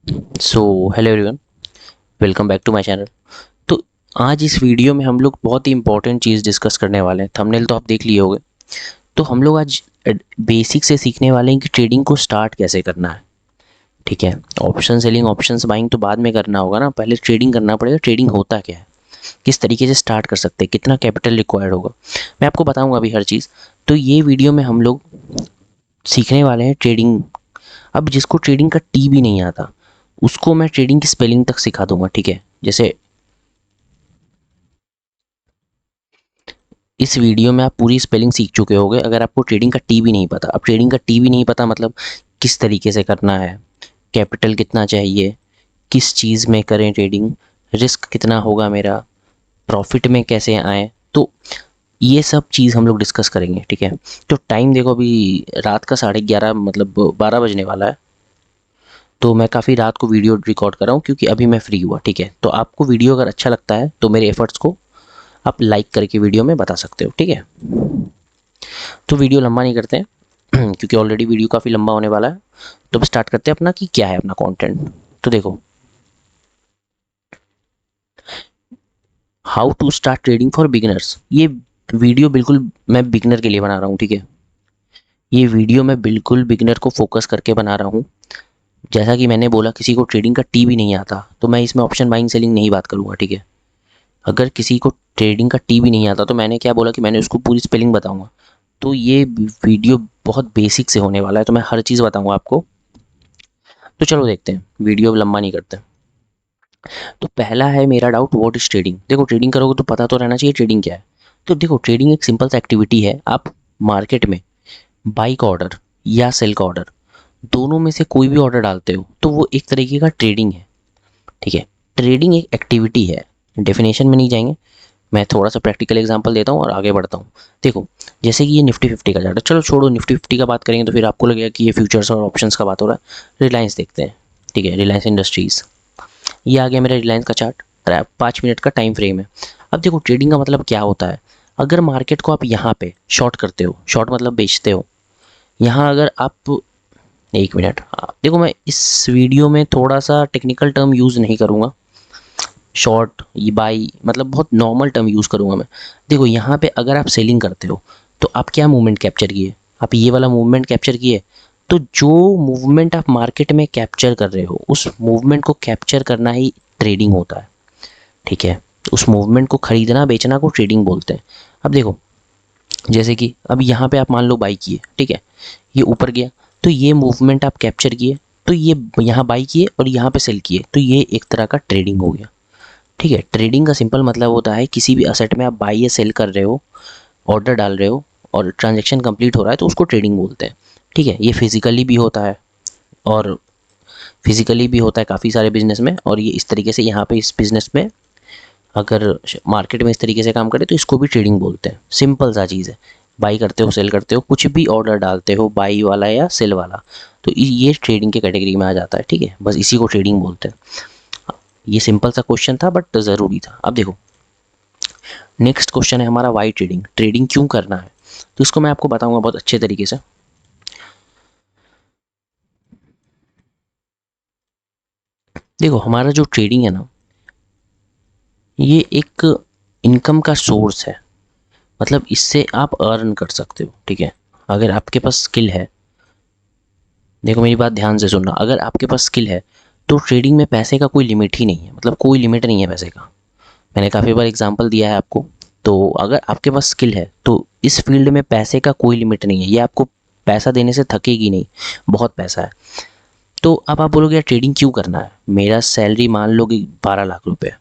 So hello everyone, welcome back to my channel. तो आज इस वीडियो में हम लोग बहुत ही इंपॉर्टेंट चीज़ डिस्कस करने वाले हैं। थंबनेल तो आप देख लिए होंगे। तो हम लोग आज बेसिक से सीखने वाले हैं कि ट्रेडिंग को स्टार्ट कैसे करना है। ठीक है, ऑप्शन सेलिंग ऑप्शंस बाइंग तो बाद में करना होगा ना, पहले ट्रेडिंग करना पड़ेगा। ट्रेडिंग होता क्या है, किस तरीके से स्टार्ट कर सकते हैं, कितना कैपिटल रिक्वायर्ड होगा, मैं आपको बताऊंगा अभी हर चीज़। तो ये वीडियो में हम लोग सीखने वाले हैं ट्रेडिंग। अब जिसको ट्रेडिंग का टी भी नहीं आता उसको मैं ट्रेडिंग की स्पेलिंग तक सिखा दूंगा। ठीक है, जैसे इस वीडियो में आप पूरी स्पेलिंग सीख चुके होगे अगर आपको ट्रेडिंग का टी भी नहीं पता। अब ट्रेडिंग का टी भी नहीं पता मतलब किस तरीके से करना है, कैपिटल कितना चाहिए, किस चीज़ में करें ट्रेडिंग, रिस्क कितना होगा मेरा, प्रॉफिट में कैसे आए, तो ये सब चीज़ हम लोग डिस्कस करेंगे। ठीक है, तो टाइम देखो, अभी रात का 11:30 मतलब 12 बजने वाला है। तो मैं काफ़ी रात को वीडियो रिकॉर्ड कर रहा हूँ क्योंकि अभी मैं फ्री हुआ। ठीक है, तो आपको वीडियो अगर अच्छा लगता है तो मेरे एफर्ट्स को आप लाइक करके वीडियो में बता सकते हो। ठीक है, तो वीडियो लंबा नहीं करते हैं क्योंकि ऑलरेडी वीडियो काफ़ी लंबा होने वाला है। तो अब स्टार्ट करते हैं अपना कि क्या है अपना कंटेंट। तो देखो, how to start trading for beginners, ये वीडियो बिल्कुल मैं बिगिनर के लिए बना रहा हूँ। ठीक है, ये वीडियो मैं बिल्कुल बिगिनर को फोकस करके बना रहा हूँ। जैसा कि मैंने बोला, किसी को ट्रेडिंग का टी भी नहीं आता तो मैं इसमें ऑप्शन बाइंग सेलिंग नहीं बात करूँगा। ठीक है, अगर किसी को ट्रेडिंग का टी भी नहीं आता तो मैंने क्या बोला कि मैंने उसको पूरी स्पेलिंग बताऊंगा। तो ये वीडियो बहुत बेसिक से होने वाला है, तो मैं हर चीज़ बताऊंगा आपको। तो चलो देखते हैं, वीडियो अब लंबा नहीं करते। तो पहला है मेरा डाउट, व्हाट इज ट्रेडिंग। देखो, ट्रेडिंग करोगे तो पता तो रहना चाहिए ट्रेडिंग क्या है। तो देखो, ट्रेडिंग एक सिंपल सा एक्टिविटी है। आप मार्केट में बाई का ऑर्डर या सेल का ऑर्डर, दोनों में से कोई भी ऑर्डर डालते हो तो वो एक तरीके का ट्रेडिंग है। ठीक है, ट्रेडिंग एक एक्टिविटी है। डेफिनेशन में नहीं जाएंगे, मैं थोड़ा सा प्रैक्टिकल एग्जांपल देता हूँ और आगे बढ़ता हूँ। देखो, जैसे कि ये निफ्टी फिफ्टी का चार्ट है। चलो छोड़ो, निफ्टी फिफ्टी का बात करेंगे तो फिर आपको लगेगा कि ये फ्यूचर्स और ऑप्शंस का बात हो रहा है। रिलायंस देखते हैं। ठीक है, रिलायंस इंडस्ट्रीज, ये आ गया मेरा रिलायंस का चार्ट। 5 मिनट का टाइम फ्रेम है। अब देखो, ट्रेडिंग का मतलब क्या होता है। अगर मार्केट को आप यहाँ पे शॉर्ट करते हो, शॉर्ट मतलब बेचते हो, यहाँ अगर आप, एक मिनट, देखो मैं इस वीडियो में थोड़ा सा टेक्निकल टर्म यूज़ नहीं करूँगा। शॉर्ट, ये बाई मतलब बहुत नॉर्मल टर्म यूज़ करूँगा मैं। देखो, यहाँ पे अगर आप सेलिंग करते हो तो आप क्या मूवमेंट कैप्चर किए, आप ये वाला मूवमेंट कैप्चर किए। तो जो मूवमेंट आप मार्केट में कैप्चर कर रहे हो उस मूवमेंट को कैप्चर करना ही ट्रेडिंग होता है। ठीक है, उस मूवमेंट को खरीदना बेचना को ट्रेडिंग बोलते हैं। अब देखो, जैसे कि अब यहाँ पे आप मान लो बाई किए, ठीक है, ये ऊपर गया तो ये मूवमेंट आप कैप्चर किए, तो ये यहाँ बाई किए और यहाँ पे सेल किए, तो ये एक तरह का ट्रेडिंग हो गया। ठीक है, ट्रेडिंग का सिंपल मतलब होता है किसी भी असेट में आप बाई या सेल कर रहे हो, ऑर्डर डाल रहे हो और ट्रांजेक्शन कंप्लीट हो रहा है तो उसको ट्रेडिंग बोलते हैं। ठीक है, ये फिजिकली भी होता है और फिजिकली भी होता है काफ़ी सारे बिजनेस में, और ये इस तरीके से यहाँ पे इस बिजनेस में अगर मार्केट में इस तरीके से काम करे तो इसको भी ट्रेडिंग बोलते हैं। सिंपल सा चीज़ है, बाई करते हो सेल करते हो, कुछ भी ऑर्डर डालते हो बाई वाला या सेल वाला, तो ये ट्रेडिंग के कैटेगरी में आ जाता है। ठीक है, बस इसी को ट्रेडिंग बोलते हैं। ये सिंपल सा क्वेश्चन था बट ज़रूरी था। अब देखो, नेक्स्ट क्वेश्चन है हमारा, वाई ट्रेडिंग, ट्रेडिंग क्यों करना है। तो इसको मैं आपको बताऊंगा बहुत अच्छे तरीके से। देखो, हमारा जो ट्रेडिंग है ना, ये एक इनकम का सोर्स है। मतलब इससे आप अर्न कर सकते हो। ठीक है, अगर आपके पास स्किल है, देखो मेरी बात ध्यान से सुनना, अगर आपके पास स्किल है तो ट्रेडिंग में पैसे का कोई लिमिट ही नहीं है। मतलब कोई लिमिट नहीं है पैसे का। मैंने काफ़ी बार एग्जांपल दिया है आपको। तो अगर आपके पास स्किल है तो इस फील्ड में पैसे का कोई लिमिट नहीं है। ये आपको पैसा देने से थकेगी नहीं, बहुत पैसा है। तो अब आप बोलोगे यार ट्रेडिंग क्यों करना है, मेरा सैलरी मान लो कि 12 लाख रुपए।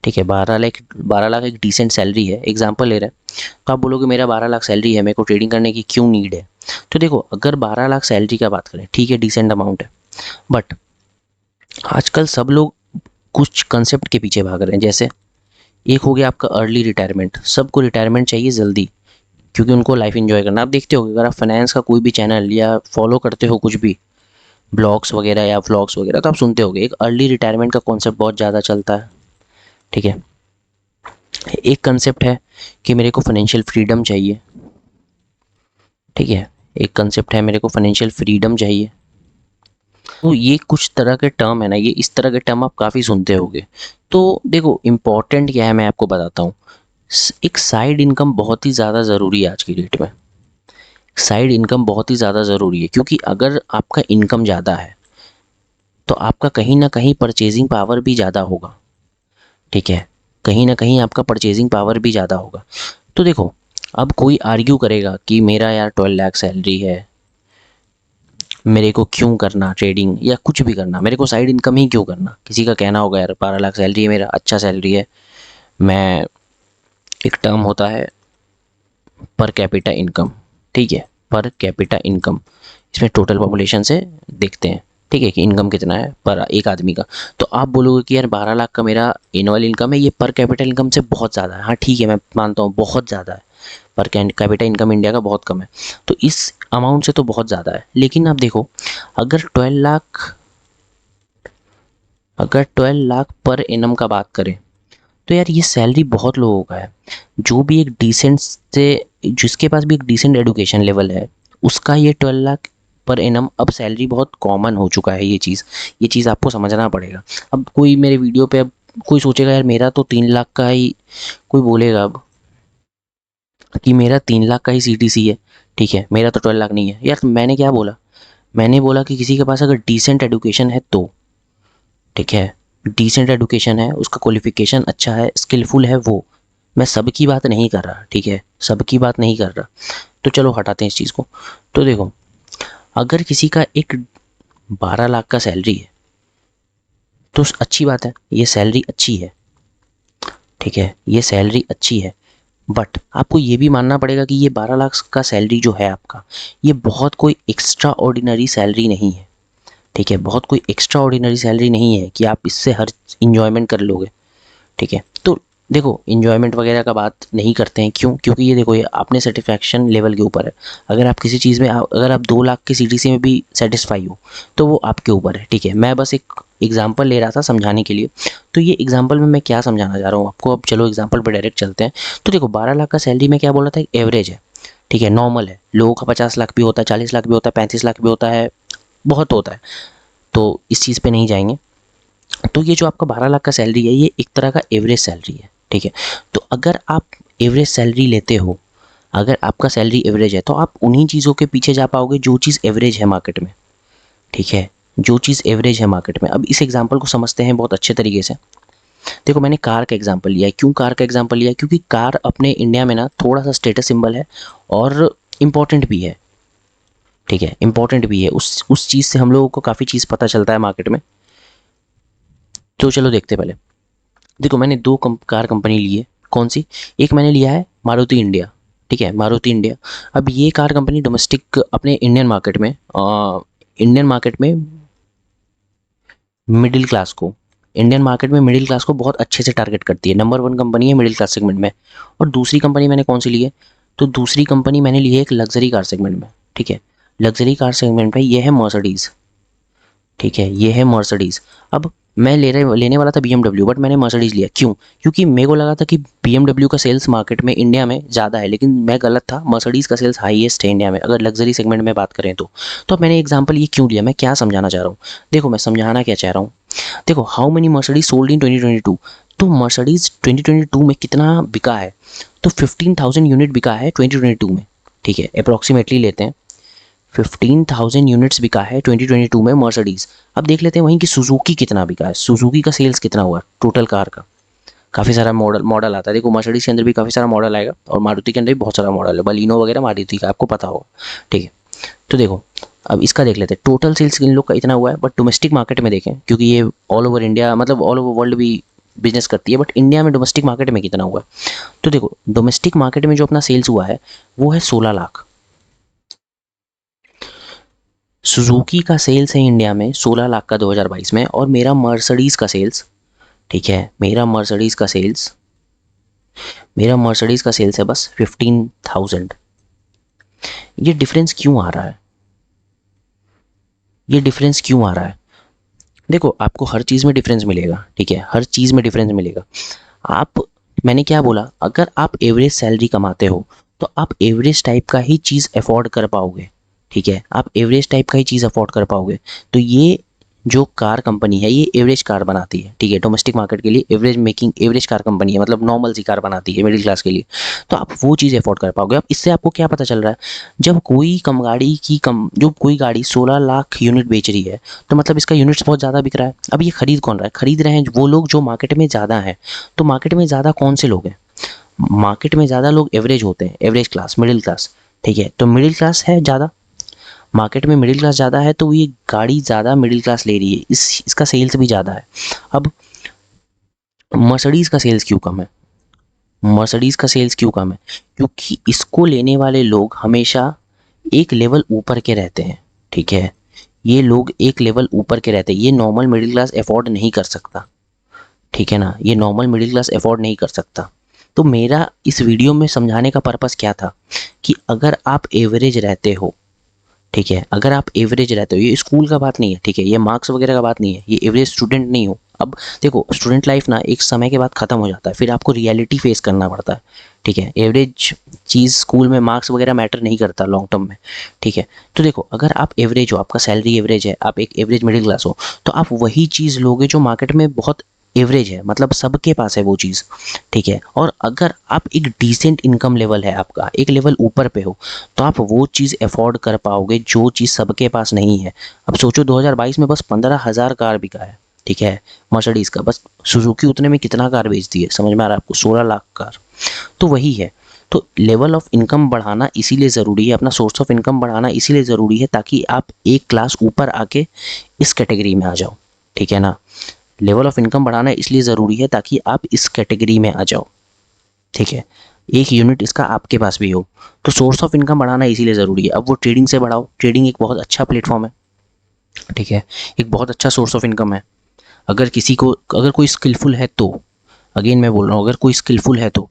ठीक है, 12 लाख, 12 लाख एक डिसेंट सैलरी है, एग्जाम्पल ले रहे हैं। तो आप बोलोगे मेरा 12 लाख सैलरी है, मेरे को ट्रेडिंग करने की क्यों नीड है। तो देखो, अगर 12 लाख सैलरी का बात करें, ठीक है, डिसेंट अमाउंट है, बट आजकल सब लोग कुछ कंसेप्ट के पीछे भाग रहे हैं। जैसे एक हो गया आपका अर्ली रिटायरमेंट, सबको रिटायरमेंट चाहिए जल्दी क्योंकि उनको लाइफ एंजॉय करना। आप देखते हो अगर आप फाइनेंस का कोई भी चैनल या फॉलो करते हो कुछ भी ब्लॉग्स वगैरह या व्लॉग्स वगैरह, तो आप सुनते होगे एक अर्ली रिटायरमेंट का कॉन्सेप्ट बहुत ज़्यादा चलता है। ठीक है, एक कंसेप्ट है कि मेरे को फाइनेंशियल फ्रीडम चाहिए। ठीक है, एक कंसेप्ट है मेरे को फाइनेंशियल फ्रीडम चाहिए। तो ये कुछ तरह के टर्म है ना, ये इस तरह के टर्म आप काफ़ी सुनते होंगे। तो देखो इम्पोर्टेंट क्या है मैं आपको बताता हूँ। एक साइड इनकम बहुत ही ज़्यादा ज़रूरी है आज की डेट में। साइड इनकम बहुत ही ज़्यादा ज़रूरी है, क्योंकि अगर आपका इनकम ज़्यादा है तो आपका कहीं ना कहीं परचेजिंग पावर भी ज़्यादा होगा। ठीक है, कहीं ना कहीं आपका परचेजिंग पावर भी ज़्यादा होगा। तो देखो, अब कोई आर्ग्यू करेगा कि मेरा यार 12 लाख सैलरी है, मेरे को क्यों करना ट्रेडिंग या कुछ भी करना, मेरे को साइड इनकम ही क्यों करना। किसी का कहना होगा यार 12 लाख सैलरी है मेरा, अच्छा सैलरी है, मैं एक टर्म होता है पर कैपिटा इनकम। ठीक है, पर कैपिटा इनकम, इसमें टोटल पॉपुलेशन से देखते हैं, ठीक है, कि इनकम कितना है पर एक आदमी का। तो आप बोलोगे कि यार 12 लाख का मेरा एनुअल इनकम है, ये पर कैपिटल इनकम से बहुत ज़्यादा है। हाँ ठीक है, मैं मानता हूँ बहुत ज़्यादा है, पर कैपिटा इनकम इंडिया का बहुत कम है, तो इस अमाउंट से तो बहुत ज़्यादा है। लेकिन आप देखो, अगर 12 लाख, अगर 12 लाख पर एनम का बात करें तो यार ये सैलरी बहुत लोगों का है। जो भी एक डिसेंट से, जिसके पास भी एक डिसेंट एजुकेशन लेवल है, उसका ये 12 लाख पर एनम अब सैलरी बहुत कॉमन हो चुका है। ये चीज़ आपको समझना पड़ेगा। अब कोई मेरे वीडियो पे, अब कोई सोचेगा यार मेरा तो 3 लाख का ही, कोई बोलेगा अब कि मेरा 3 लाख का ही सीटीसी है, ठीक है, मेरा तो 12 लाख नहीं है। यार मैंने क्या बोला, मैंने बोला कि किसी के पास अगर डिसेंट एजुकेशन है तो, ठीक है, डिसेंट एजुकेशन है, उसका क्वालिफिकेशन अच्छा है, स्किलफुल है वो, मैं सबकी बात नहीं कर रहा, ठीक है, सबकी बात नहीं कर रहा। तो चलो हटाते हैं इस चीज़ को। तो देखो, अगर किसी का एक 12 लाख का सैलरी है तो अच्छी बात है, ये सैलरी अच्छी है, ठीक है, ये सैलरी अच्छी है। बट आपको ये भी मानना पड़ेगा कि ये 12 लाख का सैलरी जो है आपका, ये बहुत कोई एक्स्ट्रा ऑर्डिनरी सैलरी नहीं है। ठीक है, बहुत कोई एक्स्ट्रा ऑर्डिनरी सैलरी नहीं है कि आप इससे हर इंजॉयमेंट कर लोगे। ठीक है, तो देखो इन्जॉयमेंट वगैरह का बात नहीं करते हैं, क्यों? क्योंकि ये देखो, ये अपने सेटिस्फैक्शन लेवल के ऊपर है। अगर आप किसी चीज़ में अगर आप 2 लाख की सीटीसी में भी सेटिस्फाई हो तो वो आपके ऊपर है। ठीक है, मैं बस एक एग्जांपल ले रहा था समझाने के लिए। तो ये एग्जांपल में मैं क्या समझाना चाह रहा हूँ आपको, अब चलो एग्जांपल पर डायरेक्ट चलते हैं। तो देखो 12 लाख का सैलरी में क्या बोला था, एवरेज है, ठीक है, नॉर्मल है। लोगों का 50 लाख भी होता है, 40 लाख भी होता है, 35 लाख भी होता है, बहुत होता है। तो इस चीज़ पे नहीं जाएंगे। तो ये जो आपका 12 लाख का सैलरी है, ये एक तरह का एवरेज सैलरी है। ठीक है, तो अगर आप एवरेज सैलरी लेते हो, अगर आपका सैलरी एवरेज है, तो आप उन्हीं चीज़ों के पीछे जा पाओगे जो चीज़ एवरेज है मार्केट में। ठीक है, जो चीज़ एवरेज है मार्केट में। अब इस एग्जांपल को समझते हैं बहुत अच्छे तरीके से। देखो मैंने कार का एग्जांपल लिया है। क्यों कार का एग्जांपल लिया है? क्योंकि कार अपने इंडिया में ना थोड़ा सा स्टेटस सिंबल है और इम्पॉर्टेंट भी है। ठीक है, इम्पॉर्टेंट भी है, उस चीज़ से हम लोगों को काफ़ी चीज़ पता चलता है मार्केट में। तो चलो देखते हैं पहले। देखो मैंने दो कार कंपनी ली है। कौन सी? एक मैंने लिया है मारुति इंडिया। ठीक है, मारुति इंडिया। अब ये कार कंपनी डोमेस्टिक अपने इंडियन मार्केट में मिडिल क्लास को, इंडियन मार्केट में मिडिल क्लास को बहुत अच्छे से टारगेट करती है। नंबर वन कंपनी है मिडिल क्लास सेगमेंट में। और दूसरी कंपनी मैंने कौन सी ली है? तो दूसरी कंपनी मैंने ली है एक लग्जरी कार सेगमेंट में। ठीक है, लग्जरी कार सेगमेंट में ये है मर्सिडीज़। ठीक है, ये है मर्सिडीज़। अब मैं लेने वाला था BMW, बट मैंने मर्सिडीज़ लिया। क्यों? क्योंकि मेरे को लगा था कि BMW का सेल्स मार्केट में इंडिया में ज़्यादा है, लेकिन मैं गलत था। मर्सिडीज़ का सेल्स हाईएस्ट है इंडिया में अगर लग्जरी सेगमेंट में बात करें तो। अब मैंने एग्जांपल ये क्यों लिया, मैं क्या समझाना चाह रहा हूँ? देखो मैं समझाना क्या चाह रहा हूँ। देखो how many Mercedes sold in 2022। तो मर्सिडीज 2022 में कितना बिका है? तो 15,000 यूनिट बिका है 2022 में। ठीक है, अप्रॉक्सीमेटली लेते हैं, 15,000 यूनिट्स बिका है 2022 में मर्सिडीज़। अब देख लेते हैं वहीं की सुजुकी कितना बिका है, सुजुकी का सेल्स कितना हुआ टोटल कार का। काफ़ी सारा मॉडल आता है। देखो मर्सिडीज़ के अंदर भी काफ़ी सारा मॉडल आएगा और मारुति के अंदर भी बहुत सारा मॉडल है, बलिनो वगैरह मारुति का आपको पता होगा। ठीक है, तो देखो अब इसका देख लेते हैं टोटल सेल्स इन लोग का इतना हुआ है। बट डोमेस्टिक मार्केट में देखें, क्योंकि ये ऑल ओवर इंडिया मतलब ऑल ओवर वर्ल्ड भी बिजनेस करती है, बट इंडिया में डोमेस्टिक मार्केट में कितना हुआ है? तो देखो डोमेस्टिक मार्केट में जो अपना सेल्स हुआ है वो है 16 लाख। सुजुकी का सेल्स है इंडिया में 16 लाख का 2022 में, और मेरा मर्सिडीज़ का सेल्स, ठीक है, मेरा मर्सिडीज़ का सेल्स है बस 15,000। ये डिफरेंस क्यों आ रहा है? ये डिफरेंस क्यों आ रहा है? देखो आपको हर चीज़ में डिफरेंस मिलेगा। ठीक है, हर चीज़ में डिफरेंस मिलेगा। आप, मैंने क्या बोला, अगर आप एवरेज सैलरी कमाते हो तो आप एवरेज टाइप का ही चीज़ अफोर्ड कर पाओगे। ठीक है, आप एवरेज टाइप का ही चीज़ अफोर्ड कर पाओगे। तो ये जो कार कंपनी है ये एवरेज कार बनाती है, ठीक है, डोमेस्टिक मार्केट के लिए एवरेज कार कंपनी है, मतलब नॉर्मल सी कार बनाती है मिडिल क्लास के लिए। तो आप वो चीज़ अफोर्ड कर पाओगे। अब इससे आपको क्या पता चल रहा है, जब कोई कम गाड़ी की कम जो कोई गाड़ी 16 लाख यूनिट बेच रही है, तो मतलब इसका यूनिट्स बहुत ज़्यादा बिक रहा है। अब ये खरीद कौन रहा है? खरीद रहे हैं वो लोग जो मार्केट में ज़्यादा है। तो मार्केट में ज़्यादा कौन से लोग हैं? मार्केट में ज़्यादा लोग एवरेज होते हैं, एवरेज क्लास, मिडिल क्लास, ठीक है। तो मिडिल क्लास है ज़्यादा, मार्केट में मिडिल क्लास ज़्यादा है, तो ये गाड़ी ज़्यादा मिडिल क्लास ले रही है, इसका सेल्स भी ज़्यादा है। अब मर्सिडीज़ का सेल्स क्यों कम है? मर्सिडीज़ का सेल्स क्यों कम है? क्योंकि इसको लेने वाले लोग हमेशा एक लेवल ऊपर के रहते हैं, ठीक है। ये लोग एक लेवल ऊपर के रहते हैं, ये नॉर्मल मिडिल क्लास अफोर्ड नहीं कर सकता, ठीक है ना, ये नॉर्मल मिडिल क्लास अफोर्ड नहीं कर सकता। तो मेरा इस वीडियो में समझाने का पर्पस क्या था कि अगर आप एवरेज रहते हो, ठीक है, अगर आप एवरेज रहते हो, ये स्कूल का बात नहीं है, ठीक है, ये मार्क्स वगैरह का बात नहीं है, ये एवरेज स्टूडेंट नहीं हो। अब देखो, स्टूडेंट लाइफ ना एक समय के बाद ख़त्म हो जाता है, फिर आपको रियलिटी फेस करना पड़ता है, ठीक है। एवरेज चीज़ स्कूल में मार्क्स वगैरह मैटर नहीं करता लॉन्ग टर्म में, ठीक है। तो देखो, अगर आप एवरेज हो, आपका सैलरी एवरेज है, आप एक एवरेज मिडिल क्लास हो, तो आप वही चीज़ लोगे जो मार्केट में बहुत एवरेज है, मतलब सबके पास है वो चीज़, ठीक है। और अगर आप एक डिसेंट इनकम लेवल है आपका, एक लेवल ऊपर पे हो, तो आप वो चीज़ अफोर्ड कर पाओगे जो चीज़ सबके पास नहीं है। अब सोचो 2022 में बस 15,000 कार बिका है, ठीक है, मर्सिडीज़ का। बस सुजुकी उतने में कितना कार बेचती है, समझ में आ रहा है आपको? 16 लाख कार। तो वही है। तो लेवल ऑफ इनकम बढ़ाना इसीलिए ज़रूरी है, अपना सोर्स ऑफ इनकम बढ़ाना इसीलिए ज़रूरी है ताकि आप एक क्लास ऊपर आके इस कैटेगरी में आ जाओ, ठीक है ना। लेवल ऑफ इनकम बढ़ाना इसलिए ज़रूरी है ताकि आप इस कैटेगरी में आ जाओ, ठीक है, एक यूनिट इसका आपके पास भी हो। तो सोर्स ऑफ इनकम बढ़ाना इसीलिए ज़रूरी है। अब वो ट्रेडिंग से बढ़ाओ, ट्रेडिंग एक बहुत अच्छा प्लेटफॉर्म है, ठीक है, एक बहुत अच्छा सोर्स ऑफ इनकम है। अगर किसी को, अगर कोई स्किलफुल है तो, अगेन मैं बोल रहा हूँ, अगर कोई स्किलफुल है तो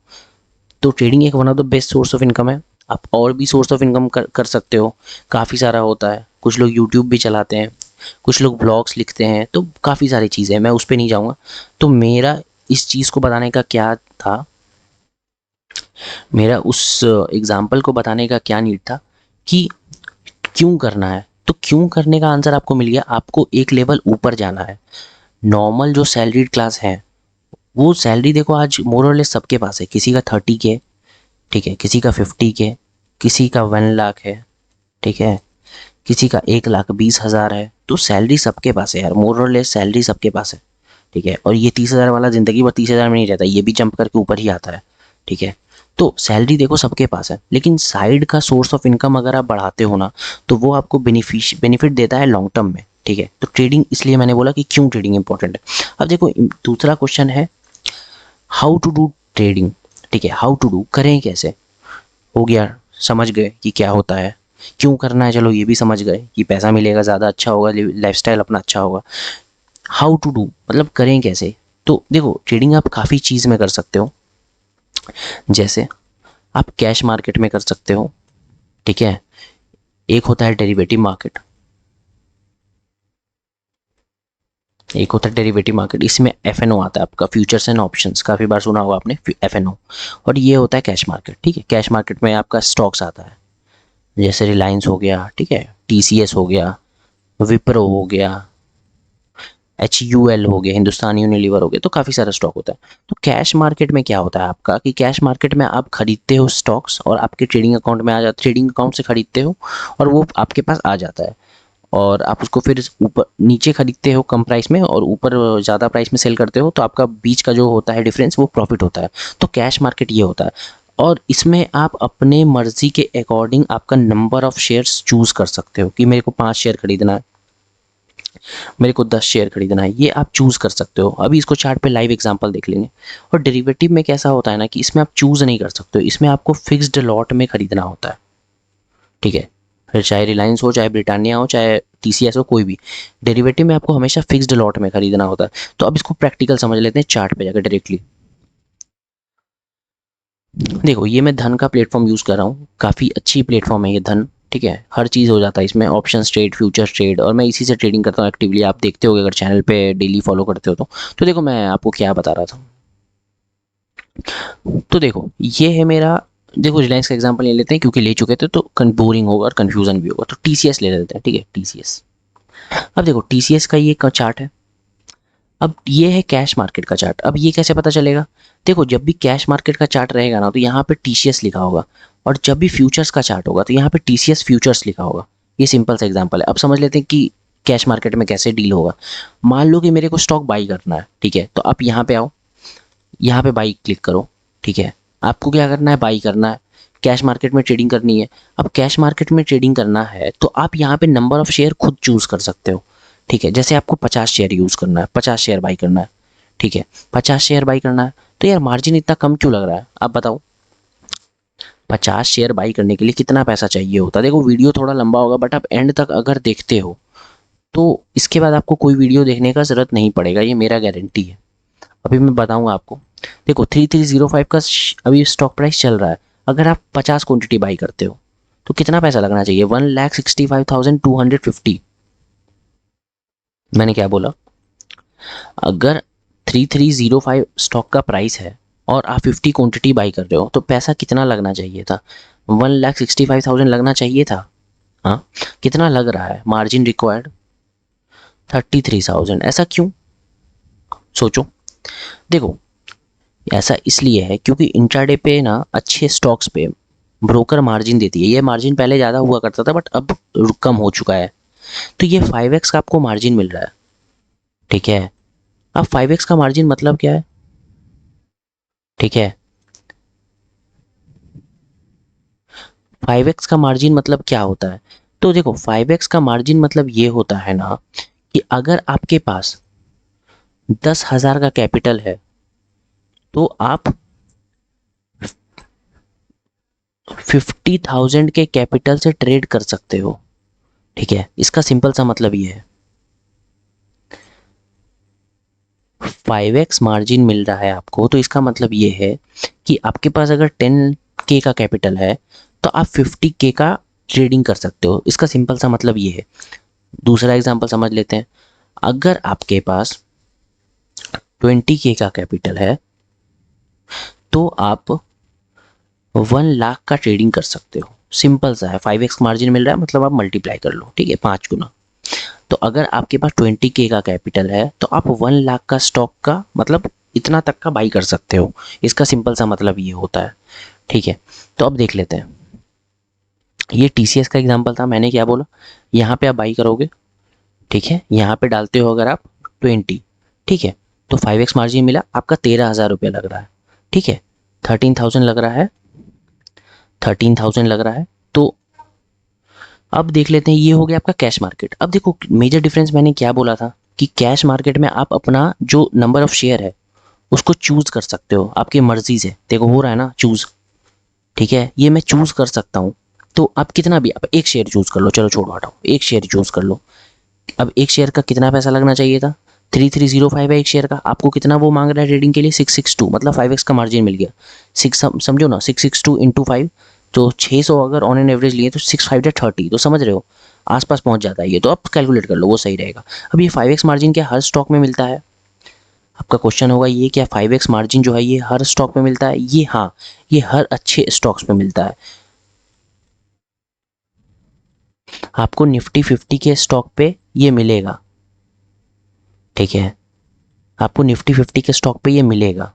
ट्रेडिंग एक one of the best source of income है। आप और भी सोर्स ऑफ इनकम कर सकते हो, काफ़ी सारा होता है। कुछ लोग यूट्यूब भी चलाते हैं, कुछ लोग ब्लॉग्स लिखते हैं, तो काफ़ी सारी चीज़ें हैं, मैं उस पर नहीं जाऊँगा। तो मेरा इस चीज़ को बताने का क्या था, मेरा उस एग्जाम्पल को बताने का क्या नीड था कि क्यों करना है। तो क्यों करने का आंसर आपको मिल गया, आपको एक लेवल ऊपर जाना है। नॉर्मल जो सैलरीड क्लास है, वो सैलरी देखो आज मोर और लेस सबके पास है, किसी का 30K, ठीक है, किसी का 50K, किसी का 1 लाख है, ठीक है, किसी का 1,20,000 है। तो सैलरी सबके पास है यार, मोर और लेस सैलरी सबके पास है, ठीक है। और ये 30,000 वाला ज़िंदगी भर 30,000 में नहीं रहता, ये भी जंप करके ऊपर ही आता है, ठीक है। तो सैलरी देखो सबके पास है, लेकिन साइड का सोर्स ऑफ इनकम अगर आप बढ़ाते हो ना, तो वो आपको बेनिफिट देता है लॉन्ग टर्म में, ठीक है। तो ट्रेडिंग, इसलिए मैंने बोला कि क्यों ट्रेडिंग इंपॉर्टेंट है। अब देखो, दूसरा क्वेश्चन है हाउ टू डू ट्रेडिंग, ठीक है, हाउ टू डू, करें कैसे। हो गया, समझ गए कि क्या होता है, क्यों करना है, चलो ये भी समझ गए कि पैसा मिलेगा, ज़्यादा अच्छा होगा, लाइफस्टाइल अपना अच्छा होगा। हाउ टू डू मतलब करें कैसे। तो देखो, ट्रेडिंग आप काफ़ी चीज़ में कर सकते हो, जैसे आप कैश मार्केट में कर सकते हो, ठीक है। एक होता है डेरिवेटिव मार्केट, एक होता है डेरिवेटिव मार्केट, इसमें एफएनओ आता है आपका, फ्यूचर्स एंड ऑप्शंस, काफ़ी बार सुना होगा आपने एफएनओ। और ये होता है कैश मार्केट, ठीक है। कैश मार्केट में आपका स्टॉक्स आता है, जैसे रिलायंस हो गया, ठीक है, टीसीएस हो गया, विप्रो हो गया, HUL हो गया, हिंदुस्तान यूनिलीवर हो गया, तो काफ़ी सारा स्टॉक होता है। तो कैश मार्केट में क्या होता है आपका कि कैश मार्केट में आप खरीदते हो स्टॉक्स और आपके ट्रेडिंग अकाउंट में आ जाता है, ट्रेडिंग अकाउंट से खरीदते हो और वो आपके पास आ जाता है, और आप उसको फिर ऊपर नीचे खरीदते हो कम प्राइस में और ऊपर ज़्यादा प्राइस में सेल करते हो, तो आपका बीच का जो होता है डिफरेंस वो प्रॉफिट होता है। तो कैश मार्केट ये होता है। और इसमें आप अपने मर्जी के अकॉर्डिंग आपका नंबर ऑफ शेयर्स चूज़ कर सकते हो कि मेरे को 5 शेयर खरीदना है, मेरे को 10 शेयर खरीदना है, ये आप चूज़ कर सकते हो। अभी इसको चार्ट पे लाइव एग्जांपल देख लेंगे। और डेरिवेटिव में कैसा होता है ना कि इसमें आप चूज़ नहीं कर सकते हो, इसमें आपको फिक्स्ड लॉट में खरीदना होता है, ठीक है। फिर चाहे रिलायंस हो, चाहे ब्रिटानिया हो, चाहे टीसीएस हो, कोई भी डेरिवेटिव में आपको हमेशा फिक्स्ड लॉट में खरीदना होता है। तो अब इसको प्रैक्टिकल समझ लेते हैं चार्ट पे जाकर डायरेक्टली। देखो, ये मैं धन का प्लेटफॉर्म यूज़ कर रहा हूँ, काफ़ी अच्छी प्लेटफॉर्म है ये धन, ठीक है। हर चीज़ हो जाता है इसमें, ऑप्शन ट्रेड, फ्यूचर ट्रेड, और मैं इसी से ट्रेडिंग करता हूँ एक्टिवली। आप देखते होगे अगर चैनल पे डेली फॉलो करते हो तो देखो मैं आपको क्या बता रहा था। तो देखो, ये है मेरा, देखो रिलायंस का एग्जांपल ले लेते हैं क्योंकि ले चुके थे तो बोरिंग होगा और कन्फ्यूजन भी होगा। तो टीसीएस ले लेते हैं, ठीक है, टीसीएस। अब देखो TCS का ये चार्ट है, अब ये है कैश मार्केट का चार्ट। अब ये कैसे पता चलेगा? देखो जब भी कैश मार्केट का चार्ट रहेगा ना तो यहाँ पे TCS लिखा होगा, और जब भी फ्यूचर्स का चार्ट होगा तो यहाँ पे TCS फ्यूचर्स लिखा होगा। ये सिंपल सा एग्जांपल है। अब समझ लेते हैं कि कैश मार्केट में कैसे डील होगा। मान लो कि मेरे को स्टॉक बाई करना है, ठीक है, तो आप यहाँ पे आओ, यहाँ पे बाई क्लिक करो, ठीक है। आपको क्या करना है? बाई करना है, कैश मार्केट में ट्रेडिंग करनी है। अब कैश मार्केट में ट्रेडिंग करना है तो आप यहाँ पे नंबर ऑफ शेयर खुद चूज कर सकते हो, ठीक है। जैसे आपको 50 शेयर यूज करना है, 50 शेयर बाई करना है, ठीक है, 50 शेयर बाई करना है। तो यार मार्जिन इतना कम क्यों लग रहा है? आप बताओ 50 शेयर बाई करने के लिए कितना पैसा चाहिए होता? देखो वीडियो थोड़ा लंबा होगा बट आप एंड तक अगर देखते हो तो इसके बाद आपको कोई वीडियो देखने का जरूरत नहीं पड़ेगा, ये मेरा गारंटी है। अभी मैं बताऊंगा आपको। देखो 3305 का अभी स्टॉक प्राइस चल रहा है। अगर आप 50 क्वांटिटी बाई करते हो तो कितना पैसा लगना चाहिए? 1,65,250। मैंने क्या बोला? अगर 3305 स्टॉक का प्राइस है और आप 50 क्वांटिटी बाई कर रहे हो तो पैसा कितना लगना चाहिए था? 1,65,000 लगना चाहिए था। हाँ, कितना लग रहा है? Margin required 33,000। ऐसा क्यों? सोचो। देखो ऐसा इसलिए है क्योंकि इंट्राडे पे ना अच्छे स्टॉक्स पे ब्रोकर मार्जिन देती है। ये मार्जिन पहले ज़्यादा हुआ करता था बट अब कम हो चुका है। तो ये 5x का आपको मार्जिन मिल रहा है, ठीक है। अब 5x का मार्जिन मतलब क्या है? ठीक है, 5x का मार्जिन मतलब क्या होता है? तो देखो 5x का मार्जिन मतलब ये होता है ना कि अगर आपके पास 10,000 का कैपिटल है तो आप 50,000 के कैपिटल से ट्रेड कर सकते हो, ठीक है। इसका सिंपल सा मतलब ये है। 5x मार्जिन मिल रहा है आपको तो इसका मतलब ये है कि आपके पास अगर 10K का कैपिटल है तो आप 50K का ट्रेडिंग कर सकते हो। इसका सिंपल सा मतलब ये है। दूसरा एग्जांपल समझ लेते हैं। अगर आपके पास 20K का कैपिटल है तो आप 1 लाख का ट्रेडिंग कर सकते हो। सिंपल सा है। 5x मार्जिन मिल रहा है मतलब आप मल्टीप्लाई कर लो, ठीक है, 5 गुना। तो अगर आपके पास 20K का कैपिटल है तो आप 1 लाख का स्टॉक का मतलब इतना तक का बाई कर सकते हो। इसका सिंपल सा मतलब ये होता है, ठीक है। तो अब देख लेते हैं। ये TCS का एग्जांपल था। मैंने क्या बोला? यहाँ पे आप बाई करोगे, ठीक है, यहाँ पे डालते हो अगर आप 20, ठीक है, तो 5x मार्जिन मिला, आपका 13,000 रुपया लग रहा है, ठीक है। 13,000 लग रहा है, 13,000 लग रहा है। तो अब देख लेते हैं, ये हो गया आपका कैश मार्केट। अब देखो मेजर डिफरेंस मैंने क्या बोला था कि कैश मार्केट में आप अपना जो नंबर ऑफ शेयर है उसको चूज कर सकते हो आपकी मर्जी से। देखो हो रहा है ना चूज, ठीक है, ये मैं चूज कर सकता हूँ। तो आप कितना भी, आप एक शेयर चूज कर लो, चलो छोड़ो हटाओ, एक शेयर चूज कर लो। अब एक शेयर का कितना पैसा लगना चाहिए था? 3305 है एक शेयर का। आपको कितना वो मांग रहा है ट्रेडिंग के लिए? 662, मतलब 5x का मार्जिन मिल गया। सिक्स समझो ना, 662 इंटू 5, तो 600 अगर ऑन एन एवरेज लिए तो 6 5 30, तो समझ रहे हो आसपास पहुंच जाता है ये। तो आप कैलकुलेट कर लो, वो सही रहेगा। अब ये 5x मार्जिन क्या हर स्टॉक में मिलता है? आपका क्वेश्चन होगा ये क्या 5x मार्जिन जो है ये हर स्टॉक में मिलता है? ये हाँ, ये हर अच्छे स्टॉक्स में मिलता है। आपको निफ्टी 50 के स्टॉक पे ये मिलेगा, ठीक है, आपको निफ्टी 50 के स्टॉक पे ये मिलेगा।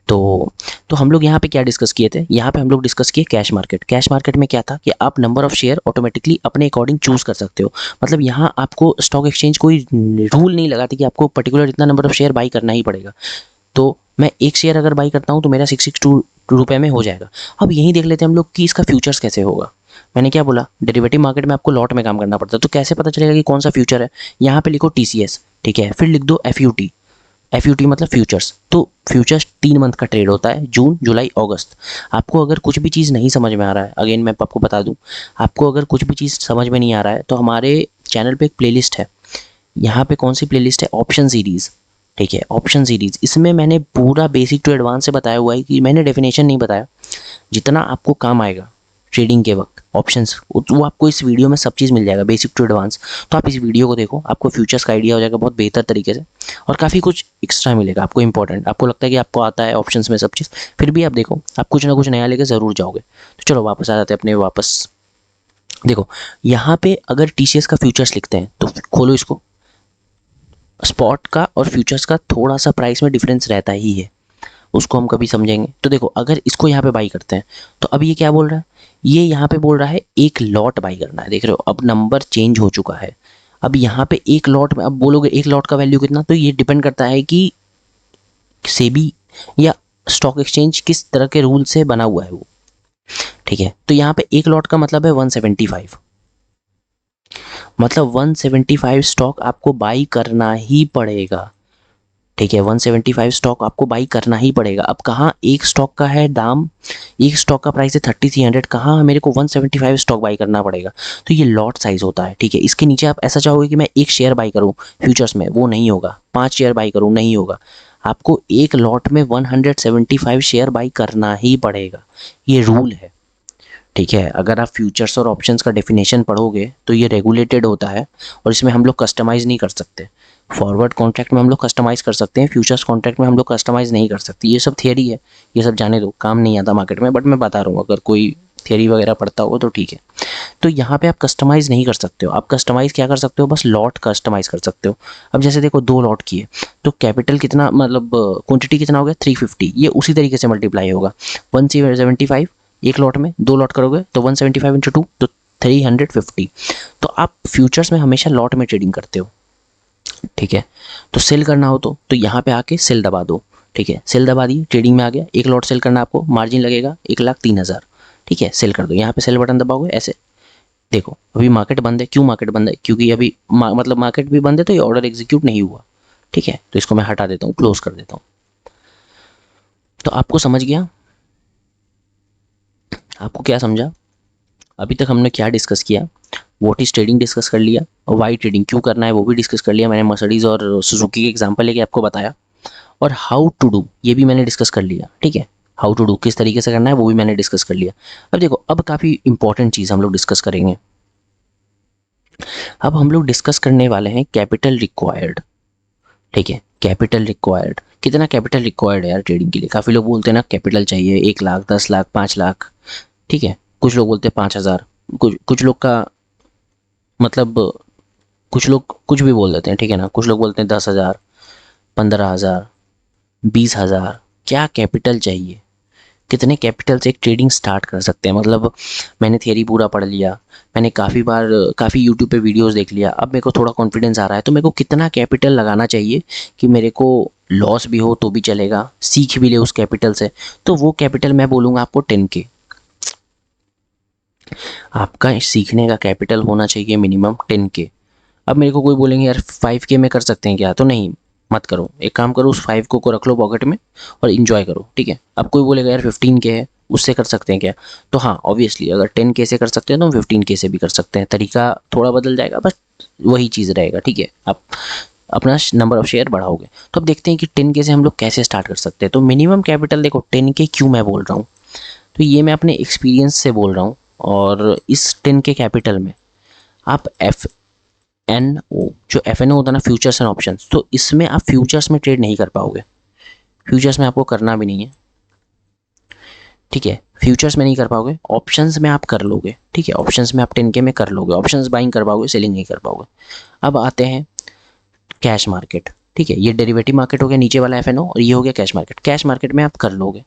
तो हम लोग यहाँ पे क्या डिस्कस किए थे? यहाँ पे हम लोग डिस्कस किए कैश मार्केट। कैश मार्केट में क्या था कि आप नंबर ऑफ शेयर ऑटोमेटिकली अपने अकॉर्डिंग चूज कर सकते हो। मतलब यहाँ आपको स्टॉक एक्सचेंज कोई रूल नहीं लगाती कि आपको पर्टिकुलर इतना नंबर ऑफ शेयर बाई करना ही पड़ेगा। तो मैं एक शेयर अगर बाई करता हूँ तो मेरा 662 रुपये में हो जाएगा। अब यही देख लेते हैं हम लोग कि इसका फ्यूचर्स कैसे होगा। मैंने क्या बोला? डेरिवेटिव मार्केट में आपको लॉट में काम करना पड़ता है। तो कैसे पता चलेगा कि कौन सा फ्यूचर है? यहाँ पे लिखो TCS, ठीक है, फिर लिख दो FUT। FUT मतलब फ्यूचर्स। तो फ्यूचर्स 3 मंथ का ट्रेड होता है, जून जुलाई अगस्त। आपको अगर कुछ भी चीज़ नहीं समझ में आ रहा है, अगेन मैं आपको बता दूं, आपको अगर कुछ भी चीज़ समझ में नहीं आ रहा है तो हमारे चैनल पे एक प्लेलिस्ट है। यहाँ पे कौन सी प्लेलिस्ट है? ऑप्शन सीरीज़, ठीक है, ऑप्शन सीरीज़। इसमें मैंने पूरा बेसिक टू एडवांस से बताया हुआ है कि मैंने डेफिनेशन नहीं बताया। जितना आपको काम आएगा ट्रेडिंग के वक्त ऑप्शंस, वो आपको इस वीडियो में सब चीज़ मिल जाएगा बेसिक टू एडवांस। तो आप इस वीडियो को देखो, आपको फ्यूचर्स का आइडिया हो जाएगा बहुत बेहतर तरीके से, और काफ़ी कुछ एक्स्ट्रा मिलेगा आपको इंपॉर्टेंट। आपको लगता है कि आपको आता है ऑप्शंस में सब चीज़, फिर भी आप देखो, आप कुछ ना कुछ नया लेके ज़रूर जाओगे। तो चलो वापस आ जाते हैं अपने वापस देखो यहाँ पे अगर टीसीएस का फ्यूचर्स लिखते हैं तो खोलो इसको, स्पॉट का और फ्यूचर्स का थोड़ा सा प्राइस में डिफरेंस रहता ही है, उसको हम कभी समझेंगे। तो देखो अगर इसको यहाँ पे बाई करते हैं तो अब ये क्या बोल रहा है, ये यहाँ पे बोल रहा है एक लॉट बाई करना है। देख रहे हो अब नंबर चेंज हो चुका है। अब यहाँ पे एक लॉट में, अब बोलोगे एक लॉट का वैल्यू कितना, तो ये डिपेंड करता है कि सेबी या स्टॉक एक्सचेंज किस तरह के रूल से बना हुआ है वो, ठीक है। तो यहाँ पे एक लॉट का मतलब है 175, मतलब 175 स्टॉक आपको बाई करना ही पड़ेगा, ठीक है। 175 स्टॉक आपको बाई करना ही पड़ेगा। अब कहाँ एक स्टॉक का है दाम, एक स्टॉक का प्राइस है 3300, कहाँ मेरे को 175 स्टॉक बाई करना पड़ेगा। तो ये लॉट साइज होता है, ठीक है। इसके नीचे आप ऐसा चाहोगे कि मैं एक शेयर बाई करूँ फ्यूचर्स में, वो नहीं होगा। 5 शेयर बाई करूँ, नहीं होगा। आपको एक लॉट में 175 शेयर बाई करना ही पड़ेगा, ये रूल है, ठीक है। अगर आप फ्यूचर्स और ऑप्शंस का डेफिनेशन पढ़ोगे तो ये रेगुलेटेड होता है और इसमें हम लोग कस्टमाइज़ नहीं कर सकते। फॉरवर्ड कॉन्ट्रैक्ट में हम लोग कस्टमाइज़ कर सकते हैं, फ्यूचर्स कॉन्ट्रैक्ट में हम लोग कस्टमाइज़ नहीं कर सकते। ये सब थियरी है, ये सब जाने दो, काम नहीं आता मार्केट में, बट मैं बता रहा हूँ अगर कोई थियरी वगैरह पढ़ता होगा तो ठीक है। तो यहाँ पे आप कस्टमाइज़ नहीं कर सकते हो। आप कस्टमाइज़ क्या कर सकते हो, बस लॉट कस्टमाइज़ कर सकते हो। अब जैसे देखो 2 लॉट किए तो कैपिटल कितना, मतलब क्वांटिटी कितना हो गया 350, ये उसी तरीके से मल्टीप्लाई होगा 175 एक लॉट में, 2 लॉट करोगे तो 175 इंटू 2 तो 350। तो आप फ्यूचर्स में हमेशा लॉट में ट्रेडिंग करते हो, ठीक है। तो सेल करना हो तो यहाँ पे आके सेल दबा दो, ठीक है। सेल दबा दी, ट्रेडिंग में आ गया। एक लॉट सेल करना आपको, मार्जिन लगेगा 1,03,000, ठीक है। सेल कर दो, यहाँ पे सेल बटन दबाओगे ऐसे। देखो अभी मार्केट बंद है, क्यों मार्केट बंद है, क्योंकि अभी मतलब मार्केट भी बंद है तो ये ऑर्डर एग्जीक्यूट नहीं हुआ, ठीक है। तो इसको मैं हटा देता हूँ, क्लोज कर देता हूँ। तो आपको समझ गया, आपको क्या समझा अभी तक हमने क्या डिस्कस किया। व्हाट इज ट्रेडिंग डिस्कस कर लिया, और वाई ट्रेडिंग क्यों करना है वो भी डिस्कस कर लिया। मैंने मर्सिडीज और सुजुकी के एग्जांपल लेके आपको बताया, और हाउ टू डू ये भी मैंने डिस्कस कर लिया, ठीक है। हाउ टू डू किस तरीके से करना है वो भी मैंने डिस्कस कर लिया। अब देखो अब काफ़ी इंपॉर्टेंट चीज़ हम लोग डिस्कस करेंगे। अब हम लोग डिस्कस करने वाले हैं कैपिटल रिक्वायर्ड, ठीक है। कैपिटल रिक्वायर्ड, कितना कैपिटल रिक्वायर्ड है यार ट्रेडिंग के लिए। काफ़ी लोग बोलते हैं ना कैपिटल चाहिए 1 लाख, 10 लाख, 5 लाख, ठीक है। कुछ लोग बोलते हैं 5,000, कुछ लोग का मतलब, कुछ लोग कुछ भी बोल देते हैं, ठीक है ना। कुछ लोग बोलते हैं 10,000, 15,000, 20,000। क्या कैपिटल चाहिए, कितने कैपिटल से एक ट्रेडिंग स्टार्ट कर सकते हैं। मतलब मैंने थियरी पूरा पढ़ लिया, मैंने काफ़ी बार काफ़ी यूट्यूब पे वीडियोस देख लिया, अब मेरे को थोड़ा कॉन्फिडेंस आ रहा है, तो मेरे को कितना कैपिटल लगाना चाहिए कि मेरे को लॉस भी हो तो भी चलेगा, सीख भी ले उस कैपिटल से। तो वो कैपिटल मैं बोलूँगा आपको 10K। आपका सीखने का कैपिटल होना चाहिए मिनिमम 10K। अब मेरे को कोई बोलेंगे यार 5K में कर सकते हैं क्या, तो नहीं, मत करो। एक काम करो, उस 5 को रख लो पॉकेट में और इन्जॉय करो, ठीक है। अब कोई बोलेगा यार 15K है, उससे कर सकते हैं क्या, तो हाँ ऑब्वियसली अगर 10K से कर सकते हैं तो हम 15K से भी कर सकते हैं। तरीका थोड़ा बदल जाएगा, बस वही चीज़ रहेगा, ठीक है। आप अपना नंबर ऑफ शेयर बढ़ाओगे। तो अब देखते हैं कि 10K से हम लोग कैसे स्टार्ट कर सकते हैं। तो मिनिमम कैपिटल देखो 10K क्यों मैं बोल रहा हूँ, तो ये मैं अपने एक्सपीरियंस से बोल रहा हूँ। और इस 10K कैपिटल में आप FNO, जो FNO होता है ना, फ्यूचर्स एंड ऑप्शंस, तो इसमें आप फ्यूचर्स में ट्रेड नहीं कर पाओगे, फ्यूचर्स में आपको करना भी नहीं है, ठीक है। फ्यूचर्स में नहीं कर पाओगे, ऑप्शंस में आप कर लोगे, ठीक है। ऑप्शंस में आप 10K में कर लोगे, ऑप्शंस बाइंग कर पाओगे, सेलिंग नहीं कर पाओगे। अब आते हैं कैश मार्केट, ठीक है। ये डेरिवेटिव मार्केट हो गया नीचे वाला FNO, और ये हो गया कैश मार्केट। कैश मार्केट में आप कर लोगे,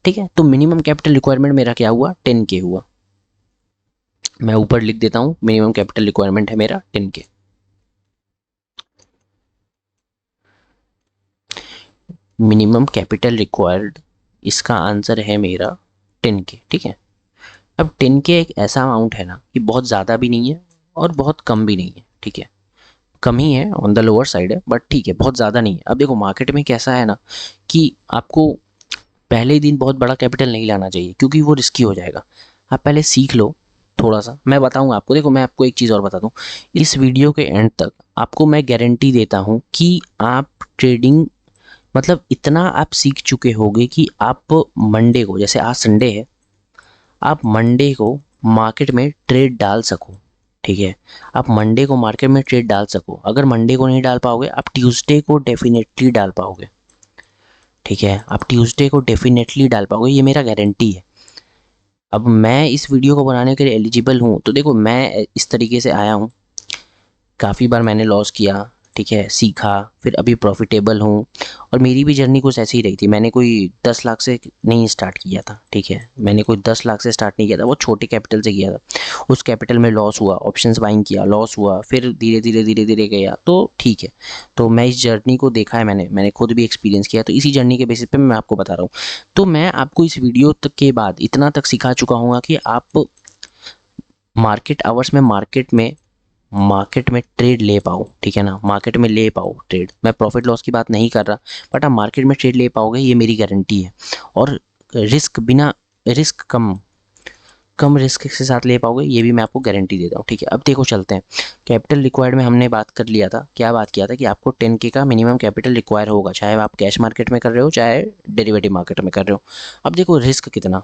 ठीक है। तो मिनिमम कैपिटल रिक्वायरमेंट मेरा क्या हुआ, 10K हुआ। मैं ऊपर लिख देता हूँ, मिनिमम कैपिटल रिक्वायरमेंट है मेरा 10K। मिनिमम कैपिटल रिक्वायर्ड, इसका आंसर है मेरा 10K, ठीक है। अब 10K एक ऐसा अमाउंट है ना कि बहुत ज़्यादा भी नहीं है और बहुत कम भी नहीं है, ठीक है। कम ही है, ऑन द लोअर साइड है, बट ठीक है, बहुत ज़्यादा नहीं है। अब देखो मार्केट में कैसा है ना कि आपको पहले ही दिन बहुत बड़ा कैपिटल नहीं लाना चाहिए, क्योंकि वो रिस्की हो जाएगा। आप पहले सीख लो थोड़ा सा, मैं बताऊंगा आपको। देखो मैं आपको एक चीज़ और बता दूं, इस वीडियो के एंड तक आपको मैं गारंटी देता हूं कि आप ट्रेडिंग, मतलब इतना आप सीख चुके होगे कि आप मंडे को, जैसे आज संडे है, आप मंडे को मार्केट में ट्रेड डाल सको, ठीक है। आप मंडे को मार्केट में ट्रेड डाल सको। अगर मंडे को नहीं डाल पाओगे, आप ट्यूसडे को डेफिनेटली डाल पाओगे, ठीक है। आप ट्यूसडे को डेफिनेटली डाल पाओगे, ये मेरा गारंटी है। अब मैं इस वीडियो को बनाने के लिए एलिजिबल हूँ, तो देखो मैं इस तरीके से आया हूँ, काफ़ी बार मैंने लॉस किया, ठीक है, सीखा, फिर अभी प्रॉफिटेबल हूँ। और मेरी भी जर्नी कुछ ऐसी ही रही थी। मैंने कोई 10 लाख से नहीं स्टार्ट किया था, ठीक है, मैंने कोई 10 लाख से स्टार्ट नहीं किया था, वो छोटे कैपिटल से किया था। उस कैपिटल में लॉस हुआ, ऑप्शंस बाइंग किया, लॉस हुआ, फिर धीरे धीरे गया, तो ठीक है। तो मैं इस जर्नी को देखा है, मैंने खुद भी एक्सपीरियंस किया, तो इसी जर्नी के बेसिस पे मैं आपको बता रहा हूँ। तो मैं आपको इस वीडियो तक के बाद इतना तक सिखा चुका हूँ कि आप मार्केट आवर्स में मार्केट में ट्रेड ले पाओ, ठीक है ना, मार्केट में ले पाओ ट्रेड। मैं प्रॉफिट लॉस की बात नहीं कर रहा, बट आप मार्केट में ट्रेड ले पाओगे, ये मेरी गारंटी है। और रिस्क बिना रिस्क कम रिस्क के साथ ले पाओगे, ये भी मैं आपको गारंटी देता हूँ, ठीक है। अब देखो चलते हैं, कैपिटल रिक्वायर्ड में हमने बात कर लिया था, क्या बात किया था कि आपको 10K का मिनिमम कैपिटल रिक्वायर होगा, चाहे आप कैश मार्केट में कर रहे हो, चाहे डेरिवेटिव मार्केट में कर रहे हो। अब देखो रिस्क कितना,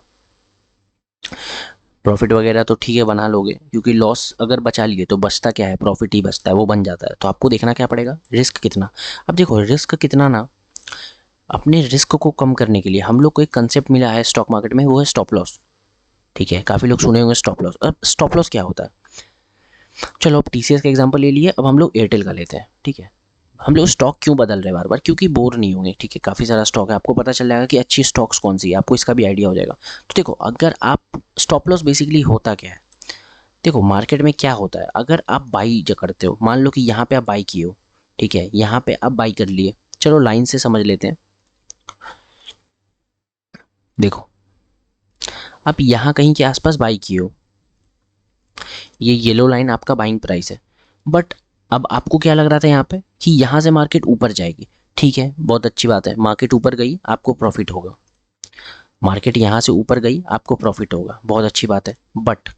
प्रॉफिट वगैरह तो ठीक है बना लोगे, क्योंकि लॉस अगर बचा लिए तो बचता क्या है, प्रॉफिट ही बचता है, वो बन जाता है। तो आपको देखना क्या पड़ेगा, रिस्क कितना। अब देखो रिस्क कितना ना, अपने रिस्क को कम करने के लिए हम लोग को एक कंसेप्ट मिला है स्टॉक मार्केट में, वो है स्टॉप लॉस, ठीक है, काफ़ी लोग सुने होंगे स्टॉप लॉस। अब स्टॉप लॉस क्या होता है, चलो अब TCS का एग्जांपल ले लिए, अब हम लोग एयरटेल का लेते हैं, ठीक है। हम लोग स्टॉक क्यों बदल रहे हैं बार बार, क्योंकि बोर नहीं होंगे, ठीक है, काफ़ी सारा स्टॉक है, आपको पता चल जाएगा कि अच्छी स्टॉक्स कौन सी है, आपको इसका भी आइडिया हो जाएगा। तो देखो अगर आप स्टॉप लॉस बेसिकली होता क्या है, देखो मार्केट में क्या होता है, अगर आप बाई जो करते हो, मान लो कि यहाँ पे आप बाई किए हो, ठीक है, यहाँ पे आप बाई कर लिए, चलो लाइन से समझ लेते हैं। देखो आप यहाँ कहीं के आसपास बाई किए हो, ये येलो लाइन आपका बाइंग प्राइस है, बट अब आपको क्या लग रहा था यहाँ पे कि यहाँ से मार्केट ऊपर जाएगी, ठीक है, बहुत अच्छी बात है, मार्केट ऊपर गई आपको प्रॉफिट होगा, मार्केट यहाँ से ऊपर गई आपको प्रॉफिट होगा, बहुत अच्छी बात है। बट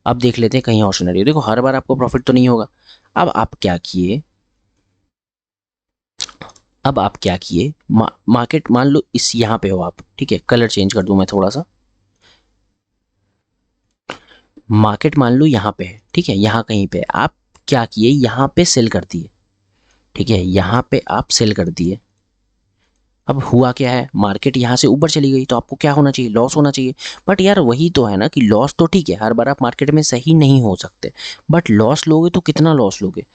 अब देख लेते हैं कहीं और सिनेरियो, देखो हर बार आपको प्रॉफिट तो नहीं होगा। अब आप क्या किए, मार्केट मान लो इस यहाँ पे हो आप, ठीक है, कलर चेंज कर दूं मैं थोड़ा सा, मार्केट मान लो यहाँ पे है, ठीक है, यहाँ कहीं पे आप क्या किए, यहाँ पे सेल कर दिए, ठीक है, यहाँ पे आप सेल कर दिए। अब हुआ क्या है, मार्केट यहाँ से ऊपर चली गई, तो आपको क्या होना चाहिए, लॉस होना चाहिए। बट यार वही तो है ना कि लॉस तो ठीक है, हर बार आप मार्केट में सही नहीं हो सकते, बट लॉस लोगे तो कितना लॉस लोगे,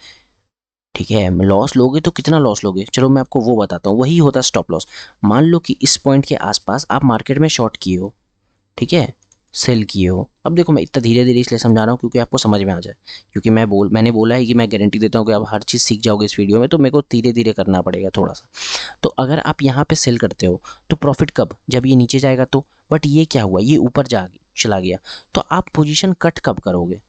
ठीक है, लॉस लोगे तो कितना लॉस लोगे, चलो मैं आपको वो बताता हूँ, वही होता है स्टॉप लॉस। मान लो कि इस पॉइंट के आसपास आप मार्केट में शॉर्ट किए हो, ठीक है, सेल किए हो। अब देखो मैं इतना धीरे धीरे इसलिए समझा रहा हूँ क्योंकि आपको समझ में आ जाए, क्योंकि मैंने बोला है कि मैं गारंटी देता हूँ कि आप हर चीज़ सीख जाओगे इस वीडियो में, तो मेरे को धीरे धीरे करना पड़ेगा थोड़ा सा। तो अगर आप यहाँ पे सेल करते हो तो प्रॉफिट कब, जब ये नीचे जाएगा तो, बट ये क्या हुआ, ये ऊपर जा चला गया, तो आप पोजीशन कट कब करोगे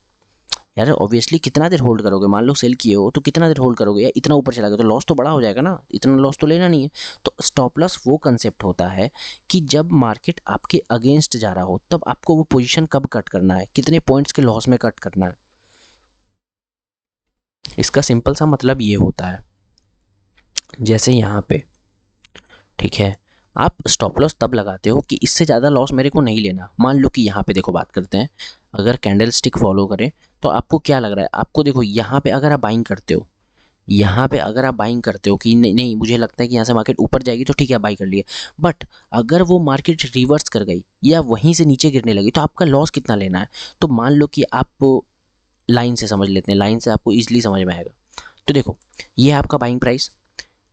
यार, ऑब्वियसली कितना देर होल्ड करोगे, मान लो सेल किए हो तो कितना देर होल्ड करोगे, या इतना ऊपर चला गया तो लॉस तो बड़ा हो जाएगा ना, इतना लॉस तो लेना नहीं है। तो स्टॉप लॉस वो कंसेप्ट होता है कि जब मार्केट आपके अगेंस्ट जा रहा हो, तब आपको वो पोजीशन कब कट करना है, कितने पॉइंट्स के लॉस में कट करना है। इसका सिंपल सा मतलब ये होता है, जैसे यहाँ पे, ठीक है, आप स्टॉप लॉस तब लगाते हो कि इससे ज़्यादा लॉस मेरे को नहीं लेना। मान लो कि यहाँ पे देखो बात करते हैं, अगर कैंडल स्टिक फॉलो करें तो आपको क्या लग रहा है, आपको देखो यहाँ पे अगर आप बाइंग करते हो, यहाँ पे अगर आप बाइंग करते हो कि नहीं नहीं मुझे लगता है कि यहाँ से मार्केट ऊपर जाएगी, तो ठीक है बाई कर लिए। बट अगर वो मार्केट रिवर्स कर गई या वहीं से नीचे गिरने लगी, तो आपका लॉस कितना लेना है। तो मान लो कि आप लाइन से समझ लेते हैं, लाइन से आपको ईजिली समझ में आएगा। तो देखो ये है आपका बाइंग प्राइस,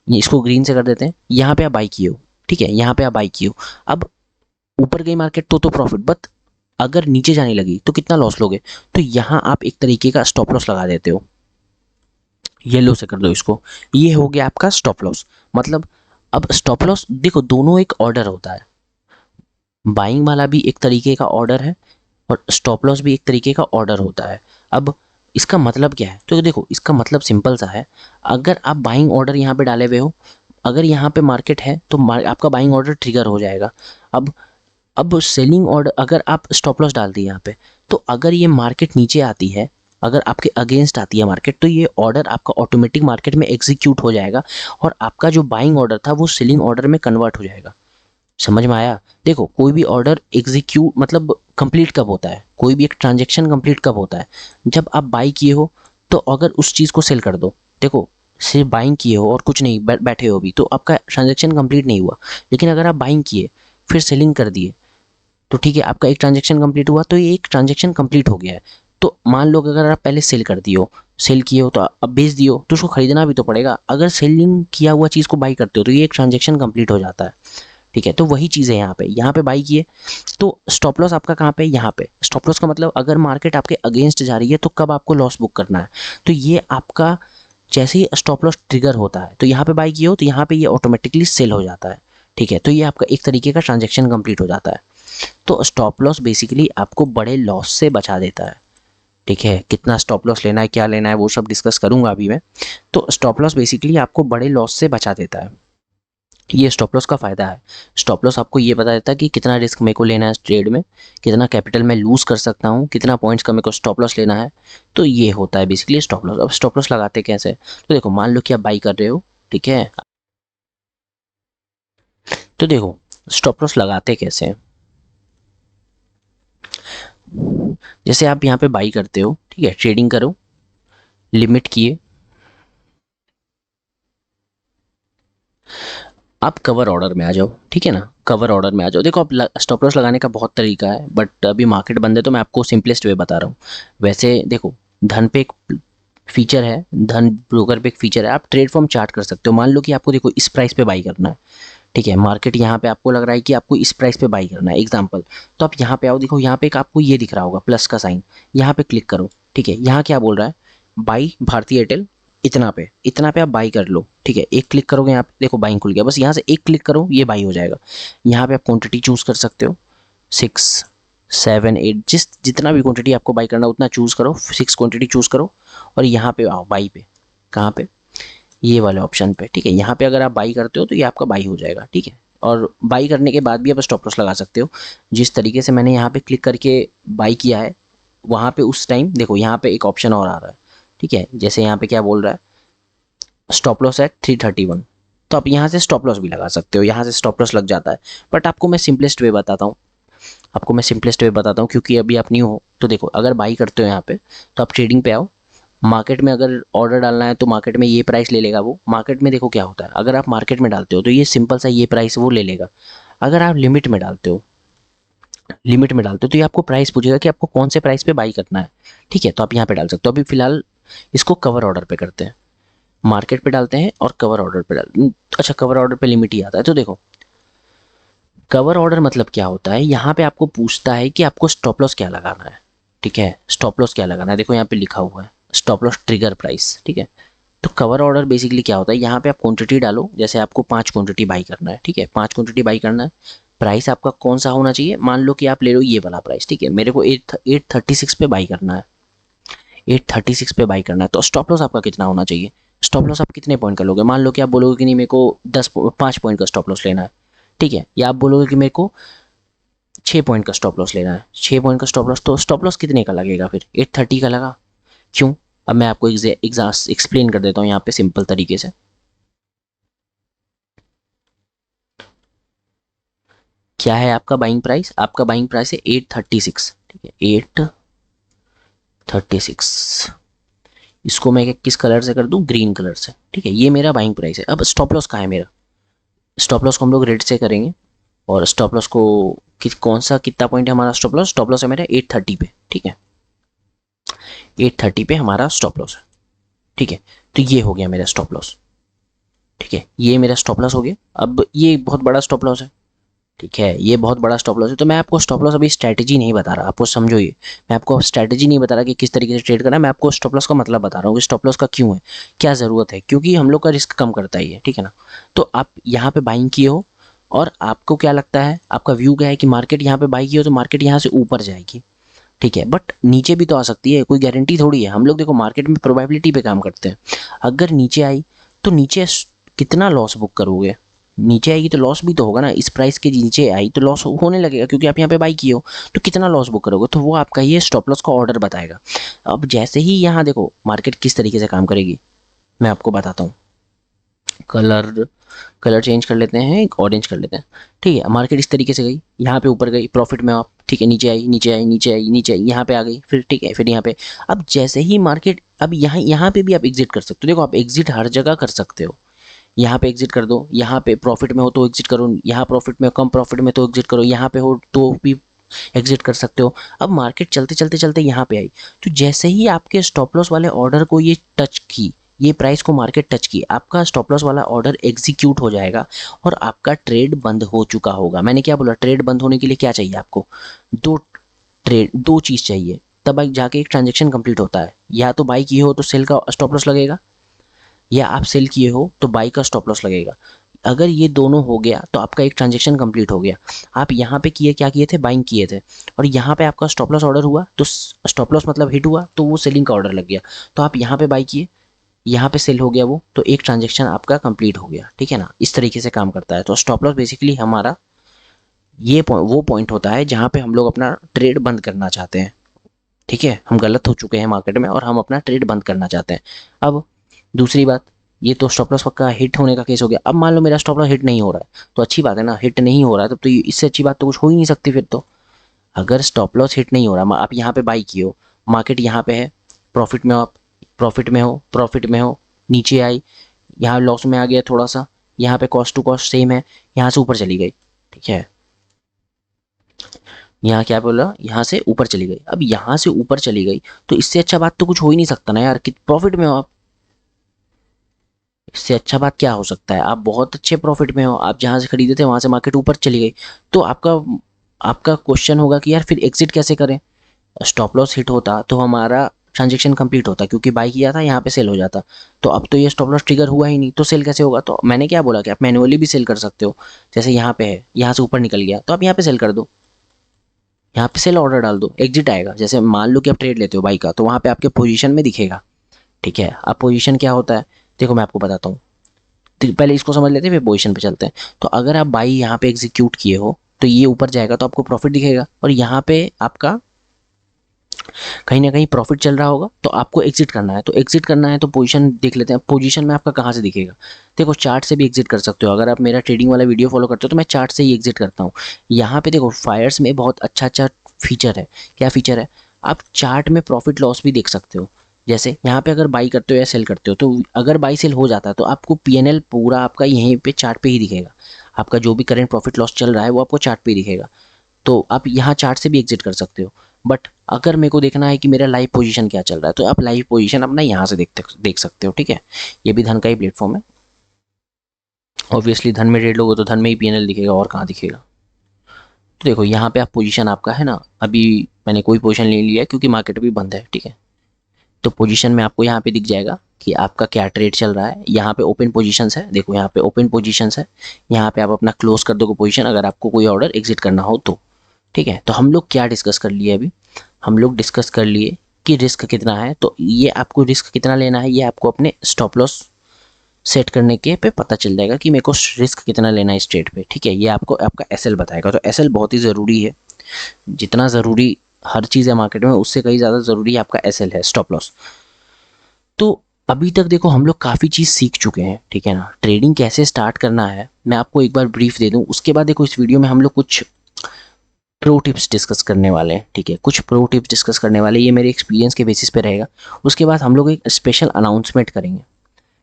इसको ग्रीन से कर देते हैं, यहाँ पे आप बाई किए हो, ठीक है, यहाँ पे आप बाई किए हो। अब ऊपर गई मार्केट तो प्रॉफिट, बट अगर नीचे जाने लगी तो कितना लॉस लोगे। तो यहाँ आप एक तरीके का स्टॉप लॉस लगा देते हो, येलो से कर दो इसको, ये हो गया आपका स्टॉप लॉस। मतलब अब स्टॉप लॉस देखो दोनों एक ऑर्डर होता है, बाइंग वाला भी एक तरीके का ऑर्डर है और स्टॉप लॉस भी एक तरीके का ऑर्डर होता है। अब इसका मतलब क्या है, तो देखो इसका मतलब सिंपल सा है, अगर आप बाइंग ऑर्डर यहाँ पे डाले हुए हो, अगर यहाँ पे मार्केट है तो आपका बाइंग ऑर्डर ट्रिगर हो जाएगा। अब सेलिंग ऑर्डर अगर आप स्टॉप लॉस डाल दिए यहाँ पे, तो अगर ये मार्केट नीचे आती है, अगर आपके अगेंस्ट आती है मार्केट, तो ये ऑर्डर आपका ऑटोमेटिक मार्केट में एग्जीक्यूट हो जाएगा और आपका जो बाइंग ऑर्डर था वो सेलिंग ऑर्डर में कन्वर्ट हो जाएगा। समझ में आया। देखो कोई भी ऑर्डर एग्जीक्यूट मतलब कंप्लीट कब होता है, कोई भी एक ट्रांजेक्शन कंप्लीट कब होता है, जब आप बाई किए हो तो अगर उस चीज़ को सेल कर दो। देखो सिर्फ बाइंग किए हो और कुछ नहीं बैठे हो भी, तो आपका ट्रांजेक्शन कंप्लीट नहीं हुआ। लेकिन अगर आप बाइंग किए फिर सेलिंग कर दिए, तो ठीक है, आपका एक ट्रांजेक्शन कंप्लीट हुआ, तो ये एक ट्रांजेक्शन कंप्लीट हो गया है। तो मान लो कि अगर आप पहले सेल कर दियो, सेल किए हो तो अब बेच दियो, तो उसको खरीदना भी तो पड़ेगा। अगर सेलिंग किया हुआ चीज़ को बाई करते हो तो ये एक ट्रांजेक्शन कंप्लीट हो जाता है। ठीक है, तो वही चीज़ है यहाँ पे बाई किए। तो स्टॉप लॉस आपका कहाँ पे है? यहाँ पे। स्टॉप लॉस का मतलब अगर मार्केट आपके अगेंस्ट जा रही है तो कब आपको लॉस बुक करना है। तो ये आपका जैसे ही स्टॉप लॉस ट्रिगर होता है तो यहाँ पे बाई किए हो तो यहाँ पे ये ऑटोमेटिकली सेल हो जाता है। ठीक है, तो ये आपका एक तरीके का ट्रांजेक्शन कंप्लीट हो जाता है। तो स्टॉप लॉस बेसिकली आपको बड़े लॉस से बचा देता है। ठीक है, कितना स्टॉप लॉस लेना है, क्या लेना है, वो सब डिस्कस करूंगा अभी मैं। तो स्टॉप लॉस बेसिकली आपको बड़े लॉस से बचा देता है। ये स्टॉप लॉस का फ़ायदा है। स्टॉप लॉस आपको ये बता देता है कि कितना रिस्क मेरे को लेना है ट्रेड में, कितना कैपिटल मैं लूज़ कर सकता हूँ, कितना पॉइंट्स का मेरे को स्टॉप लॉस लेना है। तो ये होता है बेसिकली स्टॉप लॉस। अब स्टॉप लॉस लगाते कैसे? तो देखो, मान लो कि आप बाई कर रहे हो, ठीक है। तो देखो, स्टॉप लॉस लगाते कैसे हैं। जैसे आप यहाँ पे बाई करते हो, ठीक है, ट्रेडिंग करो, लिमिट किए, आप कवर ऑर्डर में आ जाओ। ठीक है ना, कवर ऑर्डर में आ जाओ। देखो, अब स्टॉप लॉस लगाने का बहुत तरीका है, बट अभी मार्केट बंद है तो मैं आपको सिंपलेस्ट वे बता रहा हूँ। वैसे देखो, धन पे एक फीचर है, धन ब्रोकर पे एक फीचर है, आप ट्रेड फॉर्म चार्ट कर सकते हो। मान लो कि आपको देखो इस प्राइस पे बाई करना है, ठीक है, मार्केट यहाँ पे आपको लग रहा है कि आपको इस प्राइस पे बाई करना है एग्जांपल। तो आप यहाँ पे आओ, देखो यहाँ पे एक आपको ये दिख रहा होगा प्लस का साइन, यहाँ पे क्लिक करो। ठीक है, यहाँ क्या बोल रहा है? बाई भारतीय एयरटेल इतना पे आप बाई कर लो। ठीक है, एक क्लिक करोगे, यहाँ पे देखो बाइंग खुल गया, बस यहाँ से एक क्लिक करो, ये बाई हो जाएगा। यहाँ पे आप क्वांटिटी चूज कर सकते हो, 6, 7, 8, जितना भी क्वांटिटी आपको बाई करना उतना चूज करो, 6 क्वांटिटी चूज करो और यहाँ पे आओ बाई पे। कहाँ पे? ये वाले ऑप्शन पे। ठीक है, यहाँ पे अगर आप बाई करते हो तो ये आपका बाई हो जाएगा। ठीक है, और बाई करने के बाद भी आप स्टॉप लॉस लगा सकते हो। जिस तरीके से मैंने यहाँ पे क्लिक करके बाई किया है, वहाँ पे उस टाइम देखो यहाँ पे एक ऑप्शन और आ रहा है। ठीक है, जैसे यहाँ पे क्या बोल रहा है, स्टॉप लॉस एट 331, तो आप यहाँ से स्टॉप लॉस भी लगा सकते हो, यहाँ से स्टॉप लॉस लग जाता है। बट आपको मैं सिंपलेस्ट वे बताता हूँ, क्योंकि अभी आप न्यू हो। तो देखो, अगर बाई करते हो यहाँ पे तो आप ट्रेडिंग पे आओ। मार्केट में अगर ऑर्डर डालना है तो मार्केट में ये प्राइस ले लेगा वो। मार्केट में देखो क्या होता है, अगर आप मार्केट में डालते हो तो ये सिंपल सा ये प्राइस वो ले लेगा। अगर आप लिमिट में डालते हो तो ये आपको प्राइस पूछेगा कि आपको कौन से प्राइस पे बाई करना है। ठीक है, तो आप यहाँ पे डाल सकते हो। अभी फिलहाल इसको कवर ऑर्डर पे करते हैं, मार्केट पे डालते हैं और कवर ऑर्डर पे अच्छा, कवर ऑर्डर पे लिमिट ही आता है। तो देखो, कवर ऑर्डर मतलब क्या होता है, यहाँ पे आपको पूछता है कि आपको स्टॉप लॉस क्या लगाना है। ठीक है, स्टॉप लॉस क्या लगाना है, देखो यहाँ पे लिखा हुआ है स्टॉप लॉस ट्रिगर प्राइस। ठीक है, तो कवर ऑर्डर बेसिकली क्या होता है, यहाँ पे आप क्वांटिटी डालो, जैसे आपको 5 क्वांटिटी बाई करना है। ठीक है, 5 क्वांटिटी बाई करना है। प्राइस आपका कौन सा होना चाहिए, मान लो कि आप ले लो ये वाला प्राइस। ठीक है, मेरे को 836 पे बाई करना है, 836 पे बाई करना है। तो स्टॉप लॉस आपका कितना होना चाहिए? स्टॉप लॉस आप कितने पॉइंट का लोगे? मान लो कि आप बोलोगे कि नहीं, मेरे को 5 पॉइंट का स्टॉप लॉस लेना है। ठीक है, या आप बोलोगे कि मेरे को 6 पॉइंट का स्टॉप लॉस लेना है, 6 पॉइंट का स्टॉप लॉस। तो स्टॉप लॉस कितने का लगेगा फिर? 830 का लगा। क्यों? अब मैं आपको एक्सप्लेन कर देता हूँ यहाँ पे सिंपल तरीके से। क्या है आपका बाइंग प्राइस? आपका बाइंग प्राइस है 836। ठीक है, 836। इसको मैं किस कलर से कर दूं? ग्रीन कलर से। ठीक है, ये मेरा बाइंग प्राइस है। अब स्टॉप लॉस कहाँ है मेरा? स्टॉप लॉस को हम लोग रेड से करेंगे, और स्टॉप लॉस को कौन सा कितना पॉइंट है हमारा स्टॉप लॉस? स्टॉप लॉस है मेरा 830 पे। ठीक है, 830 पे हमारा स्टॉप लॉस है। ठीक है, तो ये हो गया मेरा स्टॉप लॉस। ठीक है, ये मेरा स्टॉप लॉस हो गया। अब ये बहुत बड़ा स्टॉप लॉस है। ठीक है, ये बहुत बड़ा स्टॉप लॉस है। तो मैं आपको स्टॉप लॉस अभी स्ट्रैटेजी नहीं बता रहा, आपको समझो ये। मैं आपको स्ट्रैटेजी नहीं बता रहा कि किस तरीके से ट्रेड करना है। मैं आपको स्टॉप लॉस का मतलब बता रहा हूँ कि स्टॉप लॉस का क्यों है, क्या ज़रूरत है, क्योंकि हम लोग का रिस्क कम करता है ये। ठीक है ना, तो आप यहाँ पे बाइंग किए हो और आपको क्या लगता है, आपका व्यू क्या है कि मार्केट यहाँ पे बाई की हो तो मार्केट यहाँ से ऊपर जाएगी। ठीक है, बट नीचे भी तो आ सकती है, कोई गारंटी थोड़ी है। हम लोग देखो मार्केट में प्रोबेबिलिटी पे काम करते हैं। अगर नीचे आई तो नीचे कितना लॉस बुक करोगे? नीचे आएगी तो लॉस भी तो होगा ना। इस प्राइस के नीचे आई तो लॉस होने लगेगा, क्योंकि आप यहाँ पे बाई किए हो। तो कितना लॉस बुक करोगे? तो वो आपका ये स्टॉप लॉस का ऑर्डर बताएगा। अब जैसे ही यहाँ देखो मार्केट किस तरीके से काम करेगी, मैं आपको बताता हूँ। कलर कलर चेंज कर लेते हैं, एक ऑरेंज कर लेते हैं। ठीक है, मार्केट इस तरीके से गई, यहाँ पे ऊपर गई प्रॉफिट में आप। ठीक है, नीचे आई, नीचे आई, नीचे आई, नीचे आई, यहाँ पे आ गई फिर। ठीक है, फिर यहाँ पे। अब जैसे ही मार्केट, अब यहाँ पे भी आप एग्जिट कर सकते हो। देखो, आप एग्जिट हर जगह कर सकते हो। यहाँ पे एग्जिट कर दो, यहाँ पे प्रॉफिट में हो तो एग्जिट करो, यहाँ प्रॉफिट में कम प्रॉफिट में तो एग्जिट करो, यहाँ पे हो तो भी एग्जिट कर सकते हो। अब मार्केट चलते चलते चलते यहाँ पे आई, तो जैसे ही आपके स्टॉप लॉस वाले ऑर्डर को ये टच की, ये प्राइस को मार्केट टच की, आपका स्टॉप लॉस वाला ऑर्डर एग्जीक्यूट हो जाएगा और आपका ट्रेड बंद हो चुका होगा। मैंने क्या बोला, ट्रेड बंद होने के लिए क्या चाहिए आपको, दो दो चीज़ चाहिए, तब जाके एक ट्रांजेक्शन कंप्लीट होता है। या तो बाई किए हो तो सेल का स्टॉप लॉस लगेगा, या आप सेल किए हो तो बाई का स्टॉप लॉस लगेगा। अगर ये दोनों हो गया तो आपका एक ट्रांजेक्शन कंप्लीट हो गया। आप यहाँ पे किए, क्या किए थे, बाइंग किए थे, और यहाँ पे आपका स्टॉप लॉस ऑर्डर हुआ, तो स्टॉप लॉस मतलब हिट हुआ, तो वो सेलिंग का ऑर्डर लग गया। तो आप यहाँ पे बाई किए, यहाँ पे सेल हो गया वो, तो एक ट्रांजेक्शन आपका कंप्लीट हो गया, ठीक है ना। इस तरीके से काम करता है। तो स्टॉप लॉस बेसिकली हमारा ये वो पॉइंट होता है जहाँ पे हम लोग अपना ट्रेड बंद करना चाहते हैं, ठीक है। हम गलत हो चुके हैं मार्केट में और हम अपना ट्रेड बंद करना चाहते हैं। अब दूसरी बात, ये तो स्टॉप लॉस पक्का हिट होने का केस हो गया। अब मान लो मेरा स्टॉप लॉस हिट नहीं हो रहा है, तो अच्छी बात है ना, हिट नहीं हो रहा है तब तो इससे अच्छी बात तो कुछ हो ही नहीं सकती फिर तो। अगर स्टॉप लॉस हिट नहीं हो रहा, आप यहाँ पे बाई किए हो, मार्केट यहाँ पे है, प्रॉफिट में हो, आप प्रॉफिट में हो, नीचे आई, यहाँ लॉस में आ गया थोड़ा सा, यहाँ पे कॉस्ट टू कॉस्ट सेम है, यहाँ से ऊपर चली गई, ठीक है। यहाँ क्या बोला, यहाँ से ऊपर चली गई। अब यहाँ से ऊपर चली गई तो इससे अच्छा बात तो कुछ हो ही नहीं सकता ना यार, कि प्रॉफिट में हो आप। इससे अच्छा बात क्या हो सकता है, आप बहुत अच्छे प्रॉफिट में हो, आप जहाँ से खरीदे थे वहां से मार्केट ऊपर चली गई। तो आपका आपका क्वेश्चन होगा कि यार फिर एग्जिट कैसे करें। स्टॉप लॉस हिट होता तो हमारा ट्रांजेक्शन कंप्लीट होता, क्योंकि बाई किया था यहाँ पे सेल हो जाता। तो अब तो ये स्टॉप लॉस ट्रिगर हुआ ही नहीं, तो सेल कैसे होगा। तो मैंने क्या बोला कि आप मैनुअली भी सेल कर सकते हो। जैसे यहाँ पे है, यहाँ से ऊपर निकल गया तो आप यहाँ पे सेल कर दो, यहाँ पे सेल ऑर्डर डाल दो, एग्जिट आएगा। जैसे मान लो कि आप ट्रेड लेते हो बाई का, तो वहाँ पे आपके पोजीशन में दिखेगा, ठीक है। अब पोजीशन क्या होता है, देखो मैं आपको बताता हूँ। तो पहले इसको समझ लेते हैं, फिर पोजीशन पे चलते हैं। तो अगर आप बाई यहाँ पे एग्जीक्यूट किए हो तो ये ऊपर जाएगा तो आपको प्रॉफिट दिखेगा, और यहाँ पे आपका कहीं ना कहीं प्रॉफिट चल रहा होगा, तो आपको एग्जिट करना है। तो एग्जिट करना है तो पोजीशन देख लेते हैं। पोजीशन में आपका कहाँ से दिखेगा, देखो चार्ट से भी एग्जिट कर सकते हो। अगर आप मेरा ट्रेडिंग वाला वीडियो फॉलो करते हो तो मैं चार्ट से ही एग्जिट करता हूँ। यहाँ पे देखो फायर्स में बहुत अच्छा अच्छा फीचर है। क्या फीचर है, आप चार्ट में प्रॉफिट लॉस भी देख सकते हो। जैसे यहाँ पे अगर बाई करते हो या सेल करते हो, तो अगर बाई सेल हो जाता है तो आपको पीएनएल पूरा आपका यहीं पे चार्ट पे ही दिखेगा। आपका जो भी करंट प्रॉफिट लॉस चल रहा है वो आपको चार्ट पे ही दिखेगा। तो आप यहाँ चार्ट से भी एग्जिट कर सकते हो। बट अगर मेरे को देखना है कि मेरा लाइव पोजीशन क्या चल रहा है, तो आप लाइव पोजीशन अपना यहाँ से देख सकते हो, ठीक है। ये भी धन का ही प्लेटफॉर्म है। ऑब्वियसली धन में ट्रेड लोगे तो धन में ही पीएनएल दिखेगा, और कहाँ दिखेगा। तो देखो यहाँ पे आप पोजीशन आपका है ना, अभी मैंने कोई पोजीशन ले लिया है क्योंकि मार्केट भी बंद है, ठीक है। तो पोजीशन में आपको यहाँ पे दिख जाएगा कि आपका क्या ट्रेड चल रहा है। यहाँ पे ओपन पोजीशंस है, देखो यहाँ पे ओपन पोजीशंस है। यहाँ पे आप अपना क्लोज कर दोगे पोजीशन, अगर आपको कोई ऑर्डर एग्जिट करना हो तो, ठीक है। तो हम लोग क्या डिस्कस कर लिए अभी, हम लोग डिस्कस कर लिए कि रिस्क कितना है। तो ये आपको रिस्क कितना लेना है, ये आपको अपने स्टॉप लॉस सेट करने के पे पता चल जाएगा कि मेरे को रिस्क कितना लेना है इस ट्रेड पे, ठीक है। ये आपको आपका एसएल बताएगा। तो एसएल बहुत ही ज़रूरी है, जितना ज़रूरी हर चीज़ है मार्केट में उससे कहीं ज़्यादा ज़रूरी आपका एसएल है, स्टॉप लॉस। तो अभी तक देखो हम लोग काफ़ी चीज़ सीख चुके हैं, ठीक है ना। ट्रेडिंग कैसे स्टार्ट करना है मैं आपको एक बार ब्रीफ दे दूं, उसके बाद देखो इस वीडियो में हम लोग कुछ प्रो टिप्स डिस्कस करने वाले हैं, ठीक है। कुछ प्रो टिप्स डिस्कस करने वाले, ये मेरे एक्सपीरियंस के बेसिस पे रहेगा। उसके बाद हम लोग एक स्पेशल अनाउंसमेंट करेंगे,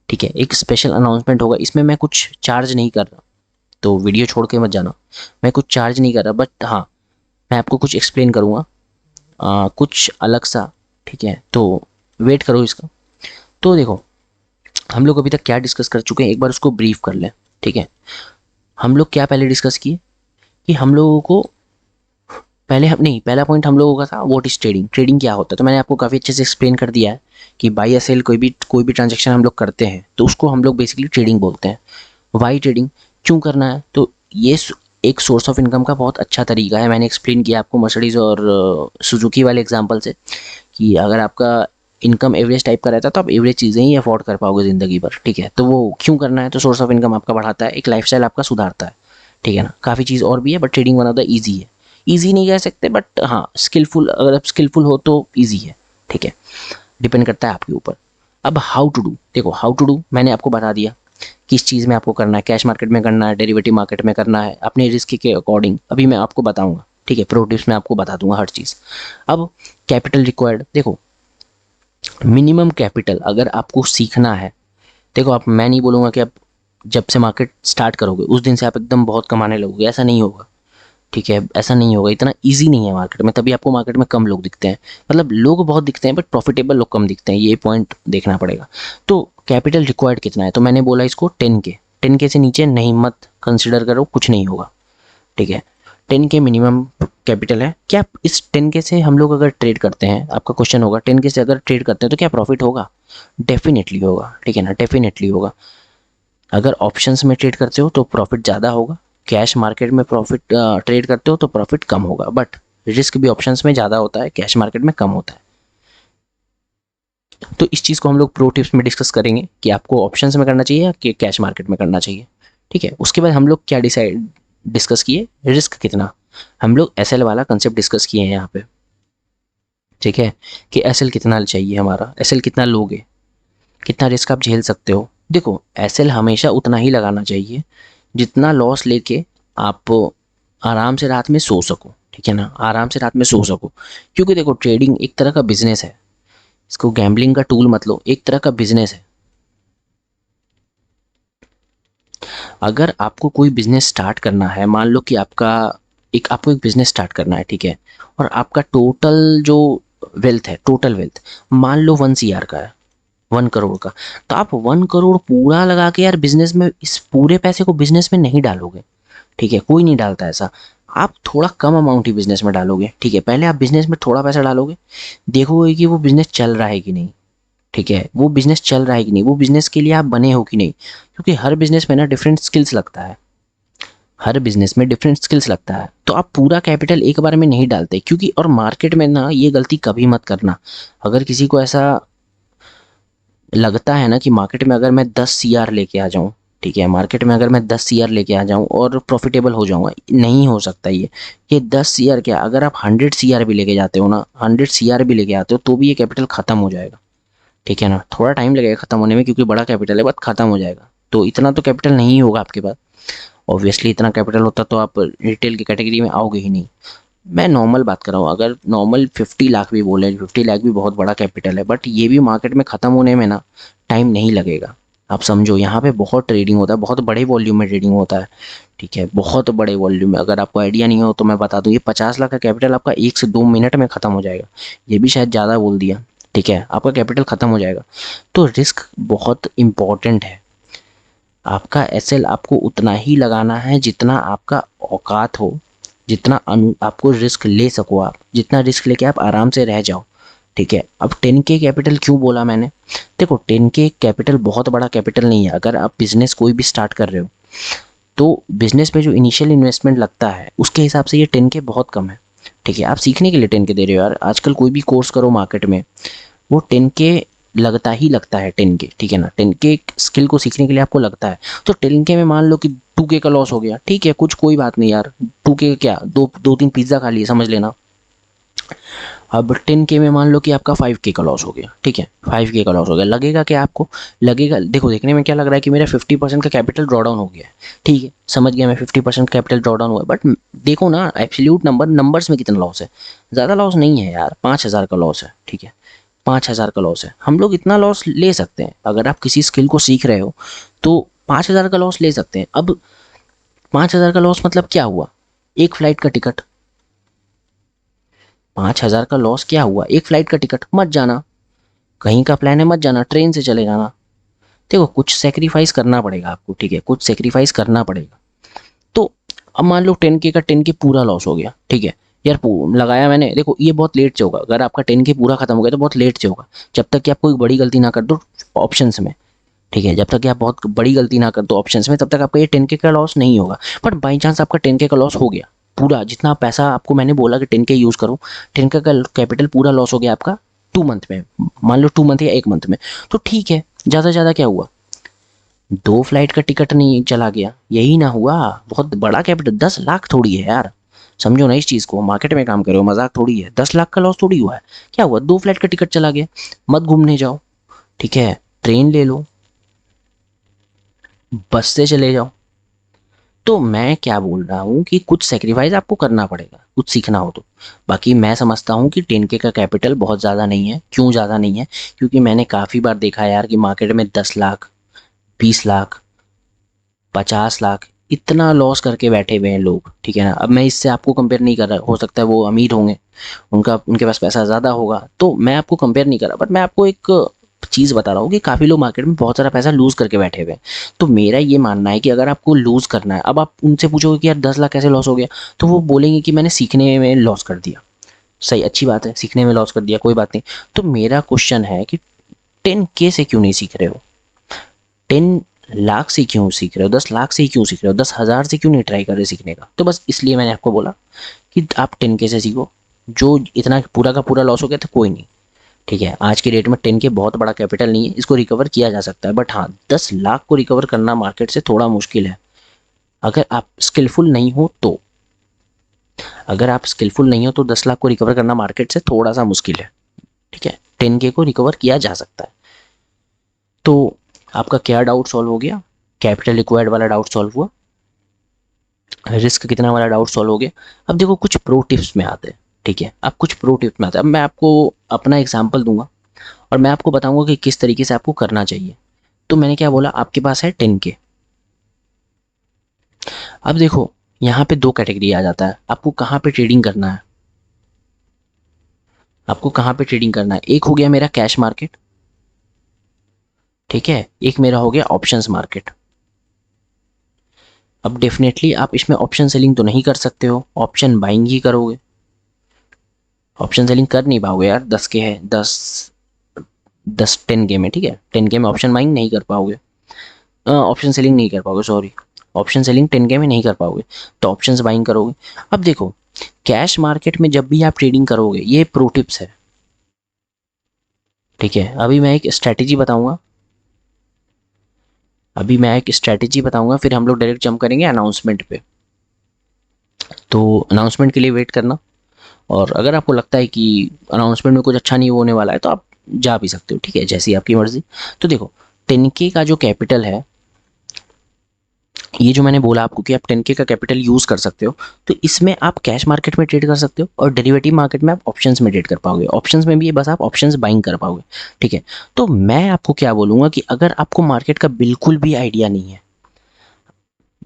ठीक है। एक स्पेशल अनाउंसमेंट होगा, इसमें मैं कुछ चार्ज नहीं कर रहा, तो वीडियो छोड़ के मत जाना। मैं कुछ चार्ज नहीं कर रहा, बट हाँ मैं आपको कुछ एक्सप्लेन करूँगा कुछ अलग सा, ठीक है। तो वेट करो इसका। तो देखो हम लोग अभी तक क्या डिस्कस कर चुके हैं, एक बार उसको ब्रीफ कर लें, ठीक है। हम लोग क्या पहले डिस्कस किए कि हम लोगों को पहले हम नहीं, पहला पॉइंट हम लोगों का था व्हाट इज ट्रेडिंग, ट्रेडिंग क्या होता है। तो मैंने आपको काफ़ी अच्छे से एक्सप्लेन कर दिया है कि बाई या सेल कोई भी ट्रांजेक्शन हम लोग करते हैं तो उसको हम लोग बेसिकली ट्रेडिंग बोलते हैं। वाई ट्रेडिंग क्यों करना है, तो ये एक सोर्स ऑफ इनकम का बहुत अच्छा तरीका है। मैंने एक्सप्लेन किया आपको मर्सिडीज़ और सुजुकी वाले एग्जाम्पल से कि अगर आपका इनकम एवरेज टाइप का रहता है तो आप एवरेज चीज़ें ही अफोर्ड कर पाओगे ज़िंदगी भर, ठीक है। तो वो क्यों करना है, तो सोर्स ऑफ इनकम आपका बढ़ाता है, एक लाइफस्टाइल आपका सुधारता है, ठीक है ना। काफ़ी चीज़ और भी है but trading one of the easy है। ईजी नहीं कह सकते बट हाँ स्किलफुल, अगर आप स्किलफुल हो तो ईजी है, ठीक है। डिपेंड करता है आपके ऊपर। अब हाउ टू डू, देखो हाउ टू डू मैंने आपको बता दिया किस चीज़ में आपको करना है, कैश मार्केट में करना है, डेरिवेटिव मार्केट में करना है, अपने रिस्क के अकॉर्डिंग अभी मैं आपको बताऊंगा, ठीक है। प्रो टिप्स में आपको बता दूंगा हर चीज़। अब कैपिटल रिक्वायर्ड, देखो मिनिमम कैपिटल अगर आपको सीखना है, देखो आप, मैं नहीं बोलूँगा कि आप जब से मार्केट स्टार्ट करोगे उस दिन से आप एकदम बहुत कमाने लगोगे, ऐसा नहीं होगा। ठीक है, ऐसा नहीं होगा, इतना ईजी नहीं है मार्केट में, तभी आपको मार्केट में कम लोग दिखते हैं। मतलब लोग बहुत दिखते हैं बट प्रॉफिटेबल लोग कम दिखते हैं, ये पॉइंट देखना पड़ेगा। तो कैपिटल रिक्वायर्ड कितना है, तो मैंने बोला इसको 10K। 10K से नीचे नहीं मत कंसिडर करो, कुछ नहीं होगा, ठीक है। 10K मिनिमम कैपिटल है। क्या इस 10K से हम लोग अगर ट्रेड करते हैं, आपका क्वेश्चन होगा 10K से अगर ट्रेड करते हैं तो क्या प्रॉफिट होगा? डेफिनेटली होगा, ठीक है ना, डेफिनेटली होगा। अगर ऑप्शंस में ट्रेड करते हो तो प्रॉफिट ज़्यादा होगा, कैश मार्केट में प्रॉफिट ट्रेड करते हो तो प्रॉफिट कम होगा, बट रिस्क भी ऑप्शंस में ज़्यादा होता है, कैश मार्केट में कम होता है। तो इस चीज़ को हम लोग प्रो टिप्स में डिस्कस करेंगे कि आपको ऑप्शंस में करना चाहिए या कि कैश मार्केट में करना चाहिए, ठीक है। उसके बाद हम लोग क्या डिस्कस किए, रिस्क कितना। हम लोग एसएल वाला कंसेप्ट डिस्कस किए हैं यहाँ पे, ठीक है, कि एसएल कितना चाहिए हमारा, एसएल कितना लोगे, कितना रिस्क आप झेल सकते हो। देखो एसएल हमेशा उतना ही लगाना चाहिए जितना लॉस लेके आप आराम से रात में सो सको, ठीक है ना, आराम से रात में सो सको। क्योंकि देखो ट्रेडिंग एक तरह का बिजनेस है, इसको गैम्बलिंग का टूल मत लो, एक तरह का बिजनेस है। अगर आपको कोई बिजनेस स्टार्ट करना है, मान लो कि आपको एक बिजनेस स्टार्ट करना है, ठीक है, और आपका टोटल जो वेल्थ है, टोटल वेल्थ मान लो 1 CR का है, 1 करोड़ का, तो आप 1 करोड़ पूरा लगा के यार बिजनेस में, इस पूरे पैसे को बिजनेस में नहीं डालोगे, ठीक है, कोई नहीं डालता ऐसा। आप थोड़ा कम अमाउंट ही बिजनेस में डालोगे, ठीक है, पहले आप बिजनेस में थोड़ा पैसा डालोगे, देखोगे कि वो बिजनेस चल रहा है कि नहीं, ठीक है, वो बिजनेस चल रहा है कि नहीं, वो बिजनेस के लिए आप बने हो कि नहीं। क्योंकि हर बिजनेस में ना डिफरेंट स्किल्स लगता है, हर बिजनेस में डिफरेंट स्किल्स लगता है, तो आप पूरा कैपिटल एक बार में नहीं डालते। क्योंकि और मार्केट में ना ये गलती कभी मत करना, अगर किसी को ऐसा लगता है ना कि मार्केट में अगर मैं 10 CR लेके आ जाऊं, ठीक है, मार्केट में अगर मैं 10 CR लेके आ जाऊं और प्रॉफिटेबल हो जाऊंगा, नहीं हो सकता ये 10 CR क्या, अगर आप 100 CR भी लेके जाते हो ना, 100 CR भी लेके आते हो तो भी ये कैपिटल खत्म हो जाएगा, ठीक है ना, थोड़ा टाइम लगेगा खत्म होने में क्योंकि बड़ा कैपिटल है, बट खत्म हो जाएगा। तो इतना तो कैपिटल नहीं होगा आपके पास, ऑब्वियसली इतना कैपिटल होता तो आप रिटेल की कैटेगरी में आओगे ही नहीं। मैं नॉर्मल बात कर रहा हूँ, अगर नॉर्मल 50 लाख भी बोले, 50 लाख भी बहुत बड़ा कैपिटल है, बट ये भी मार्केट में ख़त्म होने में ना टाइम नहीं लगेगा। आप समझो यहाँ पे बहुत ट्रेडिंग होता है, बहुत बड़े वॉल्यूम में ट्रेडिंग होता है, ठीक है, बहुत बड़े वॉल्यूम में। अगर आपको आइडिया नहीं हो तो मैं बता दूँ, ये 50 लाख का कैपिटल आपका 1 से 2 मिनट में ख़त्म हो जाएगा, ये भी शायद ज़्यादा बोल दिया, ठीक है, आपका कैपिटल ख़त्म हो जाएगा। तो रिस्क बहुत इम्पॉर्टेंट है। आपका एसएल आपको उतना ही लगाना है जितना आपका औकात हो, जितना आपको रिस्क ले सको, आप जितना रिस्क लेके आप आराम से रह जाओ, ठीक है। अब 10K कैपिटल क्यों बोला मैंने, देखो 10K कैपिटल बहुत बड़ा कैपिटल नहीं है। अगर आप बिजनेस कोई भी स्टार्ट कर रहे हो तो बिजनेस में जो इनिशियल इन्वेस्टमेंट लगता है उसके हिसाब से ये 10K बहुत कम है, ठीक है। आप सीखने के लिए 10K दे रहे हो यार, आजकल कोई भी कोर्स करो मार्केट में वो 10K लगता ही लगता है, 10K, ठीक है ना, 10K स्किल को सीखने के लिए आपको लगता है। तो 10K में मान लो कि 2K का लॉस हो गया, ठीक है, कुछ कोई बात नहीं यार, 2K क्या, दो तीन पिज्ज़ा खा लिए समझ लेना। अब 10K में मान लो कि आपका 5K का लॉस हो गया, ठीक है, 5K का लॉस हो गया, लगेगा क्या आपको, लगेगा, देखो देखने में क्या लग रहा है कि मेरा 50% का कैपिटल ड्रॉ डाउन हो गया है, ठीक है, समझ गया मैं 50% कैपिटल ड्रॉ डाउन हुआ है, बट देखो ना एब्सोल्यूट नंबर्स में कितना लॉस है, ज़्यादा लॉस नहीं है यार, 5,000 का लॉस है, ठीक है, 5,000 का लॉस है। हम लोग इतना लॉस ले सकते हैं, अगर आप किसी स्किल को सीख रहे हो तो 5,000 का लॉस ले सकते हैं। अब 5,000 का लॉस मतलब क्या हुआ, एक फ्लाइट का टिकट, 5,000 का लॉस क्या हुआ, एक फ्लाइट का टिकट, मत जाना, कहीं का प्लान है मत जाना, ट्रेन से चले जाना। देखो कुछ सेक्रीफाइस करना पड़ेगा आपको, ठीक है, कुछ सेक्रीफाइस करना पड़ेगा। तो अब मान लो 10K का 10K पूरा लॉस हो गया, ठीक है, यार लगाया मैंने, देखो ये बहुत लेट से होगा, अगर आपका 10K पूरा खत्म हो गया तो बहुत लेट से होगा, जब तक कि आप कोई बड़ी गलती ना कर दो ऑप्शंस में, ठीक है, जब तक कि आप बहुत बड़ी गलती ना कर दो ऑप्शंस में, तब तक आपका ये 10K का लॉस नहीं होगा। बट बाई चांस आपका 10K का लॉस हो गया पूरा, जितना पैसा आपको मैंने बोला कि 10K यूज़ करो, 10K का कैपिटल पूरा लॉस हो गया आपका 2 मंथ में, मान लो 2 मंथ या 1 मंथ में, तो ठीक है, ज़्यादा से ज़्यादा क्या हुआ, 2 फ्लाइट का टिकट नहीं चला गया, यही ना हुआ, बहुत बड़ा कैपिटल, 10 लाख थोड़ी है यार, समझो ना इस चीज़ को, मार्केट में काम करो, मजाक थोड़ी है, 10 लाख का लॉस थोड़ी हुआ है, क्या हुआ, 2 फ्लाइट का टिकट चला गया, मत घूमने जाओ, ठीक है, ट्रेन ले लो, बस से चले जाओ। तो मैं क्या बोल रहा हूँ कि कुछ सेक्रीफाइस आपको करना पड़ेगा कुछ सीखना हो तो। बाकी मैं समझता हूँ कि 10K का कैपिटल बहुत ज़्यादा नहीं है। क्यों ज़्यादा नहीं है, क्योंकि मैंने काफ़ी बार देखा यार कि मार्केट में 10 लाख, 20 लाख, 50 लाख, इतना लॉस करके बैठे हुए हैं लोग, ठीक है ना। अब मैं इससे आपको कंपेयर नहीं कर रहा, हो सकता है वो अमीर होंगे, उनके पास पैसा ज़्यादा होगा, तो मैं आपको कंपेयर नहीं कर रहा, बट मैं आपको एक चीज़ बता रहा हूँ कि काफ़ी लोग मार्केट में बहुत सारा पैसा लूज़ करके बैठे हुए हैं। तो मेरा ये मानना है कि अगर आपको लूज़ करना है, अब आप उनसे पूछोगे कि यार 10 लाख कैसे लॉस हो गया, तो वो बोलेंगे कि मैंने सीखने में लॉस कर दिया। सही, अच्छी बात है, सीखने में लॉस कर दिया, कोई बात नहीं। तो मेरा क्वेश्चन है कि 10K से क्यों नहीं सीख रहे हो, 10 लाख से क्यों सीख रहे हो, 10 लाख से ही क्यों सीख रहे हो, 10 हज़ार से क्यों नहीं ट्राई कर रहे सीखने का। तो बस इसलिए मैंने आपको बोला कि आप 10K से सीखो। जो इतना पूरा का पूरा लॉस हो गया था कोई नहीं, ठीक है। आज की डेट में 10K बहुत बड़ा कैपिटल नहीं है, इसको रिकवर किया जा सकता है, बट हाँ 10 लाख को रिकवर करना मार्केट से थोड़ा मुश्किल है, अगर आप स्किलफुल नहीं हो तो। अगर आप स्किलफुल नहीं हो तो 10 लाख को रिकवर करना मार्केट से थोड़ा सा मुश्किल है, ठीक है। 10K को रिकवर किया जा सकता है। तो आपका क्या डाउट सॉल्व हो गया, कैपिटल रिक्वायर्ड वाला डाउट सॉल्व हुआ, रिस्क कितना वाला डाउट सॉल्व हो गया। अब देखो कुछ प्रो टिप्स में आते हैं, ठीक है। अब कुछ प्रो टिप्स में आते हैं, अब मैं आपको अपना एग्जाम्पल दूंगा और मैं आपको बताऊंगा कि किस तरीके से आपको करना चाहिए। तो मैंने क्या बोला, आपके पास है 10K। अब देखो यहाँ पे दो कैटेगरी आ जाता है, आपको कहाँ पे ट्रेडिंग करना है, आपको कहाँ पे ट्रेडिंग करना है। एक हो गया मेरा कैश मार्केट, ठीक है, एक मेरा हो गया ऑप्शंस मार्केट। अब डेफिनेटली आप इसमें ऑप्शन सेलिंग तो नहीं कर सकते हो, ऑप्शन बाइंग ही करोगे। ऑप्शन सेलिंग कर नहीं पाओगे यार, 10K है, 10 10K में, ठीक है, 10K में ऑप्शन बाइंग नहीं कर पाओगे, ऑप्शन सेलिंग नहीं कर पाओगे, सॉरी, ऑप्शन सेलिंग 10K में नहीं कर पाओगे, तो ऑप्शंस बाइंग करोगे। अब देखो कैश मार्केट में जब भी आप ट्रेडिंग करोगे, ये प्रो टिप्स है, ठीक है। अभी मैं एक स्ट्रैटेजी बताऊंगा, फिर हम लोग डायरेक्ट जंप करेंगे अनाउंसमेंट पे। तो अनाउंसमेंट के लिए वेट करना, और अगर आपको लगता है कि अनाउंसमेंट में कुछ अच्छा नहीं होने वाला है तो आप जा भी सकते हो, ठीक है, जैसी आपकी मर्जी। तो देखो 10K का जो कैपिटल है, ये जो मैंने बोला आपको कि आप 10K का कैपिटल यूज कर सकते हो, तो इसमें आप कैश मार्केट में ट्रेड कर सकते हो और डेरिवेटिव मार्केट में आप ऑप्शंस में ट्रेड कर पाओगे। ऑप्शंस में भी ये बस आप ऑप्शंस बाइंग कर पाओगे, ठीक है। तो मैं आपको क्या बोलूंगा कि अगर आपको मार्केट का बिल्कुल भी आइडिया नहीं है,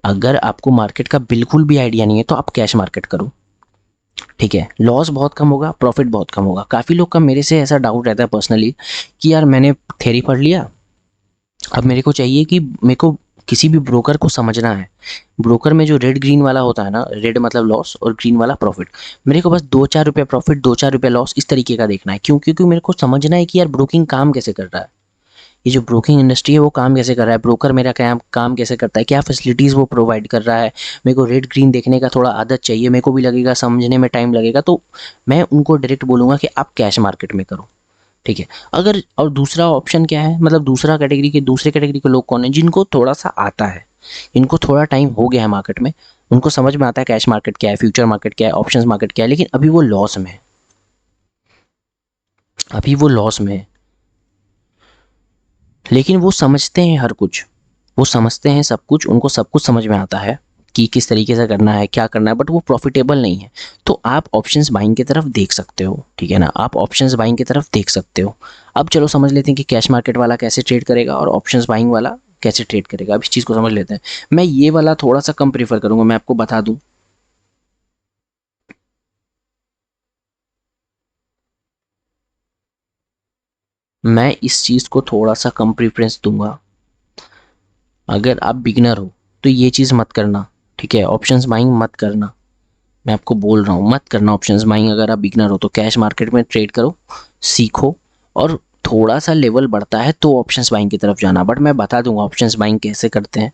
अगर आपको मार्केट का बिल्कुल भी आइडिया नहीं है, तो आप कैश मार्केट करो, ठीक है। लॉस बहुत कम होगा, प्रॉफिट बहुत कम होगा। काफ़ी लोग का मेरे से ऐसा डाउट रहता है पर्सनली कि यार मैंने थ्योरी पढ़ लिया, अब मेरे को चाहिए कि मेरे को किसी भी ब्रोकर को समझना है। ब्रोकर में जो रेड ग्रीन वाला होता है ना, रेड मतलब लॉस और ग्रीन वाला प्रॉफिट, मेरे को बस 2-4 रुपये प्रॉफिट, 2-4 रुपये लॉस, इस तरीके का देखना है। क्यों? क्योंकि मेरे को समझना है कि यार ब्रोकिंग काम कैसे कर रहा है, ये जो ब्रोकिंग इंडस्ट्री है वो काम कैसे कर रहा है, ब्रोकर मेरा क्या काम कैसे करता है, क्या फैसिलिटीज़ वो प्रोवाइड कर रहा है। मेरे को रेड ग्रीन देखने का थोड़ा आदत चाहिए, मेरे को भी लगेगा, समझने में टाइम लगेगा, तो मैं उनको डायरेक्ट बोलूँगा कि आप कैश मार्केट में करो, ठीक है। अगर और दूसरा ऑप्शन क्या है, मतलब दूसरे कैटेगरी के लोग कौन है, जिनको थोड़ा सा आता है, इनको थोड़ा टाइम हो गया है मार्केट में, उनको समझ में आता है कैश मार्केट क्या है, फ्यूचर मार्केट क्या है, ऑप्शंस मार्केट क्या है, लेकिन अभी वो लॉस में है, अभी वो लॉस में है। लेकिन वो समझते हैं हर कुछ, वो समझते हैं सब कुछ, उनको सब कुछ समझ में आता है कि किस तरीके से करना है, क्या करना है, बट वो प्रॉफिटेबल नहीं है। तो आप ऑप्शंस बाइंग की तरफ देख सकते हो, ठीक है ना, आप ऑप्शंस बाइंग की तरफ देख सकते हो। अब चलो समझ लेते हैं कि कैश मार्केट वाला कैसे ट्रेड करेगा और ऑप्शंस बाइंग वाला कैसे ट्रेड करेगा। अब इस चीज़ को समझ लेते हैं। मैं ये वाला थोड़ा सा कम प्रीफर करूंगा, मैं आपको बता दूं। मैं इस चीज़ को थोड़ा सा कम प्रीफरेंस दूंगा। अगर आप बिगनर हो तो ये चीज़ मत करना, ठीक है, ऑप्शंस बाइंग मत करना। मैं आपको बोल रहा हूँ मत करना ऑप्शंस बाइंग। अगर आप बिगनर हो तो कैश मार्केट में ट्रेड करो, सीखो, और थोड़ा सा लेवल बढ़ता है तो ऑप्शंस बाइंग की तरफ जाना। बट मैं बता दूंगा ऑप्शंस बाइंग कैसे करते हैं।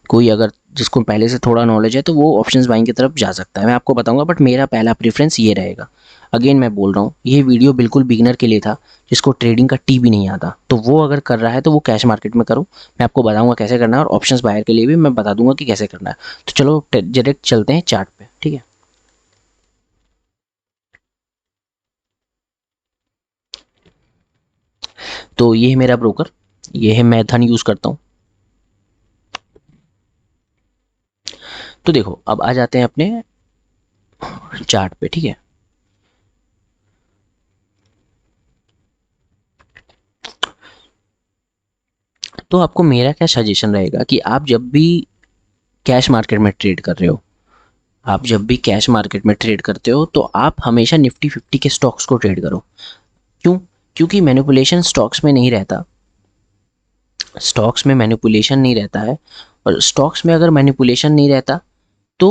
कोई अगर जिसको पहले से थोड़ा नॉलेज है तो वो ऑप्शंस बाइंग की तरफ जा सकता है, मैं आपको बताऊंगा, बट मेरा पहला प्रेफरेंस ये रहेगा। अगेन मैं बोल रहा हूँ ये वीडियो बिल्कुल बिगनर के लिए था, जिसको ट्रेडिंग का टी भी नहीं आता, तो वो अगर कर रहा है तो वो कैश मार्केट में करो। मैं आपको बताऊंगा कैसे करना है, और ऑप्शंस बायर के लिए भी मैं बता दूंगा कि कैसे करना है। तो चलो डायरेक्ट चलते हैं चार्ट पे, ठीक है। तो ये है मेरा ब्रोकर, ये है, मैं धन यूज़ करता हूँ। तो देखो अब आ जाते हैं अपने चार्ट पे, ठीक है। तो आपको मेरा क्या सजेशन रहेगा कि आप जब भी कैश मार्केट में ट्रेड कर रहे हो, आप जब भी कैश मार्केट में ट्रेड करते हो तो आप हमेशा निफ्टी 50 के स्टॉक्स को ट्रेड करो। क्यों? क्योंकि मैनिपुलेशन स्टॉक्स में नहीं रहता, स्टॉक्स में मैनिपुलेशन नहीं रहता है, और स्टॉक्स में अगर मैनिपुलेशन नहीं रहता तो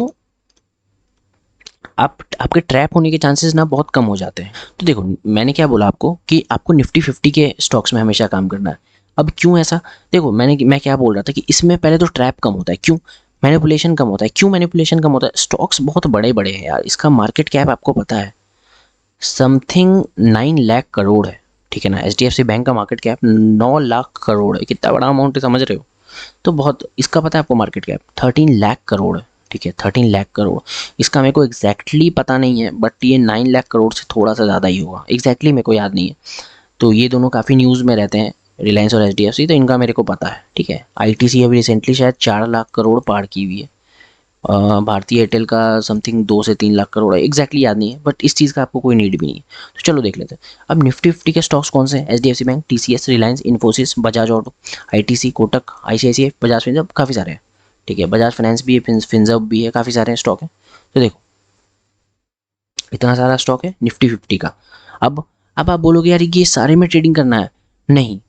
आपके ट्रैप होने के चांसेस ना बहुत कम हो जाते हैं। तो देखो मैंने क्या बोला आपको कि आपको निफ्टी 50 के स्टॉक्स में हमेशा काम करना है। अब क्यों ऐसा? देखो मैं क्या बोल रहा था कि इसमें पहले तो ट्रैप कम होता है। क्यों? मैनिपुलेशन कम होता है। क्यों मैनिपुलेशन कम होता है? स्टॉक्स बहुत बड़े बड़े हैं यार, इसका मार्केट कैप आपको पता है समथिंग 9 लाख करोड़ है, ठीक है ना। HDFC बैंक का मार्केट कैप 9 लाख करोड़ है, कितना बड़ा अमाउंट है समझ रहे हो। तो बहुत, इसका पता है आपको मार्केट कैप 13 लाख करोड़ है, ठीक है 13 लाख करोड़। इसका मेरे को एग्जैक्टली पता नहीं है, बट ये 9 लाख करोड़ से थोड़ा सा ज़्यादा ही होगा, एग्जैक्टली मेरे को याद नहीं है। तो ये दोनों काफ़ी न्यूज़ में रहते हैं, रिलायंस और HDFC, तो इनका मेरे को पता है, ठीक है। ITC अभी रिसेंटली शायद 4 लाख करोड़ पार की हुई है। भारतीय एयरटेल का समथिंग 2 से 3 लाख करोड़ है, एग्जैक्टली याद नहीं है, बट इस चीज़ का आपको कोई नीड भी नहीं है। तो चलो देख लेते हैं। अब निफ्टी 50 के स्टॉक्स कौन से हैं? HDFC bank, TCS, Reliance, Infosys, Bajaj auto, ITC, Kotak, ICICI, Bajaj Finserv, काफ़ी सारे हैं, ठीक है। बजाज फाइनेंस भी है, फिनसर्व भी है, काफ़ी सारे स्टॉक हैं। तो देखो इतना सारा स्टॉक है निफ्टी 50 का। अब आप बोलोगे यार ये सारे में ट्रेडिंग करना है? नहीं,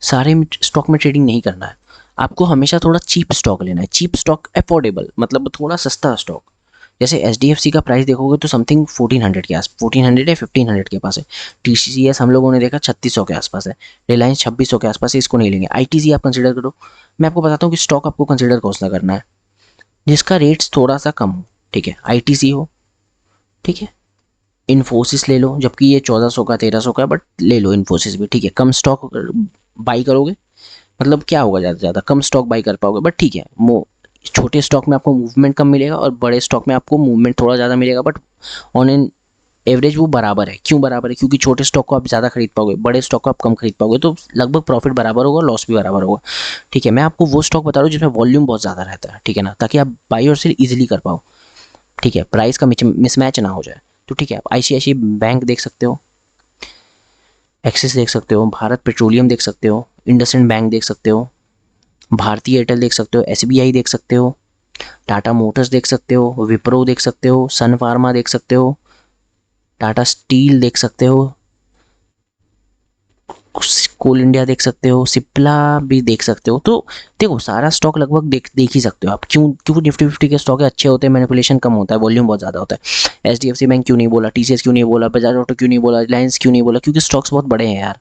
सारे स्टॉक में ट्रेडिंग नहीं करना है। आपको हमेशा थोड़ा चीप स्टॉक लेना है। चीप स्टॉक अफोर्डेबल, मतलब थोड़ा सस्ता स्टॉक। जैसे HDFC का प्राइस देखोगे तो समथिंग 1400 के आस 1400 या 1500 के पास है। TCS हम लोगों ने देखा 3600 के आसपास है। रिलायंस 2600 के आसपास है, इसको नहीं लेंगे। ITC आप कंसिडर करो। मैं आपको बताता हूँ कि स्टॉक आपको कंसिडर कौन सा करना है जिसका रेट्स थोड़ा सा कम हो, ठीक है। ITC हो, ठीक है। इन्फोसिस ले लो, जबकि ये 1400 का 1300 का है, बट ले लो इन्फोसिस भी, ठीक है। कम स्टॉक बाई करोगे, मतलब क्या होगा, ज़्यादा से ज़्यादा कम स्टॉक बाई कर पाओगे, बट ठीक है। छोटे स्टॉक में आपको मूवमेंट कम मिलेगा और बड़े स्टॉक में आपको मूवमेंट थोड़ा ज़्यादा मिलेगा, बट ऑन एन एवरेज वो बराबर है। क्यों बराबर है? क्योंकि छोटे स्टॉक को आप ज़्यादा खरीद पाओगे, बड़े स्टॉक को आप कम खरीद पाओगे, तो लगभग प्रॉफिट बराबर होगा, लॉस भी बराबर होगा, ठीक है। मैं आपको वो स्टॉक बता रहा हूँ जिसमें वॉल्यूम बहुत ज़्यादा रहता है, ठीक है ना, ताकि आप बाई और सेल ईजिली कर पाओ, ठीक है, प्राइस का मिसमैच ना हो जाए। तो ठीक है, आप ICICI बैंक देख सकते हो, एक्सिस देख सकते हो, भारत पेट्रोलियम देख सकते हो, इंडसइंड बैंक देख सकते हो, भारतीय एयरटेल देख सकते हो, SBI देख सकते हो, टाटा मोटर्स देख सकते हो, विप्रो देख सकते हो, सन फार्मा देख सकते हो, टाटा स्टील देख सकते हो, कोल इंडिया देख सकते हो, सिप्ला भी देख सकते हो। तो देखो सारा स्टॉक लगभग देख ही सकते हो आप। क्यों? क्योंकि निफ्टी 50 के स्टॉक अच्छे होते हैं, मैनिपुलेशन कम होता है, वॉल्यूम बहुत ज़्यादा होता है। HDFC बैंक क्यों नहीं बोला, TCS क्यों नहीं बोला, बजाज ऑटो क्यों नहीं बोला, रिलायंस क्यों नहीं बोला? क्योंकि स्टॉक्स बहुत बड़े हैं यार।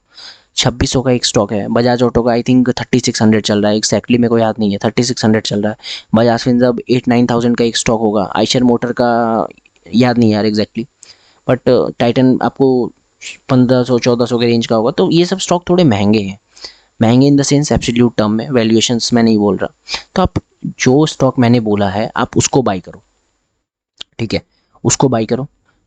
2600 का एक स्टॉक है, बजाज ऑटो का आई थिंक 3600 चल रहा है, एक्जैक्टली मेरे को याद नहीं है, 3600 चल रहा है। बजाज फिनसर्व 8-9,000 का एक स्टॉक होगा। आयशर मोटर का याद नहीं यार एग्जैक्टली, बट टाइटन आपको 1500-1400 के रेंज का होगा। तो ये सब स्टॉक थोड़े महंगे हैं, महंगे in the sense absolute term में, वैल्यूएशंस में नहीं बोल रहा। तो आप जो स्टॉक मैंने बोला है आप उसको बाई करो, ठीक है, उसको बाई करो।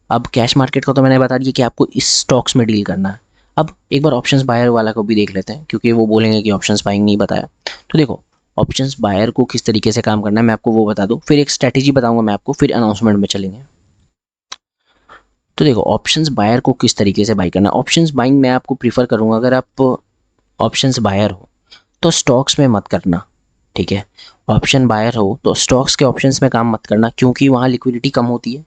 अब कैश मार्केट का तो मैंने बता दिया कि आपको इस स्टॉक्स में डील करना है। अब एक बार ऑप्शंस बायर वाला को भी देख लेते हैं, क्योंकि वो बोलेंगे कि ऑप्शंस बाइंग नहीं बताया। तो देखो ऑप्शंस बायर को किस तरीके से काम करना है मैं आपको वो बता दूं, फिर एक स्ट्रैटेजी बताऊंगा मैं आपको, फिर अनाउंसमेंट में चलेंगे। तो देखो ऑप्शंस बायर को किस तरीके से बाई करना है। ऑप्शंस बाइंग मैं आपको प्रीफर करूंगा, अगर आप ऑप्शंस बायर हो तो स्टॉक्स में मत करना, ठीक है। ऑप्शन बायर हो तो स्टॉक्स के ऑप्शंस में काम मत करना, क्योंकि वहाँ लिक्विडिटी कम होती है,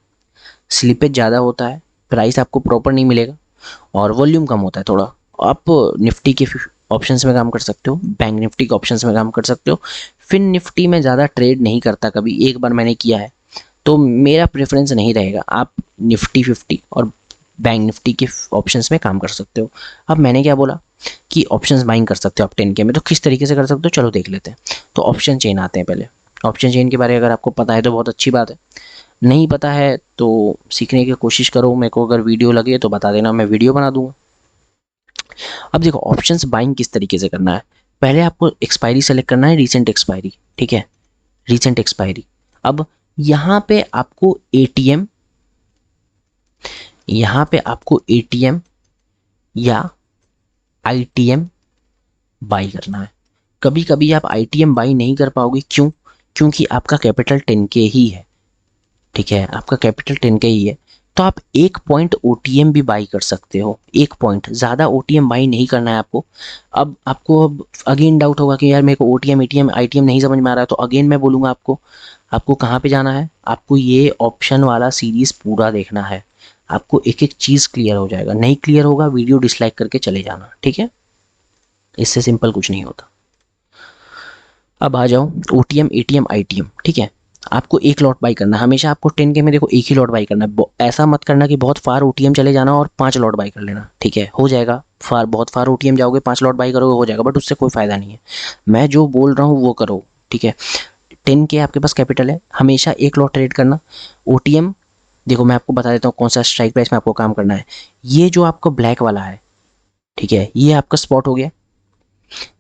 स्लिपेज ज़्यादा होता है, प्राइस आपको प्रॉपर नहीं मिलेगा, और वॉल्यूम कम होता है थोड़ा। आप निफ्टी के ऑप्शंस में काम कर सकते हो, बैंक निफ्टी के ऑप्शंस में काम कर सकते हो। फिन निफ्टी में ज़्यादा ट्रेड नहीं करता, कभी एक बार मैंने किया है, तो मेरा प्रेफरेंस नहीं रहेगा। आप निफ्टी 50 और बैंक निफ्टी के ऑप्शंस में काम कर सकते हो। अब मैंने क्या बोला कि ऑप्शंस बाइंग कर सकते हो आप 10K में, तो किस तरीके से कर सकते हो चलो देख लेते हैं। तो ऑप्शन चेन आते हैं पहले। ऑप्शन चेन के बारे में अगर आपको पता है तो बहुत अच्छी बात है, नहीं पता है तो सीखने की कोशिश करो। मेरे को अगर वीडियो लगे तो बता देना, मैं वीडियो बना दूंगा। अब देखो ऑप्शंस बाइंग किस तरीके से करना है। पहले आपको एक्सपायरी सेलेक्ट करना है, रीसेंट एक्सपायरी, ठीक है, रीसेंट एक्सपायरी। अब यहाँ पे आपको ATM, यहाँ पे आपको ATM या ITM बाई करना है। कभी कभी आप ITM बाई नहीं कर पाओगे, क्यों? क्योंकि आपका कैपिटल 10K ही है, ठीक है, आपका कैपिटल 10K ही है। तो आप 1 पॉइंट OTM भी बाई कर सकते हो, 1 पॉइंट, ज़्यादा OTM बाई नहीं करना है आपको। अब आपको अब अगेन डाउट होगा कि यार मेरे को OTM ATM ITM नहीं समझ में आ रहा है, तो अगेन मैं बोलूँगा आपको कहाँ पे जाना है, आपको ये ऑप्शन वाला सीरीज़ पूरा देखना है, आपको एक एक चीज़ क्लियर हो जाएगा। नहीं क्लियर होगा वीडियो डिसलाइक करके चले जाना, ठीक है, इससे सिंपल कुछ नहीं होता। अब आ जाओ OTM ATM ITM, ठीक है, आपको एक लॉट बाई करना है हमेशा। आपको 10K में देखो एक ही लॉट बाई करना है, ऐसा मत करना कि बहुत फार OTM चले जाना और 5 लॉट बाई कर लेना, ठीक है, हो जाएगा, बहुत फार OTM जाओगे 5 लॉट बाई करोगे हो जाएगा, बट उससे कोई फायदा नहीं है। मैं जो बोल रहा हूँ वो करो, ठीक है। 10K आपके पास कैपिटल है, हमेशा एक लॉट ट्रेड करना। OTM देखो मैं आपको बता देता हूँ कौन सा स्ट्राइक प्राइस में आपको काम करना है। ये जो आपका ब्लैक वाला है, ठीक है, ये आपका स्पॉट हो गया,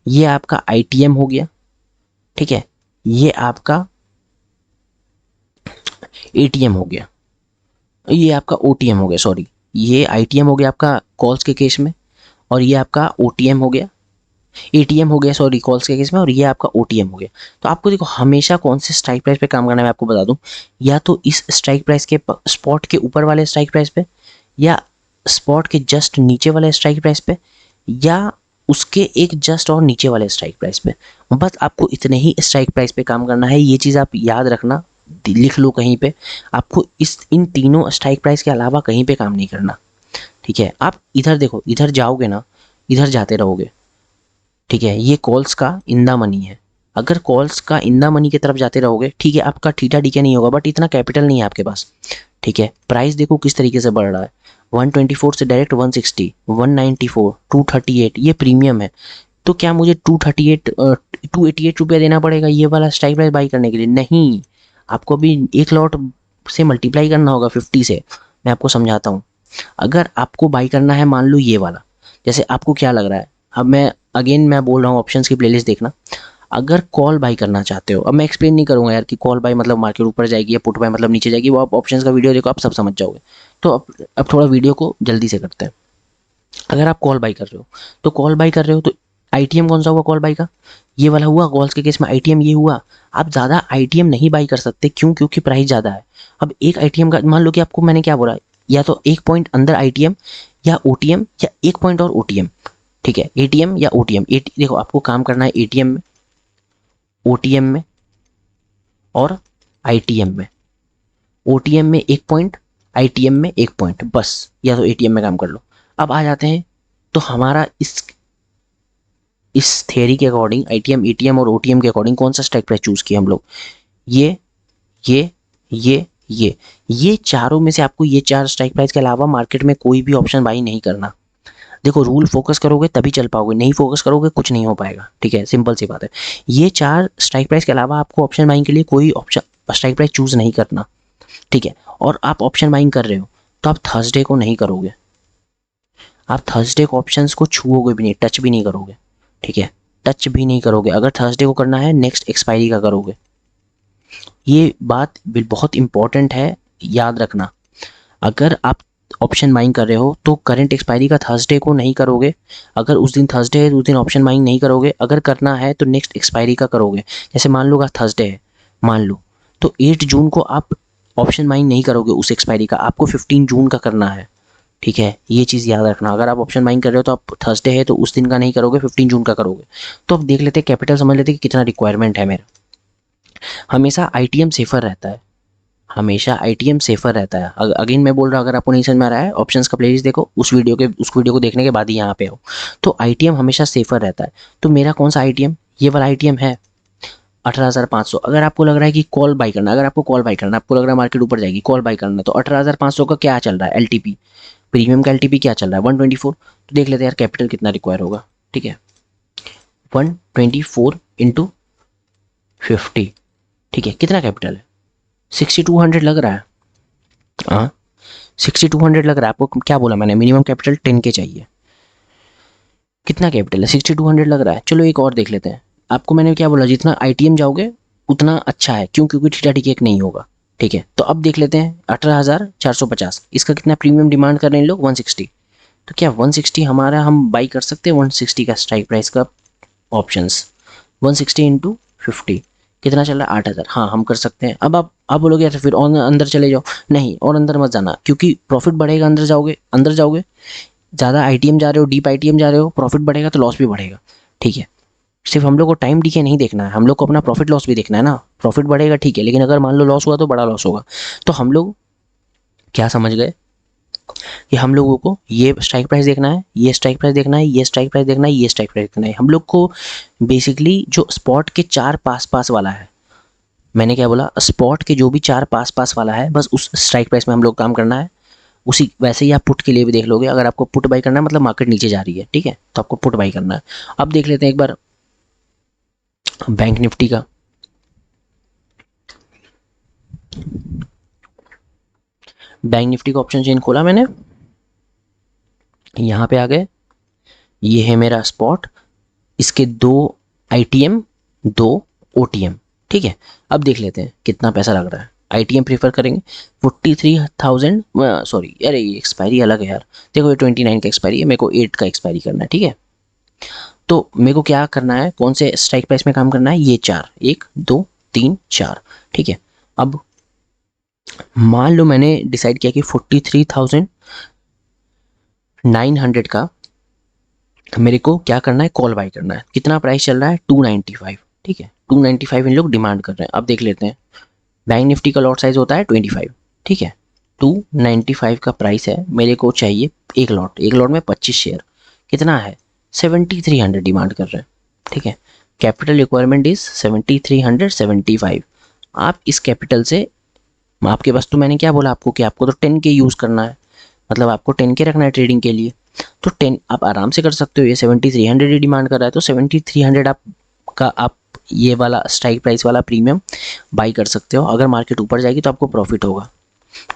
ये आपका ITM हो गया, ठीक है, ये आपका ATM हो गया, ये आपका OTM हो गया, सॉरी, ये ITM हो गया आपका कॉल्स के केस में, और ये आपका OTM हो गया, ATM हो गया सॉरी कॉल्स के केस में, और ये आपका OTM हो गया। तो आपको देखो हमेशा कौन से स्ट्राइक प्राइस पे काम करना है मैं आपको बता दूं, या तो इस स्ट्राइक प्राइस के स्पॉट के ऊपर वाले स्ट्राइक प्राइस पे, या स्पॉट के जस्ट नीचे वाले स्ट्राइक प्राइस पे, या उसके एक जस्ट और नीचे वाले स्ट्राइक प्राइस पे। बस आपको इतने ही स्ट्राइक प्राइस पे काम करना है, ये चीज़ आप याद रखना, लिख लो कहीं पे, आपको इन तीनों स्ट्राइक प्राइस के अलावा कहीं पे काम नहीं करना, ठीक है। आप इधर देखो, इधर जाओगे ना, इधर जाते रहोगे, ठीक है, ये कॉल्स का इंदा मनी है, अगर कॉल्स का इंदा मनी की तरफ जाते रहोगे, ठीक है, आपका थीटा डीके नहीं होगा, बट इतना कैपिटल नहीं है आपके पास, ठीक है। प्राइस देखो किस तरीके से बढ़ रहा है, 124 से डायरेक्ट 160, 194, 238, ये प्रीमियम है। तो क्या मुझे 288 रुपया देना पड़ेगा ये वाला स्ट्राइक प्राइस बाई करने के लिए? नहीं, आपको अभी एक लॉट से मल्टीप्लाई करना होगा 50 से। मैं आपको समझाता हूँ, अगर आपको बाई करना है मान लो ये वाला, जैसे आपको क्या लग रहा है, अब मैं बोल रहा हूँ ऑप्शंस की प्लेलिस्ट देखना। अगर कॉल बाई करना चाहते हो, अब मैं एक्सप्लेन नहीं करूंगा यार कि कॉल बाई मतलब मार्केट ऊपर जाएगी या पुट बाई मतलब नीचे जाएगी, वो आप ऑप्शंस का वीडियो देखो आप सब समझ जाओगे। तो अब थोड़ा वीडियो को जल्दी से करते हैं। अगर आप कॉल बाई कर रहे हो, तो कॉल बाई कर रहे हो तो ITM कौन सा हुआ कॉल बाई का? ये वाला हुआ, कॉल्स के केस में ITM ये हुआ। आप ज़्यादा ITM नहीं बाई कर सकते, क्यों? क्योंकि प्राइस ज़्यादा है। अब एक ITM का मान लो कि आपको मैंने क्या बोला, या तो एक पॉइंट अंदर ITM या OTM, या एक पॉइंट और OTM, ठीक है, ATM या OTM। देखो आपको काम करना है ATM में, OTM में और ITM में। OTM में एक पॉइंट, ITM में एक पॉइंट, बस, या तो ATM में काम कर लो। अब आ जाते हैं, तो हमारा इस थियरी के अकॉर्डिंग ITM ATM और OTM के अकॉर्डिंग कौन सा स्ट्राइक प्राइस चूज किया हम लोग? ये ये ये ये चारों में से आपको ये 4 स्ट्राइक प्राइस के अलावा मार्केट में कोई भी ऑप्शन बाई नहीं करना। देखो रूल फोकस करोगे तभी चल पाओगे, नहीं फोकस करोगे कुछ नहीं हो पाएगा, ठीक है, सिंपल सी बात है। ये 4 स्ट्राइक प्राइस के अलावा आपको ऑप्शन बाइंग के लिए कोई ऑप्शन स्ट्राइक प्राइस चूज नहीं करना, ठीक है। और आप ऑप्शन बाइंग कर रहे हो तो आप थर्सडे को नहीं करोगे, आप थर्सडे को ऑप्शंस को छुओगे भी नहीं, टच भी नहीं करोगे, ठीक है, टच भी नहीं करोगे। अगर थर्सडे को करना है नेक्स्ट एक्सपायरी का करोगे। ये बात बहुत इंपॉर्टेंट है, याद रखना। अगर आप ऑप्शन बाइंग कर रहे हो तो करंट एक्सपायरी का थर्सडे को नहीं करोगे, अगर उस दिन थर्सडे है तो उस दिन ऑप्शन बाइंग नहीं करोगे, अगर करना है तो नेक्स्ट एक्सपायरी का करोगे। जैसे मान लो थर्सडे है, मान लो, तो 8 जून को आप ऑप्शन बाइंग नहीं करोगे उस एक्सपायरी का, आपको 15 जून का करना है, ठीक है, ये चीज़ याद रखना। अगर आप ऑप्शन बाइंग कर रहे हो तो आप थर्सडे है तो उस दिन का नहीं करोगे, 15 जून का करोगे। तो अब देख लेते हैं कैपिटल, समझ लेते हैं कि कितना रिक्वायरमेंट है मेरा। हमेशा ITM सेफर रहता है, हमेशा ITM सेफर रहता है। अगेन मैं बोल रहा हूँ, अगर आपको नहीं समझ में आ रहा है ऑप्शंस का प्लेलिस्ट देखो, उस वीडियो को देखने के बाद ही यहाँ पे आओ। तो ITM हमेशा सेफर रहता है। तो मेरा कौन सा ITM, ये वाला ITM है 18,500। अगर आपको लग रहा है कि कॉल बाई करना, अगर आपको कॉल बाई करना, आपको लग रहा है मार्केट ऊपर जाएगी, कॉल बाई करना, तो 18,500 का क्या चल रहा है LTP, प्रीमियम का LTP क्या चल रहा है 124। तो देख लेते हैं यार कैपिटल कितना रिक्वायर होगा, ठीक है, 124 इंटू 50, ठीक है, कितना कैपिटल है 6200 लग रहा है, हाँ 6200 लग रहा है। आपको क्या बोला मैंने, मिनिमम कैपिटल 10K चाहिए, कितना कैपिटल है 6200 लग रहा है। चलो एक और देख लेते हैं। आपको मैंने क्या बोला, जितना ITM जाओगे उतना अच्छा है, क्यों? क्योंकि थीटा टी एक नहीं होगा, ठीक है। तो अब देख लेते हैं 18,450, इसका कितना प्रीमियम डिमांड कर रहे हैं लोग 160। तो क्या 160 हमारा हम बाई कर सकते हैं 160 का स्ट्राइक प्राइस का ऑप्शंस, 160 इंटू 50 कितना चल रहा है 8,000, हाँ हम कर सकते हैं। अब आप आप बोलोगे यार फिर और अंदर चले जाओ, नहीं और अंदर मत जाना, क्योंकि प्रॉफिट बढ़ेगा अंदर जाओगे, ज़्यादा आईटीएम जा रहे हो, डीप आईटीएम जा रहे हो, प्रॉफिट बढ़ेगा तो लॉस भी बढ़ेगा। ठीक है, सिर्फ हम लोग को टाइम डीके नहीं देखना है, हम लोग को अपना प्रॉफिट लॉस भी देखना है ना। प्रॉफिट बढ़ेगा ठीक है, लेकिन अगर मान लो लॉस हुआ तो बड़ा लॉस होगा। तो हम लोग क्या समझ गए कि हम लोगों को ये स्ट्राइक प्राइस देखना है, ये स्ट्राइक प्राइस देखना है, ये स्ट्राइक प्राइस देखना है, ये स्ट्राइक प्राइस देखना है। हम लोग को बेसिकली जो स्पॉट के चार पास पास वाला है, मैंने क्या बोला, स्पॉट के जो भी चार पास पास वाला है बस उस स्ट्राइक प्राइस में हम लोग काम करना है। उसी वैसे ही आप पुट के लिए भी देख लोगे, अगर आपको पुट बाई करना है मतलब मार्केट नीचे जा रही है, ठीक है, तो आपको पुट बाई करना है। अब देख लेते हैं एक बार बैंक निफ्टी का। बैंक निफ्टी का ऑप्शन चेन खोला मैंने, यहाँ पे आ गए, ये है मेरा स्पॉट, इसके दो आईटीएम, दो ओटीएम, ठीक है। अब देख लेते हैं कितना पैसा लग रहा है। आईटीएम प्रीफर करेंगे 43,000, सॉरी यार ये एक्सपायरी अलग है यार, देखो ये 29 का एक्सपायरी है, मेरे को 8 का एक्सपायरी करना है, ठीक है। तो मेरे को क्या करना है, कौन से स्ट्राइक प्राइस में काम करना है, ये चार, 1 2 3 4, ठीक है। अब मान लो मैंने डिसाइड किया कि 43,900 का मेरे को क्या करना है, कॉल बाय करना है। कितना प्राइस चल रहा है, 295, ठीक है, 295 इन लोग डिमांड कर रहे हैं। अब देख लेते हैं, बैंक निफ्टी का लॉट साइज होता है 25, ठीक है, 295 का प्राइस है, मेरे को चाहिए एक लॉट में 25 शेयर, कितना है 7300 डिमांड कर रहे हैं, ठीक है। Capital requirement is 7375। आप इस कैपिटल से, आपके पास तो मैंने क्या बोला आपको कि आपको तो 10K यूज़ करना है, मतलब आपको 10K रखना है ट्रेडिंग के लिए, तो 10 आप आराम से कर सकते हो। ये 7300 ही डिमांड कर रहा है, तो 7300 आप ये वाला स्ट्राइक प्राइस वाला प्रीमियम बाई कर सकते हो। अगर मार्केट ऊपर जाएगी तो आपको प्रॉफिट होगा,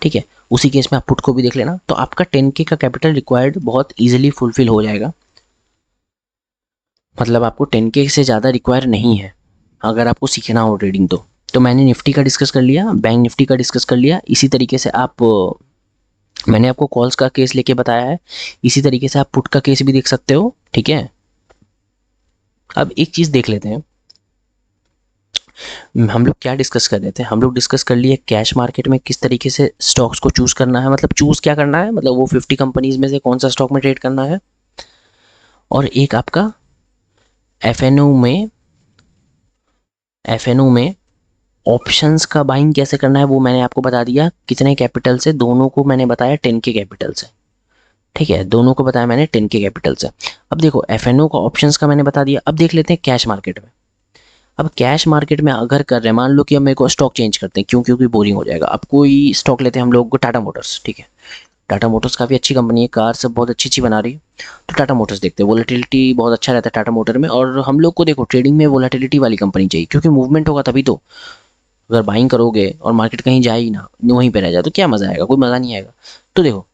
ठीक है। उसी केस में आप पुट को भी देख लेना, तो आपका 10K का कैपिटल रिक्वायर्ड बहुत ईजिली फुलफिल हो जाएगा, मतलब आपको 10K से ज़्यादा रिक्वायर नहीं है अगर आपको सीखना हो ट्रेडिंग। तो मैंने निफ्टी का डिस्कस कर लिया, बैंक निफ्टी का डिस्कस कर लिया। इसी तरीके से आप, मैंने आपको कॉल्स का केस लेके बताया है, इसी तरीके से आप पुट का केस भी देख सकते हो, ठीक है। अब एक चीज़ देख लेते हैं, हम लोग क्या डिस्कस कर रहे थे, हम लोग डिस्कस कर लिए कैश मार्केट में किस तरीके से स्टॉक्स को चूज़ करना है, मतलब चूज़ क्या करना है, मतलब वो 50 कंपनीज में से कौन सा स्टॉक में ट्रेड करना है। और एक आपका एफ एन ओ में ऑप्शंस का बाइंग कैसे करना है वो मैंने आपको बता दिया। कितने कैपिटल से, दोनों को मैंने बताया 10K कैपिटल से, ठीक है, दोनों को बताया मैंने 10K कैपिटल से। अब देखो एफएनओ का ऑप्शंस का मैंने बता दिया। अब देख लेते हैं कैश मार्केट में। अब कैश मार्केट में अगर कर रहे हैं, मान लो कि अब मेरे को स्टॉक चेंज करते हैं, क्यों, क्योंकि बोरिंग हो जाएगा। अब कोई स्टॉक लेते हैं हम लोग को, टाटा मोटर्स, ठीक है, टाटा मोटर्स काफ़ी अच्छी कंपनी है, कार सब बहुत अच्छी अच्छी बना रही है, तो टाटा मोटर्स देखते हैं। वोलेटिलिटी बहुत अच्छा रहता है टाटा मोटर में, और हम लोग को देखो ट्रेडिंग में वोलेटिलिटी वाली कंपनी चाहिए, क्योंकि मूवमेंट होगा तभी तो। अगर बाइंग करोगे और मार्केट कहीं जाए ही ना, वहीं पे रह जाए, तो क्या मज़ा आएगा, कोई मज़ा नहीं आएगा। तो देखो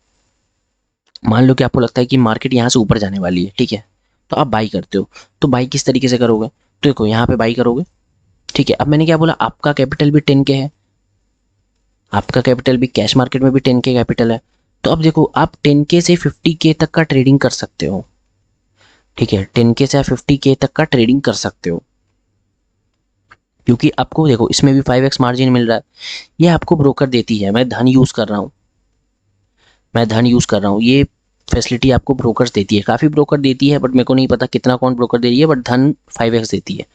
मान लो कि आपको लगता है कि मार्केट यहाँ से ऊपर जाने वाली है, ठीक है, तो आप बाई करते हो। तो बाई किस तरीके से करोगे, तो देखो यहाँ पे बाई करोगे, ठीक है। अब मैंने क्या बोला, आपका कैपिटल भी 10K है, आपका कैपिटल भी कैश मार्केट में भी 10K कैपिटल है। तो अब देखो आप 10K से 50K तक का ट्रेडिंग कर सकते हो, ठीक है, 10K से 50K तक का ट्रेडिंग कर सकते हो, क्योंकि आपको देखो इसमें भी 5x मार्जिन मिल रहा है। ये आपको ब्रोकर देती है, मैं धन यूज़ कर रहा हूँ, ये फैसिलिटी आपको ब्रोकर्स देती है, काफ़ी ब्रोकर देती है, बट मेरे को नहीं पता कितना कौन ब्रोकर दे रही है, बट धन 5x देती है।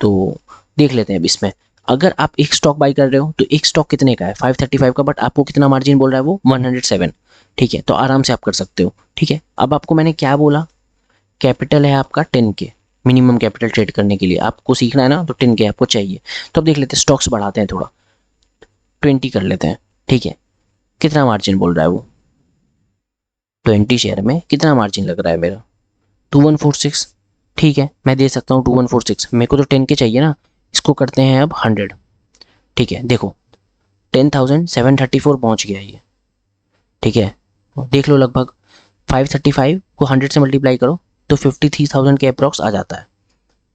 तो देख लेते हैं अब इसमें, अगर आप एक स्टॉक बाई कर रहे हो तो एक स्टॉक कितने का है, 535 का, बट आपको कितना मार्जिन बोल रहा है वो 107, ठीक है, तो आराम से आप कर सकते हो, ठीक है। अब आपको मैंने क्या बोला, कैपिटल है आपका 10K, मिनिमम कैपिटल ट्रेड करने के लिए आपको सीखना है ना, तो 10K आपको चाहिए। तो अब देख लेते हैं, स्टॉक्स बढ़ाते हैं थोड़ा, 20 कर लेते हैं, ठीक है, कितना मार्जिन बोल रहा है वो, 20 शेयर में कितना मार्जिन लग रहा है मेरा, 2146, ठीक है, मैं दे सकता हूँ 2146। मेरे को तो 10K चाहिए ना, इसको करते हैं अब 100, ठीक है, देखो 10,734 पहुँच गया ये, ठीक है, देख लो लगभग 535 को 100 से मल्टीप्लाई करो तो 53,000 के अप्रॉक्स आ जाता है,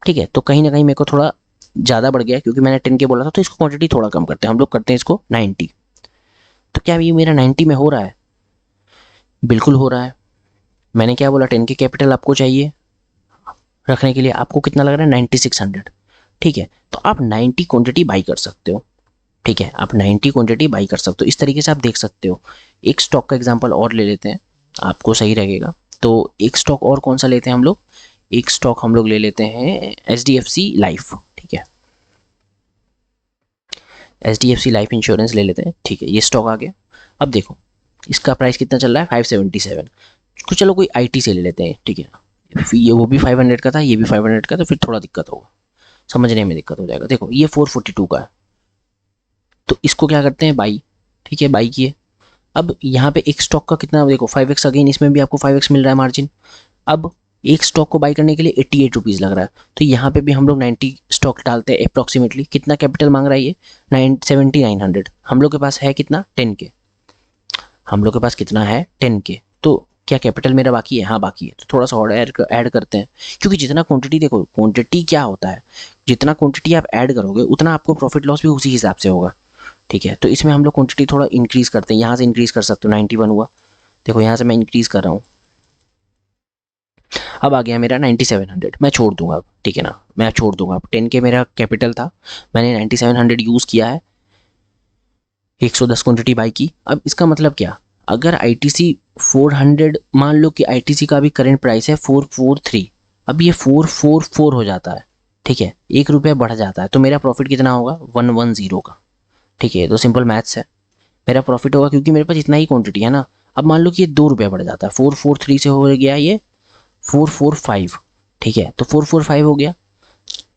ठीक है। तो कहीं ना कहीं मेरे को थोड़ा ज़्यादा बढ़ गया, क्योंकि मैंने 10K बोला था, तो इसको क्वांटिटी थोड़ा कम करते हैं, हम लोग करते हैं इसको 90। तो क्या ये मेरा 90 में हो रहा है, बिल्कुल हो रहा है। मैंने क्या बोला, 10K कैपिटल आपको चाहिए रखने के लिए, आपको कितना लग रहा है 9600, ठीक है, तो आप 90 क्वांटिटी बाई कर सकते हो, ठीक है, आप 90 क्वांटिटी बाई कर सकते हो। इस तरीके से आप देख सकते हो। एक स्टॉक का एग्जांपल और ले लेते हैं, आपको सही रहेगा। तो एक स्टॉक और कौन सा लेते हैं हम लोग, एक स्टॉक हम लोग ले लेते हैं HDFC लाइफ। ठीक है, HDFC लाइफ इंश्योरेंस ले लेते हैं। ठीक है, ये स्टॉक आ गया। अब देखो इसका प्राइस कितना चल रहा है, 577। तो चलो कोई IT से ले लेते हैं। ठीक है, ये वो भी 500 का था, ये भी 500 का, तो फिर थोड़ा दिक्कत होगा, समझने में दिक्कत हो जाएगा। देखो ये 442 का है, तो इसको क्या करते हैं, बाई। ठीक है, बाई किए। अब यहाँ पे एक स्टॉक का कितना देखो, 5x, अगेन इसमें भी आपको 5x मिल रहा है मार्जिन। अब एक स्टॉक को बाई करने के लिए 88 रुपीज़ लग रहा है, तो यहाँ पे भी हम लोग 90 स्टॉक डालते हैं अप्रॉक्सीमेटली। कितना कैपिटल मांग रहा है ये, 7900। हम लोग के पास है कितना, 10K। हम लोग के पास कितना है, 10K। तो क्या कैपिटल मेरा बाकी है, हाँ बाकी है, तो थोड़ा सा और ऐड करते हैं। क्योंकि जितना क्वांटिटी, देखो क्वांटिटी क्या होता है, जितना क्वांटिटी आप ऐड करोगे उतना आपको प्रॉफिट लॉस भी उसी हिसाब से होगा। ठीक है, तो इसमें हम लोग क्वांटिटी थोड़ा इंक्रीज करते हैं, यहाँ से इंक्रीज कर सकते हो, 91 हुआ। देखो यहाँ से मैं इंक्रीज कर रहा हूँ, अब आ गया मेरा 9700। मैं छोड़ दूंगा अब, ठीक है ना, मैं छोड़ दूंगा अब। 10K मेरा कैपिटल था, मैंने 9700 यूज़ किया है, 110 क्वांटिटी बाई की। अब इसका मतलब क्या, अगर ITC 400, मान लो कि ITC का भी करंट प्राइस है 443, अब ये 444 हो जाता है। ठीक है, 1 रुपया बढ़ जाता है, तो मेरा प्रॉफिट कितना होगा, 110 का। ठीक है, तो सिंपल मैथ्स है, मेरा प्रॉफिट होगा क्योंकि मेरे पास इतना ही क्वांटिटी है ना। अब मान लो कि ये 2 रुपया बढ़ जाता है, 443 से हो गया ये 445। ठीक है, तो 445 हो गया,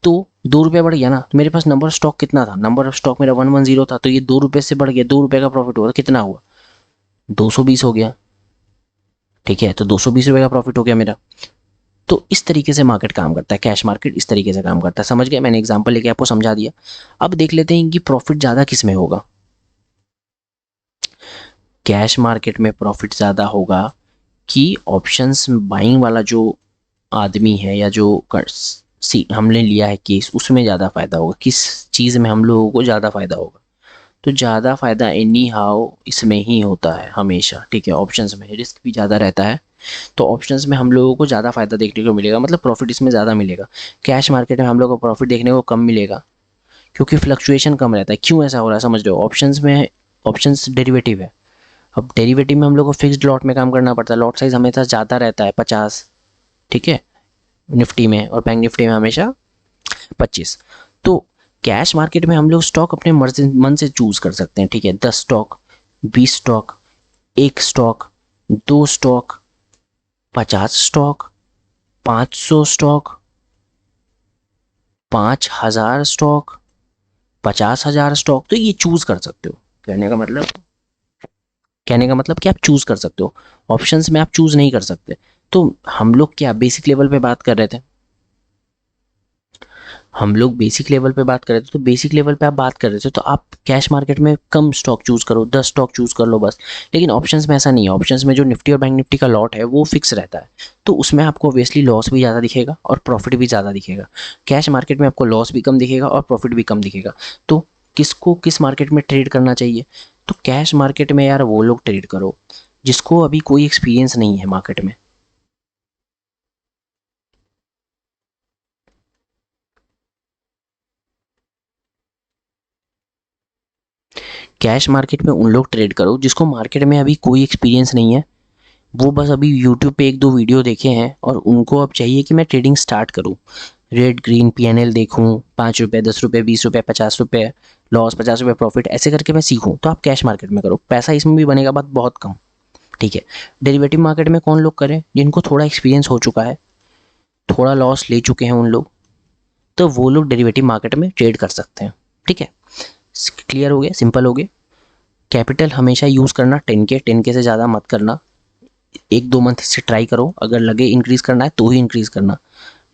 तो 2 रुपया बढ़ गया ना। तो मेरे पास नंबर ऑफ स्टॉक कितना था, नंबर ऑफ स्टॉक मेरा 110 था, तो ये 2 रुपये से बढ़ गया, 2 रुपये का प्रॉफिट हुआ, तो कितना हुआ, 220 हो गया। ठीक है, तो 220 रुपये का प्रॉफिट हो गया मेरा। तो इस तरीके से मार्केट काम करता है, कैश मार्केट इस तरीके से काम करता है। समझ गए, मैंने एग्जांपल लेके आपको समझा दिया। अब देख लेते हैं कि प्रॉफिट ज़्यादा किस में होगा। कैश मार्केट में प्रॉफिट ज़्यादा होगा कि ऑप्शंस बाइंग वाला जो आदमी है, या जो हमने लिया है केस, उसमें ज़्यादा फ़ायदा होगा। किस चीज़ में हम लोगों को ज़्यादा फ़ायदा होगा, तो ज़्यादा फ़ायदा एनी हाउ इसमें ही होता है हमेशा। ठीक है, ऑप्शंस में रिस्क भी ज़्यादा रहता है, तो ऑप्शंस में हम लोगों को ज़्यादा फ़ायदा देखने को मिलेगा, मतलब प्रॉफिट इसमें ज़्यादा मिलेगा। कैश मार्केट में हम लोग को प्रॉफिट देखने को कम मिलेगा, क्योंकि फ्लक्चुएशन कम रहता है। क्यों ऐसा हो रहा है, समझ रहे हो, ऑप्शंस में, ऑप्शंस डेरिवेटिव है। अब डेरिवेटिव में हम लोग को फिक्स्ड लॉट में काम करना पड़ता है, लॉट साइज हमेशा ज़्यादा रहता है, 50। ठीक है, निफ्टी में, और बैंक निफ्टी में हमेशा 25। तो कैश मार्केट में हम लोग स्टॉक अपने मर्जी मन से चूज कर सकते हैं। ठीक है, 10 stock, 20 stock, 1 stock, 2 stock, 50 stock, 500 stock, 5000 stock, 50,000 stock, तो ये चूज कर सकते हो। कहने का मतलब कि आप चूज कर सकते हो, ऑप्शंस में आप चूज नहीं कर सकते। तो हम लोग क्या बेसिक लेवल पे बात कर रहे थे, हम लोग बेसिक लेवल पे बात कर रहे थे, तो बेसिक लेवल पे आप बात कर रहे थे, तो आप कैश मार्केट में कम स्टॉक चूज करो, 10 स्टॉक चूज कर लो बस। लेकिन ऑप्शंस में ऐसा नहीं है, ऑप्शंस में जो निफ्टी और बैंक निफ्टी का लॉट है वो फिक्स रहता है, तो उसमें आपको ऑब्वियसली लॉस भी ज़्यादा दिखेगा और प्रॉफिट भी ज़्यादा दिखेगा। कैश मार्केट में आपको लॉस भी कम दिखेगा और प्रॉफिट भी कम दिखेगा। तो किसको किस मार्केट में ट्रेड करना चाहिए, तो कैश मार्केट में यार वो लोग ट्रेड करो जिसको अभी कोई एक्सपीरियंस नहीं है मार्केट में। कैश मार्केट में उन लोग ट्रेड करो जिसको मार्केट में अभी कोई एक्सपीरियंस नहीं है, वो बस अभी यूट्यूब पे 1-2 वीडियो देखे हैं और उनको अब चाहिए कि मैं ट्रेडिंग स्टार्ट करूँ, रेड ग्रीन PNL देखूँ, 5 रुपये, 10 रुपये, 20 रुपये, 50 रुपये लॉस, 50 रुपये प्रॉफिट, ऐसे करके मैं सीखूँ। तो आप कैश मार्केट में करो, पैसा इसमें भी बनेगा, बात बहुत कम। ठीक है, डेरिवेटिव मार्केट में कौन लोग करें, जिनको थोड़ा एक्सपीरियंस हो चुका है, थोड़ा लॉस ले चुके हैं उन लोग, तो वो लोग डेरिवेटिव मार्केट में ट्रेड कर सकते हैं। ठीक है, क्लियर हो गया, सिंपल हो गया। कैपिटल हमेशा यूज़ करना 10K से ज़्यादा मत करना, 1-2 मंथ से ट्राई करो, अगर लगे इंक्रीज़ करना है तो ही इंक्रीज़ करना,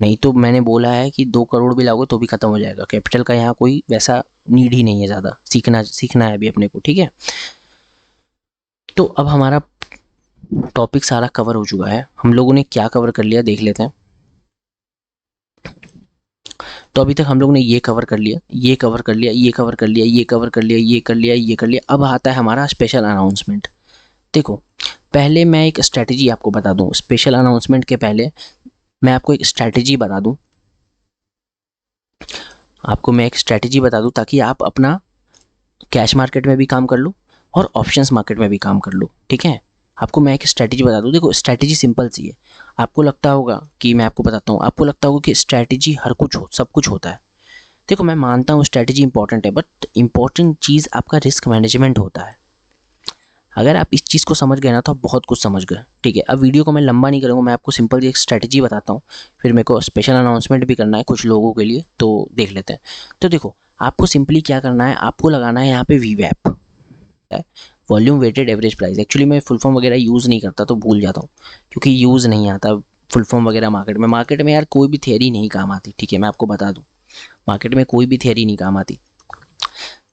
नहीं तो मैंने बोला है कि 2 करोड़ भी लाओगे तो भी ख़त्म हो जाएगा। कैपिटल का यहाँ कोई वैसा नीड ही नहीं है, ज़्यादा सीखना है अभी अपने को। ठीक है, तो अब हमारा टॉपिक सारा कवर हो चुका है, हम लोगों ने क्या कवर कर लिया देख लेते हैं। तो अभी तक हम लोग ने ये कवर कर लिया, ये कवर कर लिया, ये कवर कर लिया, ये कवर कर लिया, ये कर लिया, ये कर लिया। अब आता है हमारा स्पेशल अनाउंसमेंट। देखो पहले मैं एक स्ट्रैटेजी आपको बता दूं, स्पेशल अनाउंसमेंट के पहले मैं आपको एक स्ट्रैटेजी बता दूं, आपको मैं एक स्ट्रैटेजी बता दूं ताकि आप अपना कैश मार्केट में भी काम कर लो और ऑप्शंस मार्केट में भी काम कर लो, ठीक है। आपको मैं एक स्ट्रैटेजी बता दूं, देखो स्ट्रैटेजी सिंपल सी है। आपको लगता होगा कि मैं आपको बताता हूँ, आपको लगता होगा कि स्ट्रैटेजी हर कुछ हो, सब कुछ होता है। देखो मैं मानता हूँ स्ट्रैटेजी इंपॉर्टेंट है, बट इंपॉर्टेंट चीज़ आपका रिस्क मैनेजमेंट होता है। अगर आप इस चीज़ को समझ गए ना तो आप बहुत कुछ समझ गए, ठीक है। अब वीडियो को मैं लंबा नहीं करूँगा, मैं आपको सिंपल एक स्ट्रैटेजी बताता हूँ, फिर मेरे को स्पेशल अनाउंसमेंट भी करना है कुछ लोगों के लिए, तो देख लेते हैं। तो देखो आपको सिंपली क्या करना है, आपको लगाना है यहाँ पे वीवैप, volume weighted average price. Actually मैं फुल फॉर्म वगैरह यूज़ नहीं करता तो भूल जाता हूँ, क्योंकि यूज़ नहीं आता फुल फॉर्म वगैरह मार्केट में यार कोई भी थियरी नहीं काम आती, ठीक है। मैं आपको बता दूँ, मार्केट में कोई भी थियरी नहीं काम आती।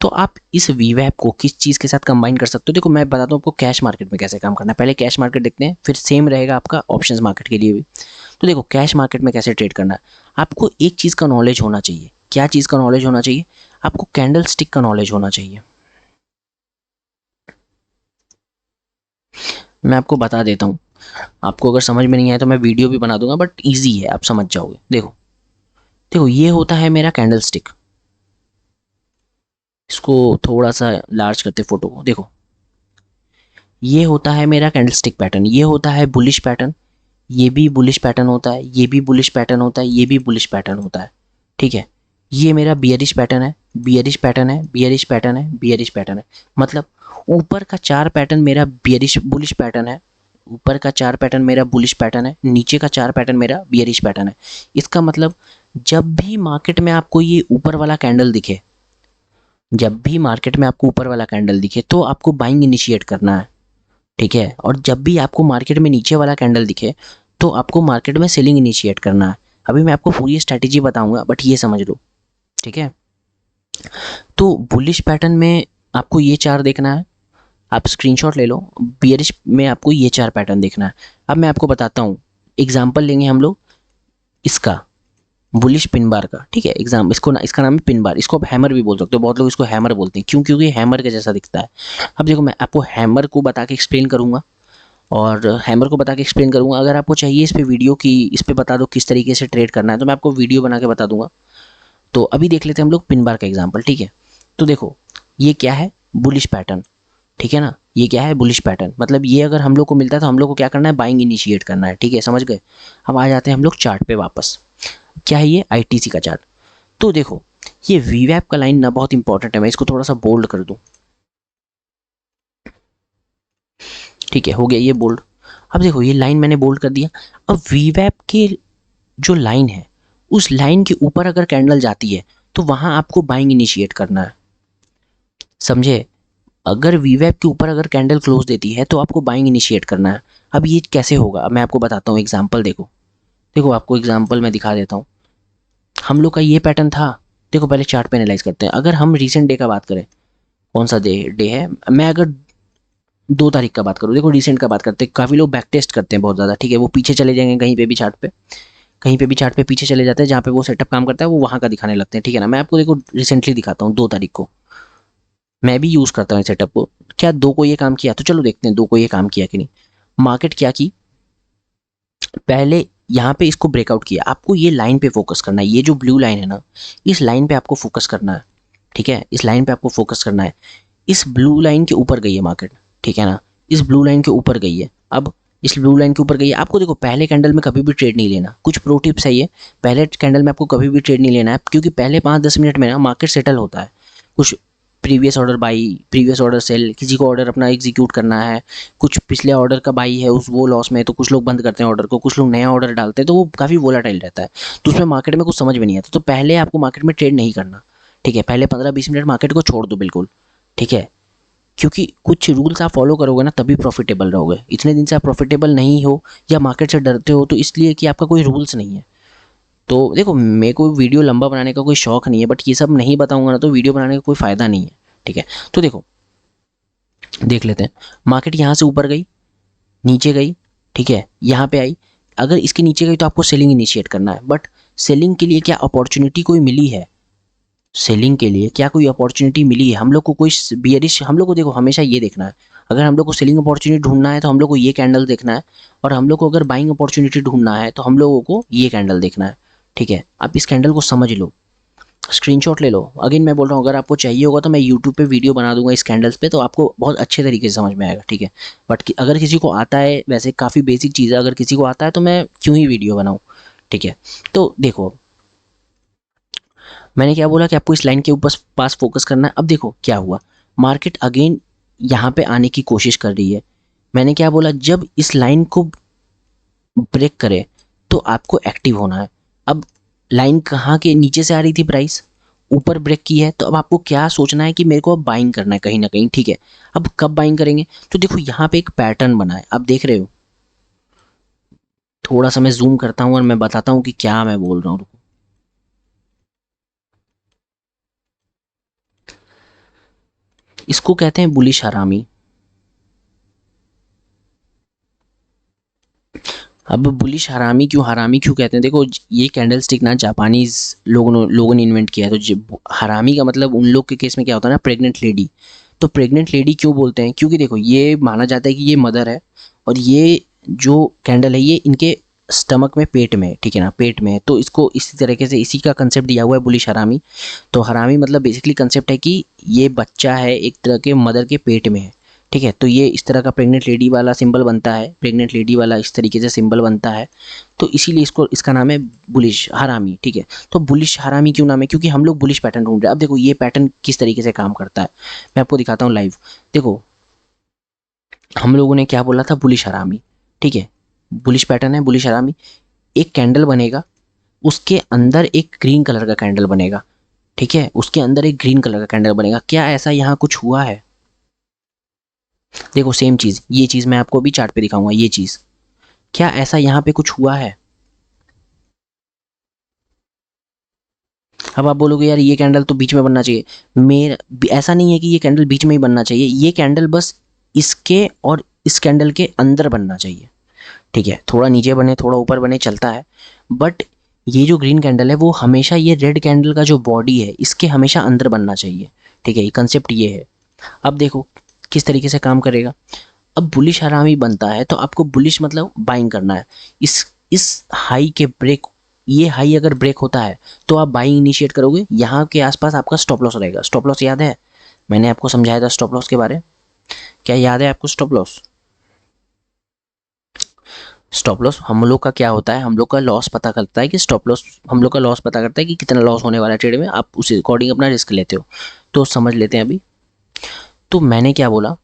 तो आप इस वीवैप को किस चीज़ के साथ कंबाइन कर सकते हो, देखो मैं बताता हूँ आपको कैश मार्केट में कैसे काम करना है। पहले कैश मार्केट देखते हैं, फिर सेम रहेगा आपका ऑप्शंस मार्केट के लिए भी। तो देखो कैश मार्केट में कैसे ट्रेड करना है, आपको एक चीज़ का नॉलेज होना चाहिए। क्या चीज़ का नॉलेज होना चाहिए? आपको कैंडल स्टिक का नॉलेज होना चाहिए। मैं आपको बता देता हूँ, आपको अगर समझ में नहीं आया तो मैं वीडियो भी बना दूंगा, बट ईजी है, आप समझ जाओगे। देखो देखो ये होता है मेरा कैंडल स्टिक, इसको थोड़ा सा लार्ज करते फोटो को, देखो ये होता है मेरा कैंडलस्टिक पैटर्न, ये होता है बुलिश पैटर्न, ये भी बुलिश पैटर्न होता है, ये भी बुलिश पैटर्न होता है, ये भी बुलिश पैटर्न होता है, ठीक है। ये मेरा बियरिश पैटर्न है, बियरिश पैटर्न है, बियरिश पैटर्न है, बियरिश पैटर्न है। मतलब ऊपर का चार पैटर्न मेरा बियरिश बुलिश पैटर्न है, ऊपर का चार पैटर्न मेरा बुलिश पैटर्न है, नीचे का चार पैटर्न मेरा बियरिश पैटर्न है। इसका मतलब जब भी मार्केट में आपको ये ऊपर वाला कैंडल दिखे, जब भी मार्केट में आपको ऊपर वाला कैंडल दिखे तो आपको बाइंग इनिशिएट करना है, ठीक है। और जब भी आपको मार्केट में नीचे वाला कैंडल दिखे तो आपको मार्केट में सेलिंग इनिशिएट करना है। अभी मैं आपको पूरी स्ट्रैटेजी बताऊंगा, बट ये समझ लो, ठीक है। तो बुलिश पैटर्न में आपको ये चार देखना है, आप स्क्रीनशॉट ले लो। बियरिश में आपको ये चार पैटर्न देखना है। अब मैं आपको बताता हूँ, एग्जाम्पल लेंगे हम लोग इसका, बुलिश पिन बार का, ठीक है। इसको इसका नाम है पिन बार, इसको आप हैमर भी बोल सकते हो, बहुत लोग इसको हैमर बोलते हैं, क्यों? क्योंकि हैमर के जैसा दिखता है। अब देखो मैं आपको हैमर को बता के एक्सप्लेन करूंगा, और हैमर को बता के एक्सप्लेन करूंगा। अगर आपको चाहिए इस पे वीडियो की, इस पे बता दो किस तरीके से ट्रेड करना है, तो मैं आपको वीडियो बना के बता दूंगा। तो अभी देख लेते हैं हम लोग पिन बार का एग्जांपल, ठीक है। तो देखो ये क्या है, बुलिश पैटर्न, ठीक है ना। ये क्या है, बुलिश पैटर्न। मतलब ये अगर हम लोग को मिलता है तो हम लोग को क्या करना है, बाइंग इनिशिएट करना है, ठीक है, समझ गए। अब आ जाते हैं हम लोग चार्ट पे वापस। क्या है ये, आईटीसी का चार्ट। तो देखो ये वीवैप का लाइन ना बहुत इंपॉर्टेंट है, मैं इसको थोड़ा सा बोल्ड कर दूं, ठीक है, हो गया ये बोल्ड। अब देखो ये लाइन मैंने बोल्ड कर दिया। अब वीवैप के जो लाइन है, उस लाइन के ऊपर अगर कैंडल जाती है तो वहां आपको बाइंग इनिशिएट करना है, समझे। अगर वीवैप के ऊपर अगर कैंडल क्लोज देती है तो आपको बाइंग इनिशिएट करना है। अब ये कैसे होगा, अब मैं आपको बताता हूँ एग्जाम्पल। देखो देखो आपको एग्जाम्पल मैं दिखा देता हूँ। हम लोग का ये पैटर्न था, देखो पहले चार्ट पे एनालाइज करते हैं। अगर हम रिसेंट डे का बात करें, कौन सा डे है, मैं अगर 2 तारीख का बात करूँ, देखो रिसेंट का बात करते हैं। काफ़ी लोग बैक टेस्ट करते हैं बहुत ज़्यादा, ठीक है। वो पीछे चले जाएंगे कहीं पे भी चार्ट पे, कहीं पे भी चार्ट पे पीछे चले जाते हैं, जहाँ पे वो सेटअप काम करता है वो वहाँ का दिखाने लगते हैं, ठीक है ना। मैं आपको देखो रिसेंटली दिखाता हूँ, 2 तारीख को मैं भी यूज़ करता हूँ सेटअप को। क्या 2 को ये काम किया? तो चलो देखते हैं 2 को ये काम किया कि नहीं। मार्केट क्या की, पहले यहाँ पे इसको ब्रेकआउट किया। आपको ये लाइन पे फोकस करना है, ये जो ब्लू लाइन है ना, इस लाइन पे आपको फोकस करना है, ठीक है। इस लाइन पे आपको फोकस करना है। इस ब्लू लाइन के ऊपर गई है मार्केट, ठीक है ना। इस ब्लू लाइन के ऊपर गई है। अब इस ब्लू लाइन के ऊपर गई है, आपको देखो पहले कैंडल में कभी भी ट्रेड नहीं लेना। कुछ प्रो टिप्स है ये, पहले कैंडल में आपको कभी भी ट्रेड नहीं लेना है, क्योंकि पहले 5-10 मिनट में ना मार्केट सेटल होता है। कुछ previous order buy, previous order sell, किसी को ऑर्डर अपना एग्जीक्यूट करना है, कुछ पिछले ऑर्डर का बाई है उस वो लॉस में, तो कुछ लोग बंद करते हैं ऑर्डर को, कुछ लोग नया ऑर्डर डालते हैं, तो वो काफ़ी वोलाटाइल रहता है। तो उसमें मार्केट में कुछ समझ में नहीं आता। तो पहले आपको मार्केट में ट्रेड नहीं करना, ठीक है। पहले 15-20 मिनट मार्केट को छोड़ दो बिल्कुल, ठीक है। क्योंकि कुछ रूल्स आप फॉलो करोगे ना तभी प्रॉफिटेबल रहोगे। इतने दिन से आप प्रॉफिटेबल नहीं हो या मार्केट से डरते हो, तो इसलिए कि आपका कोई रूल्स नहीं है। तो देखो मेरे को वीडियो लंबा बनाने का कोई शौक नहीं है, बट ये सब नहीं बताऊंगा ना तो वीडियो बनाने का कोई फ़ायदा नहीं है, ठीक है। तो देखो देख लेते हैं, मार्केट यहाँ से ऊपर गई, नीचे गई, ठीक है, यहाँ पे आई। अगर इसके नीचे गई तो आपको सेलिंग इनिशिएट करना है। बट सेलिंग के लिए क्या अपॉर्चुनिटी कोई मिली है, सेलिंग के लिए क्या कोई अपॉर्चुनिटी मिली है हम लोग को? कोई बियरिश, हम लोग को देखो हमेशा ये देखना है, अगर हम लोग को सेलिंग अपॉर्चुनिटी ढूंढना है तो हम लोग को ये कैंडल देखना है, और हम लोग को अगर बाइंग अपॉर्चुनिटी ढूंढना है तो हम लोगों को ये कैंडल देखना है, ठीक है। आप इस कैंडल को समझ लो, स्क्रीनशॉट ले लो। अगेन मैं बोल रहा हूँ, अगर आपको चाहिए होगा तो मैं यूट्यूब पे वीडियो बना दूंगा इस कैंडल्स पे, तो आपको बहुत अच्छे तरीके से समझ में आएगा, ठीक है। बट अगर किसी को आता है, वैसे काफ़ी बेसिक चीज़ है, अगर किसी को आता है तो मैं क्यों ही वीडियो बनाऊँ, ठीक है। तो देखो, मैंने क्या बोला कि आपको इस लाइन के ऊपर पास फोकस करना है। अब देखो क्या हुआ, मार्केट अगेन यहाँ पे आने की कोशिश कर रही है। मैंने क्या बोला, जब इस लाइन को ब्रेक करे तो आपको एक्टिव होना है। अब लाइन कहाँ के नीचे से आ रही थी, प्राइस ऊपर ब्रेक की है, तो अब आपको क्या सोचना है कि मेरे को अब बाइंग करना है कहीं ना कहीं, ठीक है। अब कब बाइंग करेंगे, तो देखो यहाँ पे एक पैटर्न बना है, आप देख रहे हो। थोड़ा सा मैं जूम करता हूँ और मैं बताता हूँ कि क्या मैं बोल रहा हूँ। इसको कहते हैं बुलिश हरामी। अब बुलिश हरामी क्यों कहते हैं, देखो ये कैंडल स्टिक ना जापानीज लोगों ने इन्वेंट किया है। तो हरामी का मतलब उन लोग के केस में क्या होता है ना, प्रेग्नेंट लेडी। तो प्रेग्नेंट लेडी क्यों बोलते हैं, क्योंकि देखो ये माना जाता है कि ये मदर है, और ये जो कैंडल है ये इनके स्टमक में, पेट में, ठीक है ना, पेट में है। तो इसको इसी तरीके से इसी का कंसेप्ट दिया हुआ है बुलिश हरामी। तो हरामी मतलब बेसिकली कंसेप्ट है कि ये बच्चा है एक तरह के मदर के पेट में है, ठीक है। तो ये इस तरह का प्रेग्नेंट लेडी वाला सिंबल बनता है, प्रेग्नेंट लेडी वाला इस तरीके से सिंबल बनता है। तो इसीलिए इसको इसका नाम है बुलिश हरामी, ठीक है। तो बुलिश हरामी क्यों नाम है, क्योंकि हम लोग बुलिश पैटर्न ढूंढ रहे हैं। अब देखो ये पैटर्न किस तरीके से काम करता है, मैं आपको दिखाता हूँ लाइव। देखो हम लोगों ने क्या बोला था, बुलिश हरामी, ठीक है। बुलिश पैटर्न है, बुलिश हरामी। एक कैंडल बनेगा, उसके अंदर एक ग्रीन कलर का कैंडल बनेगा, ठीक है। उसके अंदर एक ग्रीन कलर का कैंडल बनेगा। क्या ऐसा यहाँ कुछ हुआ है, देखो सेम चीज, ये चीज मैं आपको अभी चार्ट पे दिखाऊंगा, ये चीज क्या ऐसा यहाँ पे कुछ हुआ है। अब आप बोलोगे यार ये कैंडल तो बीच में बनना चाहिए, मेरा ऐसा नहीं है कि ये कैंडल बीच में ही बनना चाहिए, ये कैंडल बस इसके और इस कैंडल के अंदर बनना चाहिए, ठीक है। थोड़ा नीचे बने थोड़ा ऊपर बने चलता है, बट ये जो ग्रीन कैंडल है वो हमेशा ये रेड कैंडल का जो बॉडी है इसके हमेशा अंदर बनना चाहिए, ठीक है। ये कंसेप्ट ये है। अब देखो किस तरीके से काम करेगा। अब बुलिश हरामी बनता है तो आपको बुलिश मतलब बाइंग करना है। इस हाई के ब्रेक, ये हाई अगर ब्रेक होता है तो आप बाइंग इनिशिएट करोगे। यहाँ के आसपास आपका स्टॉप लॉस रहेगा। स्टॉप लॉस याद है, मैंने आपको समझाया था स्टॉप लॉस के बारे में, क्या याद है आपको स्टॉप लॉस। स्टॉप लॉस हम लोग का क्या होता है, हम लोग का लॉस पता करता है कि स्टॉप लॉस हम लोग का लॉस पता करता है कि कितना लॉस होने वाला है ट्रेड में, आप उसी अकॉर्डिंग अपना रिस्क लेते हो। तो समझ लेते हैं अभी। तो मैंने क्या बोला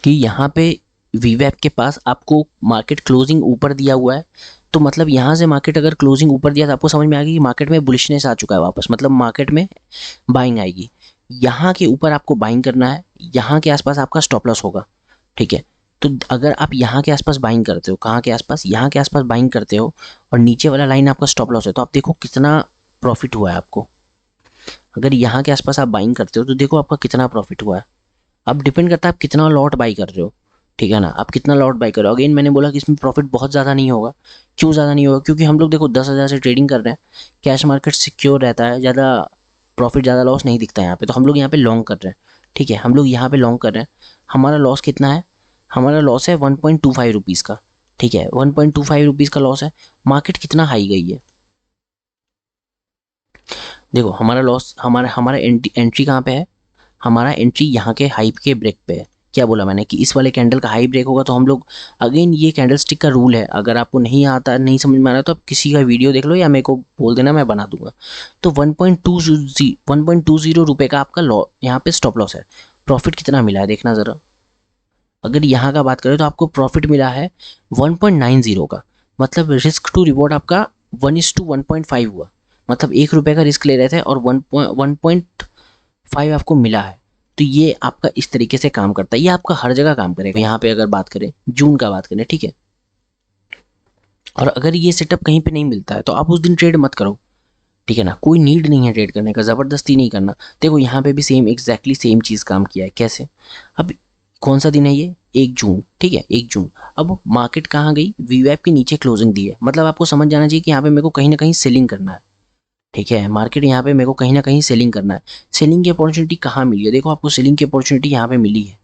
कि यहाँ पे वीवैप के पास आपको मार्केट क्लोजिंग ऊपर दिया हुआ है, तो मतलब यहाँ से मार्केट अगर क्लोजिंग ऊपर दिया तो आपको समझ में आ गई कि मार्केट में बुलिशनेस आ चुका है वापस, मतलब मार्केट में बाइंग आएगी। यहाँ के ऊपर आपको बाइंग करना है, यहाँ के आसपास आपका स्टॉप लॉस होगा, ठीक है। तो अगर आप यहाँ के आसपास बाइंग करते हो, कहाँ के आसपास, यहाँ के आसपास बाइंग करते हो, और नीचे वाला लाइन आपका स्टॉप लॉस है, तो आप देखो कितना प्रॉफिट हुआ है आपको। अगर यहाँ के आसपास आप बाइंग करते हो तो देखो आपका कितना प्रॉफिट हुआ है। अब डिपेंड करता है आप कितना लॉट बाई कर रहे हो, ठीक है ना, आप कितना लॉट बाई कर रहे हो। अगेन मैंने बोला कि इसमें प्रॉफिट बहुत ज़्यादा नहीं होगा। क्यों ज़्यादा नहीं होगा, क्योंकि हम लोग देखो 10,000 से ट्रेडिंग कर रहे हैं, कैश मार्केट सिक्योर रहता है, ज़्यादा प्रॉफिट ज़्यादा लॉस नहीं दिखता है यहाँ पे। तो हम लोग यहाँ पे लॉन्ग कर रहे हैं, ठीक है। हम लोग यहाँ पे लॉन्ग कर रहे हैं। हमारा लॉस कितना है, हमारा लॉस है 1.25 रुपीज़ का, ठीक है। 1.25 रुपीज़ का लॉस है। मार्केट कितना हाई गई है, देखो हमारा लॉस, हमारा हमारा एंट्री कहाँ पे है, हमारा एंट्री यहाँ के हाई के ब्रेक पे है। क्या बोला मैंने कि इस वाले कैंडल का हाई ब्रेक होगा तो हम लोग, अगेन ये कैंडल स्टिक का रूल है, अगर आपको नहीं आता, नहीं समझ में आ रहा तो आप किसी का वीडियो देख लो या मेरे को बोल देना, मैं बना दूंगा। तो 1.20 रुपये का आपका लॉ यहाँ पे स्टॉप लॉस है। प्रॉफिट कितना मिला है देखना ज़रा। अगर यहाँ का बात करें तो आपको प्रॉफिट मिला है 1.90 का, मतलब रिस्क टू रिवॉर्ड आपका 1:1.5 हुआ। मतलब 1 रुपये का रिस्क ले रहे थे और 1.5 आपको मिला है। तो ये आपका इस तरीके से काम करता है, ये आपका हर जगह काम करेगा। यहाँ पे अगर बात करें जून का बात करें, ठीक है। और अगर ये सेटअप कहीं पे नहीं मिलता है तो आप उस दिन ट्रेड मत करो, ठीक है ना। कोई नीड नहीं है ट्रेड करने का, ज़बरदस्ती नहीं करना। देखो यहाँ पे भी सेम एग्जैक्टली सेम चीज़ काम किया है। कैसे, अब कौन सा दिन है ये, 1 जून, ठीक है, 1 जून। अब मार्केट कहाँ गई, वीवैप के नीचे क्लोजिंग दी है, मतलब आपको समझ जाना चाहिए कि यहाँ पे मेरे को कहीं ना कहीं सेलिंग करना है, ठीक है। मार्केट यहाँ पे मेरे को कहीं ना कहीं सेलिंग करना है। सेलिंग की अपॉर्चुनिटी कहाँ मिली है, देखो आपको सेलिंग की अपॉर्चुनिटी यहाँ पे मिली है,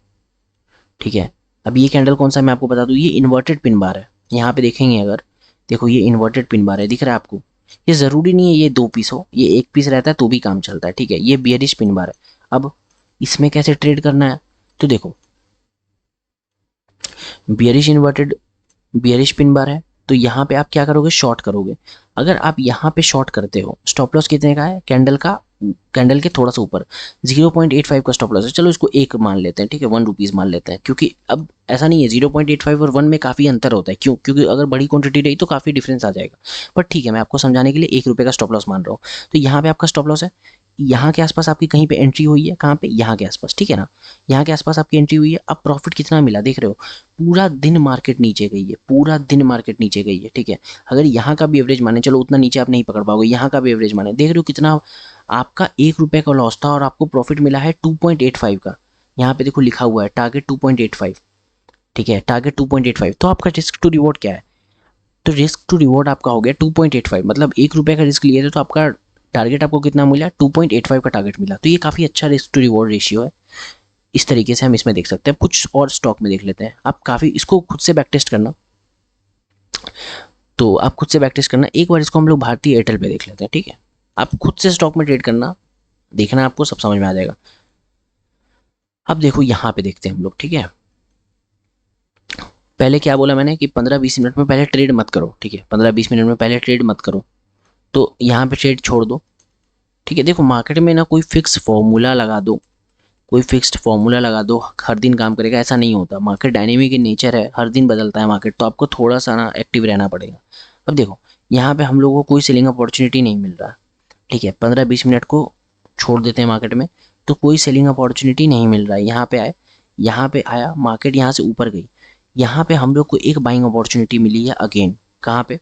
ठीक है। अब ये कैंडल कौन सा मैं आपको बता दूँ, ये इन्वर्टेड पिन बार है। यहाँ पे देखेंगे अगर, देखो ये इन्वर्टेड पिन बार है, दिख रहा है आपको। ये ज़रूरी नहीं है ये 2 पीस हो, ये 1 पीस रहता है तो भी काम चलता है, ठीक है। ये बियरिश पिन बार है। अब इसमें कैसे ट्रेड करना है, तो देखो bearish inverted bearish pin bar है, तो यहाँ पे आप क्या करोगे, शॉर्ट करोगे। अगर आप यहाँ पे शॉर्ट करते हो, स्टॉप लॉस कितने का है, कैंडल के थोड़ा सा ऊपर 0.85 का स्टॉप लॉस है। चलो इसको 1 मान लेते हैं, ठीक है, 1 रुपीज़ मान लेते हैं, क्योंकि अब ऐसा नहीं है 0.85 और 1 में काफ़ी अंतर होता है। क्यों, क्योंकि अगर बड़ी क्वांटिटी रही तो काफ़ी डिफरेंस आ जाएगा। बट ठीक है, मैं आपको समझाने के लिए 1 रुपये का स्टॉप लॉस मान रहा हूँ। तो यहाँ पे आपका स्टॉप लॉस है, यहाँ के आसपास आपकी कहीं पे एंट्री हुई है, कहाँ पे, यहाँ के आसपास, ठीक है ना। यहाँ के आसपास आपकी एंट्री हुई है। अब प्रॉफिट कितना मिला देख रहे हो, पूरा दिन मार्केट नीचे गई है, पूरा दिन मार्केट नीचे गई है, ठीक है। अगर यहाँ का भी एवरेज माने, चलो उतना नीचे आप नहीं पकड़ पाओगे, यहाँ का भी एवरेज माने, देख रहे हो कितना आपका 1 रुपये का लॉस था और आपको प्रॉफिट मिला है 2.85 का। यहाँ पे देखो लिखा हुआ है टारगेट 2.85, ठीक है, टारगेट 2.85। तो आपका रिस्क टू रिवॉर्ड क्या है, तो रिस्क टू रिवॉर्ड आपका हो गया 2.85, मतलब 1 रुपये का रिस्क लिए थे तो आपका टारगेट आपको कितना मिला, 2.85 का टारगेट मिला। तो ये काफ़ी अच्छा रिस्क टू रिवॉर्ड रेशियो है। इस तरीके से हम इसमें देख सकते हैं। कुछ और स्टॉक में देख लेते हैं, आप काफ़ी इसको खुद से बैक टेस्ट करना। तो आप खुद से बैक टेस्ट करना, एक बार इसको हम लोग भारतीय एयरटेल पे देख लेते हैं, ठीक है। आप खुद से स्टॉक में ट्रेड करना, देखना आपको सब समझ में आ जाएगा। अब देखो यहाँ पे देखते हैं हम लोग, ठीक है। पहले क्या बोला मैंने कि 15-20 मिनट में पहले ट्रेड मत करो, ठीक है, 15-20 मिनट में पहले ट्रेड मत करो। तो यहाँ पे ट्रेड छोड़ दो, ठीक है। देखो मार्केट में ना कोई फिक्स फॉर्मूला लगा दो, कोई फिक्स्ड फॉर्मूला लगा दो हर दिन काम करेगा, ऐसा नहीं होता। मार्केट डायनेमिक इन नेचर है, हर दिन बदलता है मार्केट, तो आपको थोड़ा सा ना एक्टिव रहना पड़ेगा। अब देखो यहाँ पे हम लोगों को कोई सेलिंग अपॉर्चुनिटी नहीं मिल रहा, ठीक है। 15-20 मिनट को छोड़ देते हैं मार्केट में, तो कोई सेलिंग अपॉर्चुनिटी नहीं मिल रहा है। यहाँ पे आया मार्केट, यहाँ से ऊपर गई, यहाँ पे हम लोग को एक बाइंग अपॉर्चुनिटी मिली है अगेन। कहाँ पे,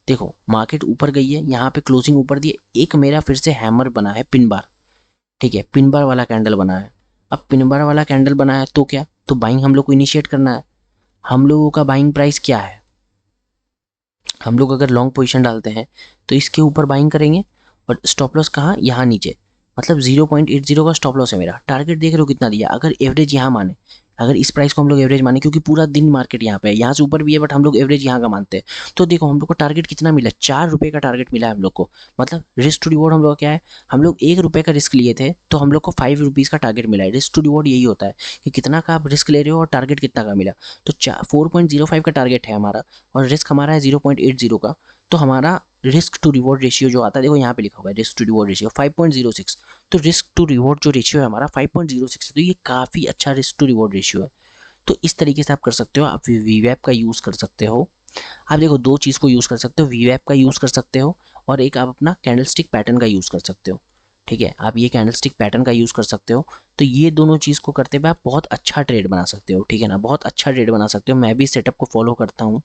देखो मार्केट ऊपर गई है, यहाँ पे क्लोजिंग ऊपर दी है, एक मेरा फिर से हैमर बना है पिन बार, ठीक है, पिन बार वाला कैंडल बना है। अब पिन बार वाला कैंडल बना है तो क्या, तो बाइंग हम लोग को इनिशिएट करना है। हम लोगों का बाइंग प्राइस क्या है, हम लोग अगर लॉन्ग पोजीशन डालते हैं तो इसके ऊपर बाइंग करेंगे, और स्टॉप लॉस कहाँ, यहाँ नीचे, मतलब 0.80 का स्टॉप लॉस है मेरा। टारगेट देख रहे हो कितना दिया, अगर एवरेज यहाँ माने, अगर इस प्राइस को हम लोग एवरेज माने, क्योंकि पूरा दिन मार्केट यहाँ पे है, यहाँ से ऊपर भी है बट हम लोग एवरेज यहाँ का मानते हैं। तो देखो हम लोग को टारगेट कितना मिला, 4 रुपये का टारगेट मिला है हम लोग को। मतलब रिस्क टू रिवॉर्ड हम लोग का क्या है, हम लोग 1 रुपये का रिस्क लिए थे तो हम लोग को 5 रुपीज़ का टारगेट मिला है। रिस्क टू रिवॉर्ड यही होता है कि कितना का आप रिस्क ले रहे हो और टारगेट कितना का मिला। तो 4.05 का टारगेट है हमारा और रिस्क हमारा है 0.80 का। तो हमारा रिस्क टू रिवॉर्ड रेशियो जो आता है, देखो यहाँ पे लिखा हुआ है रिस्क टू रिवॉर्ड रेशियो 5.06। तो रिस्क टू रिवॉर्ड जो रेशियो है हमारा 5.06 है, तो ये काफ़ी अच्छा रिस्क टू रिवॉर्ड रेशियो है। तो इस तरीके से आप कर सकते हो, आप वीवैप का यूज़ कर सकते हो। आप देखो 2 चीज़ को यूज़ कर सकते हो, वीवैप का यूज़ कर सकते हो और एक आप अपना कैंडलस्टिक पैटर्न का यूज़ कर सकते हो, ठीक है। आप ये कैंडलस्टिक पैटर्न का यूज़ कर सकते हो। तो ये दोनों चीज़ को करते हुए आप बहुत अच्छा ट्रेड बना सकते हो, ठीक है ना, बहुत अच्छा ट्रेड बना सकते हो। मैं भी सेटअप को फॉलो करता हूँ,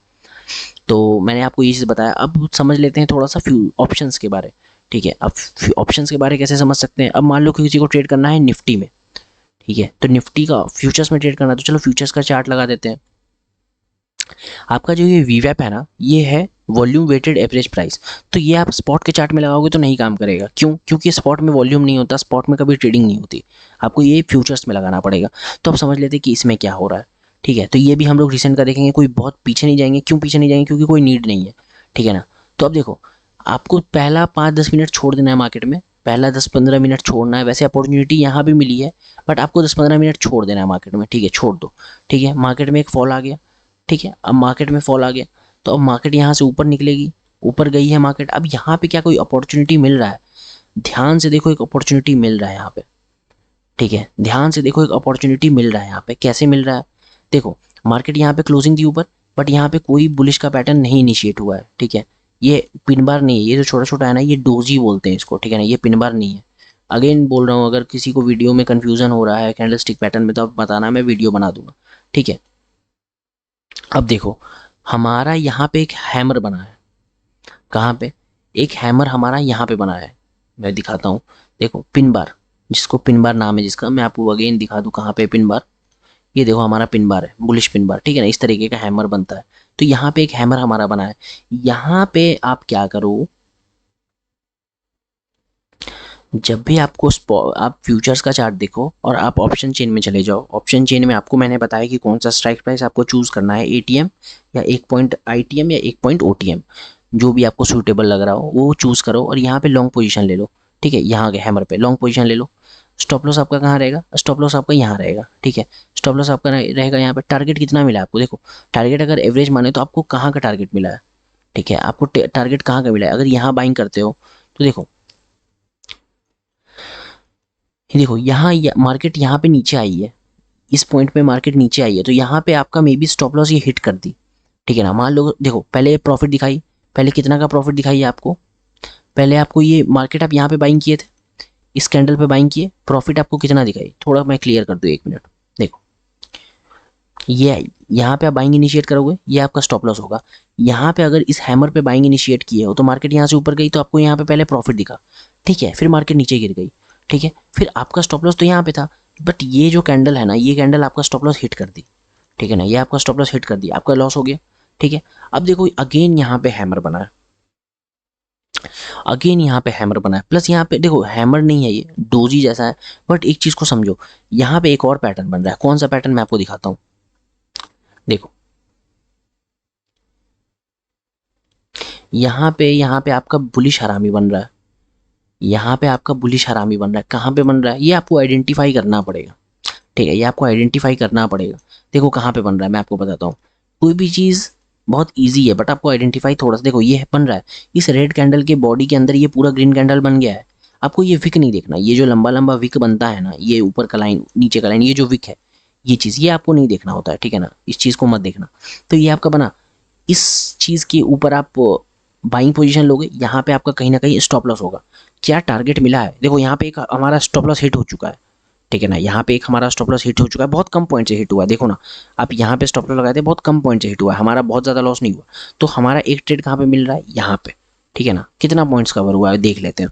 तो मैंने आपको ये चीज़ बताया। अब समझ लेते हैं थोड़ा सा ऑप्शंस के बारे, ठीक है। अब ऑप्शंस के बारे कैसे समझ सकते हैं, अब मान लो किसी को ट्रेड करना है निफ्टी में, ठीक है, तो निफ्टी का फ्यूचर्स में ट्रेड करना है, तो चलो फ्यूचर्स का चार्ट लगा देते हैं। आपका जो ये वीवैप है ना, ये है वॉल्यूम वेटेड एवरेज प्राइस। तो ये आप स्पॉट के चार्ट में लगाओगे तो नहीं काम करेगा। क्यों, क्योंकि स्पॉट में वॉल्यूम नहीं होता, स्पॉट में कभी ट्रेडिंग नहीं होती, आपको ये फ्यूचर्स में लगाना पड़ेगा। तो आप समझ लेते कि इसमें क्या हो रहा है, ठीक है। तो ये भी हम लोग रिसेंट का देखेंगे, कोई बहुत पीछे नहीं जाएंगे। क्यों पीछे नहीं जाएंगे, क्योंकि कोई नीड नहीं है, ठीक है ना। तो अब देखो आपको पहला 5-10 मिनट छोड़ देना है मार्केट में, पहला 10-15 मिनट छोड़ना है। वैसे अपॉर्चुनिटी यहाँ भी मिली है बट आपको 10-15 मिनट छोड़ देना है मार्केट में, ठीक है, छोड़ दो, ठीक है। मार्केट में एक फॉल आ गया, ठीक है, अब मार्केट में फॉल आ गया तो अब मार्केट यहाँ से ऊपर निकलेगी, ऊपर गई है मार्केट। अब यहाँ पे क्या कोई अपॉर्चुनिटी मिल रहा है, ध्यान से देखो, एक अपॉर्चुनिटी मिल रहा है यहाँ पे, ठीक है, ध्यान से देखो, एक अपॉर्चुनिटी मिल रहा है यहाँ पे। कैसे मिल रहा है, देखो मार्केट यहाँ पे क्लोजिंग थी ऊपर बट यहाँ पे कोई बुलिश का पैटर्न नहीं इनिशिएट हुआ है, ठीक है। ये पिन बार नहीं है, ये जो छोटा छोटा है ना, ये डोजी बोलते हैं इसको, ठीक है ना, ये पिन बार नहीं है। अगेन बोल रहा हूँ, अगर किसी को वीडियो में कंफ्यूजन हो रहा है कैंडलस्टिक पैटर्न में तो आप बताना, मैं वीडियो बना दूंगा, ठीक है। अब देखो हमारा यहाँ पे एक हैमर बना है, कहाँ पे, एक हैमर हमारा यहाँ पे बना है, मैं दिखाता हूँ। देखो पिन बार, जिसको पिन बार नाम है जिसका, मैं आपको अगेन दिखा दूँ कहाँ पे पिन बार। ये देखो हमारा पिन बार है, बुलिश पिन बार, ठीक है ना, इस तरीके का हैमर बनता है। तो यहाँ पे एक हैमर हमारा बना है। यहाँ पे आप क्या करो, जब भी आपको आप फ्यूचर्स का चार्ट देखो और आप ऑप्शन चेन में चले जाओ। ऑप्शन चेन में आपको मैंने बताया कि कौन सा स्ट्राइक प्राइस आपको चूज करना है, एटीएम या 1 पॉइंट आईटीएम या 1 पॉइंट ओटीएम। जो भी आपको सूटेबल लग रहा हो वो चूज़ करो और यहाँ पे लॉन्ग पोजीशन ले लो। ठीक है, यहाँ के हैमर पे लॉन्ग पोजीशन ले लो। स्टॉप लॉस आपका कहाँ रहेगा? स्टॉप लॉस आपका यहाँ रहेगा। ठीक है, स्टॉप लॉस आपका रहेगा यहाँ पे। टारगेट कितना मिला आपको? देखो टारगेट अगर एवरेज माने तो आपको कहाँ का टारगेट मिला है? ठीक है, आपको टारगेट कहाँ का मिला है? अगर यहाँ बाइंग करते हो तो देखो, ये देखो यहाँ मार्केट यहाँ पे नीचे आई है, इस पॉइंट पे मार्केट नीचे आई है, तो यहाँ पे आपका मे बी स्टॉप लॉस ये हिट कर दी। ठीक है ना, मान लो देखो पहले प्रॉफिट दिखाई, पहले कितना का प्रॉफिट दिखाई है आपको? पहले आपको ये मार्केट आप यहाँ पे बाइंग किए थे, इस कैंडल पे बाइंग किए, प्रॉफिट आपको कितना दिखाई? थोड़ा मैं क्लियर कर दूँ, 1 मिनट। देखो ये यहाँ पे आप बाइंग इनिशिएट करोगे, ये आपका स्टॉप लॉस होगा। यहाँ पे अगर इस हैमर पे बाइंग इनिशिएट किए हो तो मार्केट यहाँ से ऊपर गई तो आपको यहाँ पे पहले प्रॉफिट दिखा। ठीक है, फिर मार्केट नीचे गिर गई। ठीक है, फिर आपका स्टॉप लॉस तो यहाँ पे था, बट ये जो कैंडल है ना, ये कैंडल आपका स्टॉप लॉस हिट कर दी। ठीक है ना, ये आपका स्टॉप लॉस हिट कर दिया, आपका लॉस हो गया। ठीक है, अब देखो अगेन यहाँ पे हैमर बना है, अगेन यहाँ पे हैमर बना है, प्लस यहाँ पे देखो हैमर नहीं है, ये डोजी जैसा है। बट एक चीज को समझो, यहाँ पे एक और पैटर्न बन रहा है। कौन सा पैटर्न? मैं आपको दिखाता हूँ। देखो यहाँ पे आपका बुलिश हरामी बन रहा है, यहाँ पे आपका बुलिश हरामी बन रहा है। कहाँ पे बन रहा है? ये आपको आइडेंटिफाई करना पड़ेगा। ठीक है, ये आपको आइडेंटिफाई करना पड़ेगा। देखो कहाँ पे बन रहा है, मैं आपको बताता हूँ। कोई भी चीज़ बहुत ईजी है, बट आपको आइडेंटिफाई थोड़ा सा। देखो ये बन रहा है, इस रेड कैंडल के बॉडी के अंदर ये पूरा ग्रीन कैंडल बन गया है। आपको ये विक नहीं देखना, ये जो लंबा लंबा विक बनता है ना, ये ऊपर का लाइन नीचे का लाइन, ये जो विक है, ये चीज़ ये आपको नहीं देखना होता है। ठीक है ना, इस चीज़ को मत देखना। तो ये आपका बना, इस चीज़ के ऊपर आप बाइंग पोजीशन लोगे, यहाँ पे आपका कहीं ना कहीं स्टॉप लॉस होगा। क्या टारगेट मिला है? देखो यहाँ पे एक हमारा स्टॉप लॉस हिट हो चुका है। ठीक है ना, यहाँ पे एक हमारा स्टॉप लॉस हिट हो चुका है, बहुत कम पॉइंट से हिट हुआ है। देखो ना, आप यहाँ पे स्टॉप लॉस लगाए थे, बहुत कम पॉइंट से हिट हुआ है, हमारा बहुत ज़्यादा लॉस नहीं हुआ। तो हमारा एक ट्रेड कहाँ पे मिल रहा है? यहाँ पे। ठीक है ना, कितना पॉइंट्स कवर हुआ है देख लेते हैं।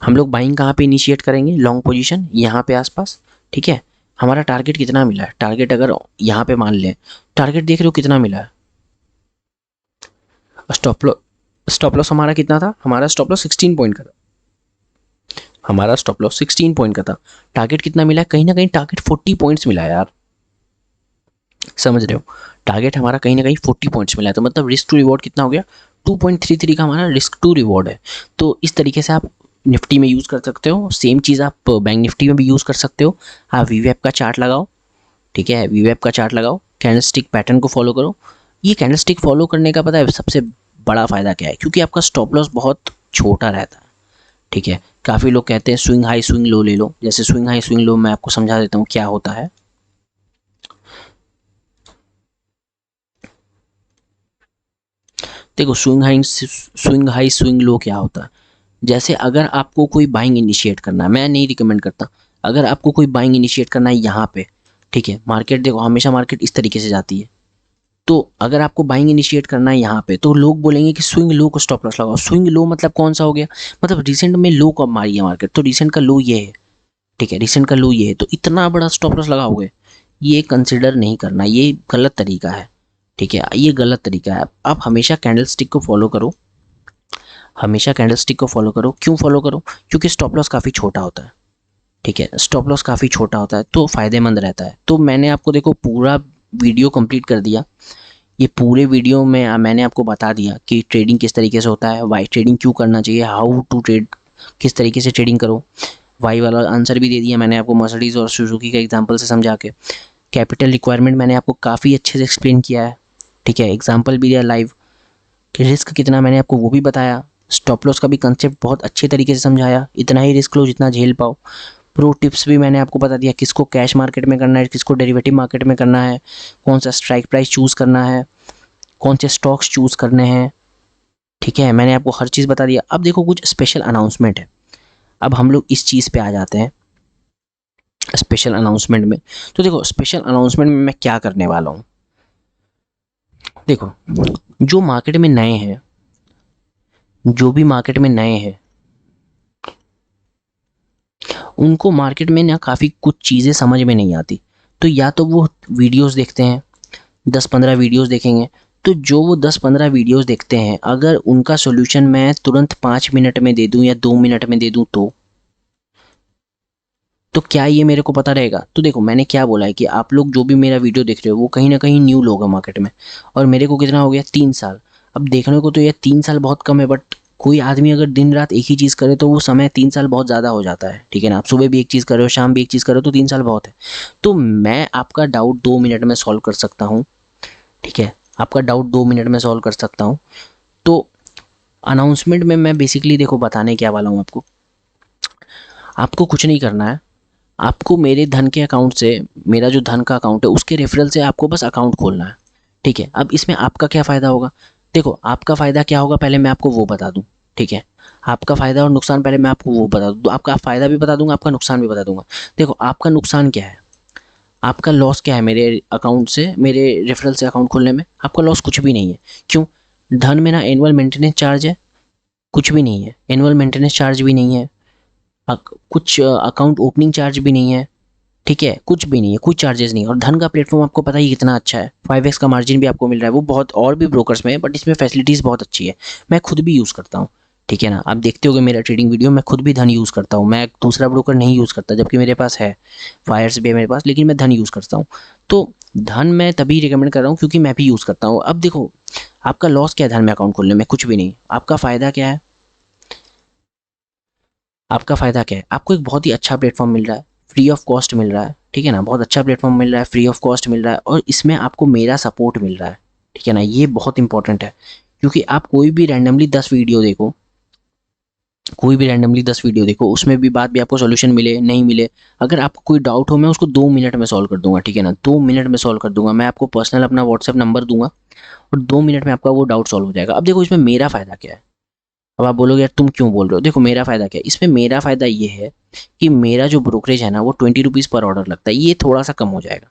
हम लोग बाइंग कहाँ पे इनिशिएट करेंगे? लॉन्ग पोजीशन यहाँ पे आसपास। ठीक है, हमारा टारगेट कितना मिला है? टारगेट अगर यहाँ पे मान लें, टारगेट देख रहे हो कितना मिला है? स्टॉप लॉस हमारा कितना था? हमारा स्टॉप लॉस 16 पॉइंट का था, हमारा स्टॉप लॉस 16 पॉइंट का था। टारगेट कितना मिला है? कहीं ना कहीं टारगेट 40 पॉइंट्स मिला है यार, समझ रहे हो? टारगेट हमारा कहीं ना कहीं 40 पॉइंट्स मिला है, तो मतलब रिस्क टू रिवॉर्ड कितना हो गया? 2.33 का हमारा रिस्क टू रिवॉर्ड है। तो इस तरीके से आप निफ्टी में यूज़ कर सकते हो, सेम चीज़ आप बैंक निफ्टी में भी यूज़ कर सकते हो। आप वीवेप का चार्ट लगाओ। ठीक है, वीवेप का चार्ट लगाओ, कैंडलस्टिक पैटर्न को फॉलो करो। ये कैंडलस्टिक फॉलो करने का पता है सबसे बड़ा फ़ायदा क्या है? क्योंकि आपका स्टॉप लॉस बहुत छोटा रहता है। ठीक है, काफ़ी लोग कहते हैं स्विंग हाई स्विंग लो ले लो। जैसे स्विंग हाई स्विंग लो मैं आपको समझा देता हूँ क्या होता है। देखो स्विंग हाई स्विंग लो क्या होता है? जैसे अगर आपको कोई बाइंग इनिशिएट करना है, मैं नहीं रिकमेंड करता, अगर आपको कोई बाइंग इनिशिएट करना है यहाँ पे, ठीक है, मार्केट देखो हमेशा मार्केट इस तरीके से जाती है। तो अगर आपको बाइंग इनिशिएट करना है यहाँ पे, तो लोग बोलेंगे कि स्विंग लो को स्टॉप लॉस लगाओ। स्विंग लो मतलब कौन सा हो गया? मतलब रिसेंट में लो कब मारी है मार्केट, तो रिसेंट का लो ये है। ठीक है, रिसेंट का लो ये है, तो इतना बड़ा स्टॉप लॉस लगाओगे, ये कंसिडर नहीं करना, ये गलत तरीका है। ठीक है, ये गलत तरीका है। आप हमेशा कैंडलस्टिक को फॉलो करो, हमेशा कैंडलस्टिक को फॉलो करो। क्यों फॉलो करो? क्योंकि स्टॉप लॉस काफ़ी छोटा होता है। ठीक है, स्टॉप लॉस काफ़ी छोटा होता है तो फ़ायदेमंद रहता है। तो मैंने आपको देखो पूरा वीडियो कंप्लीट कर दिया। ये पूरे वीडियो में मैंने आपको बता दिया कि ट्रेडिंग किस तरीके से होता है, वाई ट्रेडिंग क्यों करना चाहिए, हाउ टू ट्रेड, किस तरीके से ट्रेडिंग करो। वाई वाला आंसर भी दे दिया मैंने आपको मर्सिडीज़ और सुजुकी का एग्जांपल से समझा के। कैपिटल रिक्वायरमेंट मैंने आपको काफ़ी अच्छे से एक्सप्लेन किया है। ठीक है, एग्जांपल भी दिया लाइव कि रिस्क कितना मैंने आपको वो भी बताया। स्टॉप लॉस का भी कंसेप्ट बहुत अच्छे तरीके से समझाया। इतना ही रिस्क लो जितना झेल पाओ। प्रो टिप्स भी मैंने आपको बता दिया, किसको कैश मार्केट में करना है, किसको डेरिवेटिव मार्केट में करना है, कौन सा स्ट्राइक प्राइस चूज़ करना है, कौन से स्टॉक्स चूज़ करने हैं। ठीक है, मैंने आपको हर चीज़ बता दिया। अब देखो कुछ स्पेशल अनाउंसमेंट है। अब हम लोग इस चीज़ पे आ जाते हैं स्पेशल अनाउंसमेंट में। तो देखो स्पेशल अनाउंसमेंट में मैं क्या करने वाला हूँ। देखो जो मार्केट में नए हैं, जो भी मार्केट में नए हैं, उनको मार्केट में ना काफ़ी कुछ चीज़ें समझ में नहीं आती। तो या तो वो वीडियोस देखते हैं, 10-15 वीडियोस देखेंगे। तो जो वो 10-15 वीडियोस देखते हैं, अगर उनका सॉल्यूशन मैं तुरंत 5 मिनट में दे दूं या 2 मिनट में दे दूं, तो क्या ये मेरे को पता रहेगा? तो देखो मैंने क्या बोला है कि आप लोग जो भी मेरा वीडियो देख रहे हो वो कहीं ना कहीं न्यू लोग हैं मार्केट में, और मेरे को कितना हो गया, 3 साल। अब देखने को तो ये 3 साल बहुत कम है, बट कोई आदमी अगर दिन रात एक ही चीज़ करे तो वो समय 3 साल बहुत ज़्यादा हो जाता है, ठीक है ना। आप सुबह भी एक चीज़ कर रहे हो, शाम भी एक चीज़ कर रहे हो, तो 3 साल बहुत है। तो मैं आपका डाउट 2 मिनट में सॉल्व कर सकता हूँ, ठीक है। आपका डाउट 2 मिनट में सॉल्व कर सकता हूँ। तो अनाउंसमेंट में मैं बेसिकली देखो बताने क्या वाला हूँ आपको। आपको कुछ नहीं करना है, आपको मेरे धन के अकाउंट से, मेरा जो धन का अकाउंट है उसके रेफरल से आपको बस अकाउंट खोलना है, ठीक है। अब इसमें आपका क्या फ़ायदा होगा? देखो आपका फ़ायदा क्या होगा पहले मैं आपको वो बता दूं, ठीक है। आपका फ़ायदा और नुकसान पहले मैं आपको वो बता दूं, तो आपका फ़ायदा भी बता दूंगा, आपका नुकसान भी बता दूंगा। देखो आपका नुकसान क्या है, आपका लॉस क्या है मेरे अकाउंट से, मेरे रेफरल से अकाउंट खोलने में? आपका लॉस कुछ भी नहीं है। क्यों? धन में ना एनुअल मेंटेनेंस चार्ज है, कुछ भी नहीं है। एनुअल मेंटेनेंस चार्ज भी नहीं है, कुछ अकाउंट ओपनिंग चार्ज भी नहीं है, ठीक है। कुछ भी नहीं है, कुछ चार्जेस नहीं है। और धन का प्लेटफॉर्म आपको पता ही कितना अच्छा है, 5x का मार्जिन भी आपको मिल रहा है। वो बहुत और भी ब्रोकर्स में है, बट इसमें फैसिलिटीज़ बहुत अच्छी है। मैं खुद भी यूज़ करता हूँ, ठीक है ना। आप देखते होगे मेरा ट्रेडिंग वीडियो, मैं खुद भी धन यूज़ करता हूँ। मैं दूसरा ब्रोकर नहीं यूज़ करता, जबकि मेरे पास है, फायर्स भी है मेरे पास, लेकिन मैं धन यूज़ करता हूँ। तो धन मैं तभी रिकमेंड कर रहा हूँ क्योंकि मैं भी यूज़ करता हूँ। अब देखो आपका लॉस क्या है धन में अकाउंट खोलने में? कुछ भी नहीं। आपका फ़ायदा क्या है? आपका फ़ायदा क्या है? आपको एक बहुत ही अच्छा प्लेटफॉर्म मिल रहा है, फ्री ऑफ कॉस्ट मिल रहा है, ठीक है ना। बहुत अच्छा प्लेटफॉर्म मिल रहा है, फ्री ऑफ कॉस्ट मिल रहा है, और इसमें आपको मेरा सपोर्ट मिल रहा है, ठीक है ना। ये बहुत इंपॉर्टेंट है, क्योंकि आप कोई भी रैंडमली 10 वीडियो देखो, कोई भी रैंडमली 10 वीडियो देखो, उसमें भी बात भी आपको सोल्यूशन मिले नहीं मिले, अगर आपको कोई डाउट हो मैं उसको 2 मिनट में सॉल्व कर दूंगा, ठीक है ना। 2 मिनट में सॉल्व कर दूंगा। मैं आपको पर्सनल अपना व्हाट्सएप नंबर दूंगा और 2 मिनट में आपका वो डाउट सॉल्व हो जाएगा। अब देखो इसमें मेरा फ़ायदा क्या है? अब आप बोलोगे यार तुम क्यों बोल रहे हो? देखो मेरा फ़ायदा क्या है इसमें? मेरा फ़ायदा ये है कि मेरा जो ब्रोकरेज है ना वो 20 रुपीज़ पर ऑर्डर लगता है, ये थोड़ा सा कम हो जाएगा,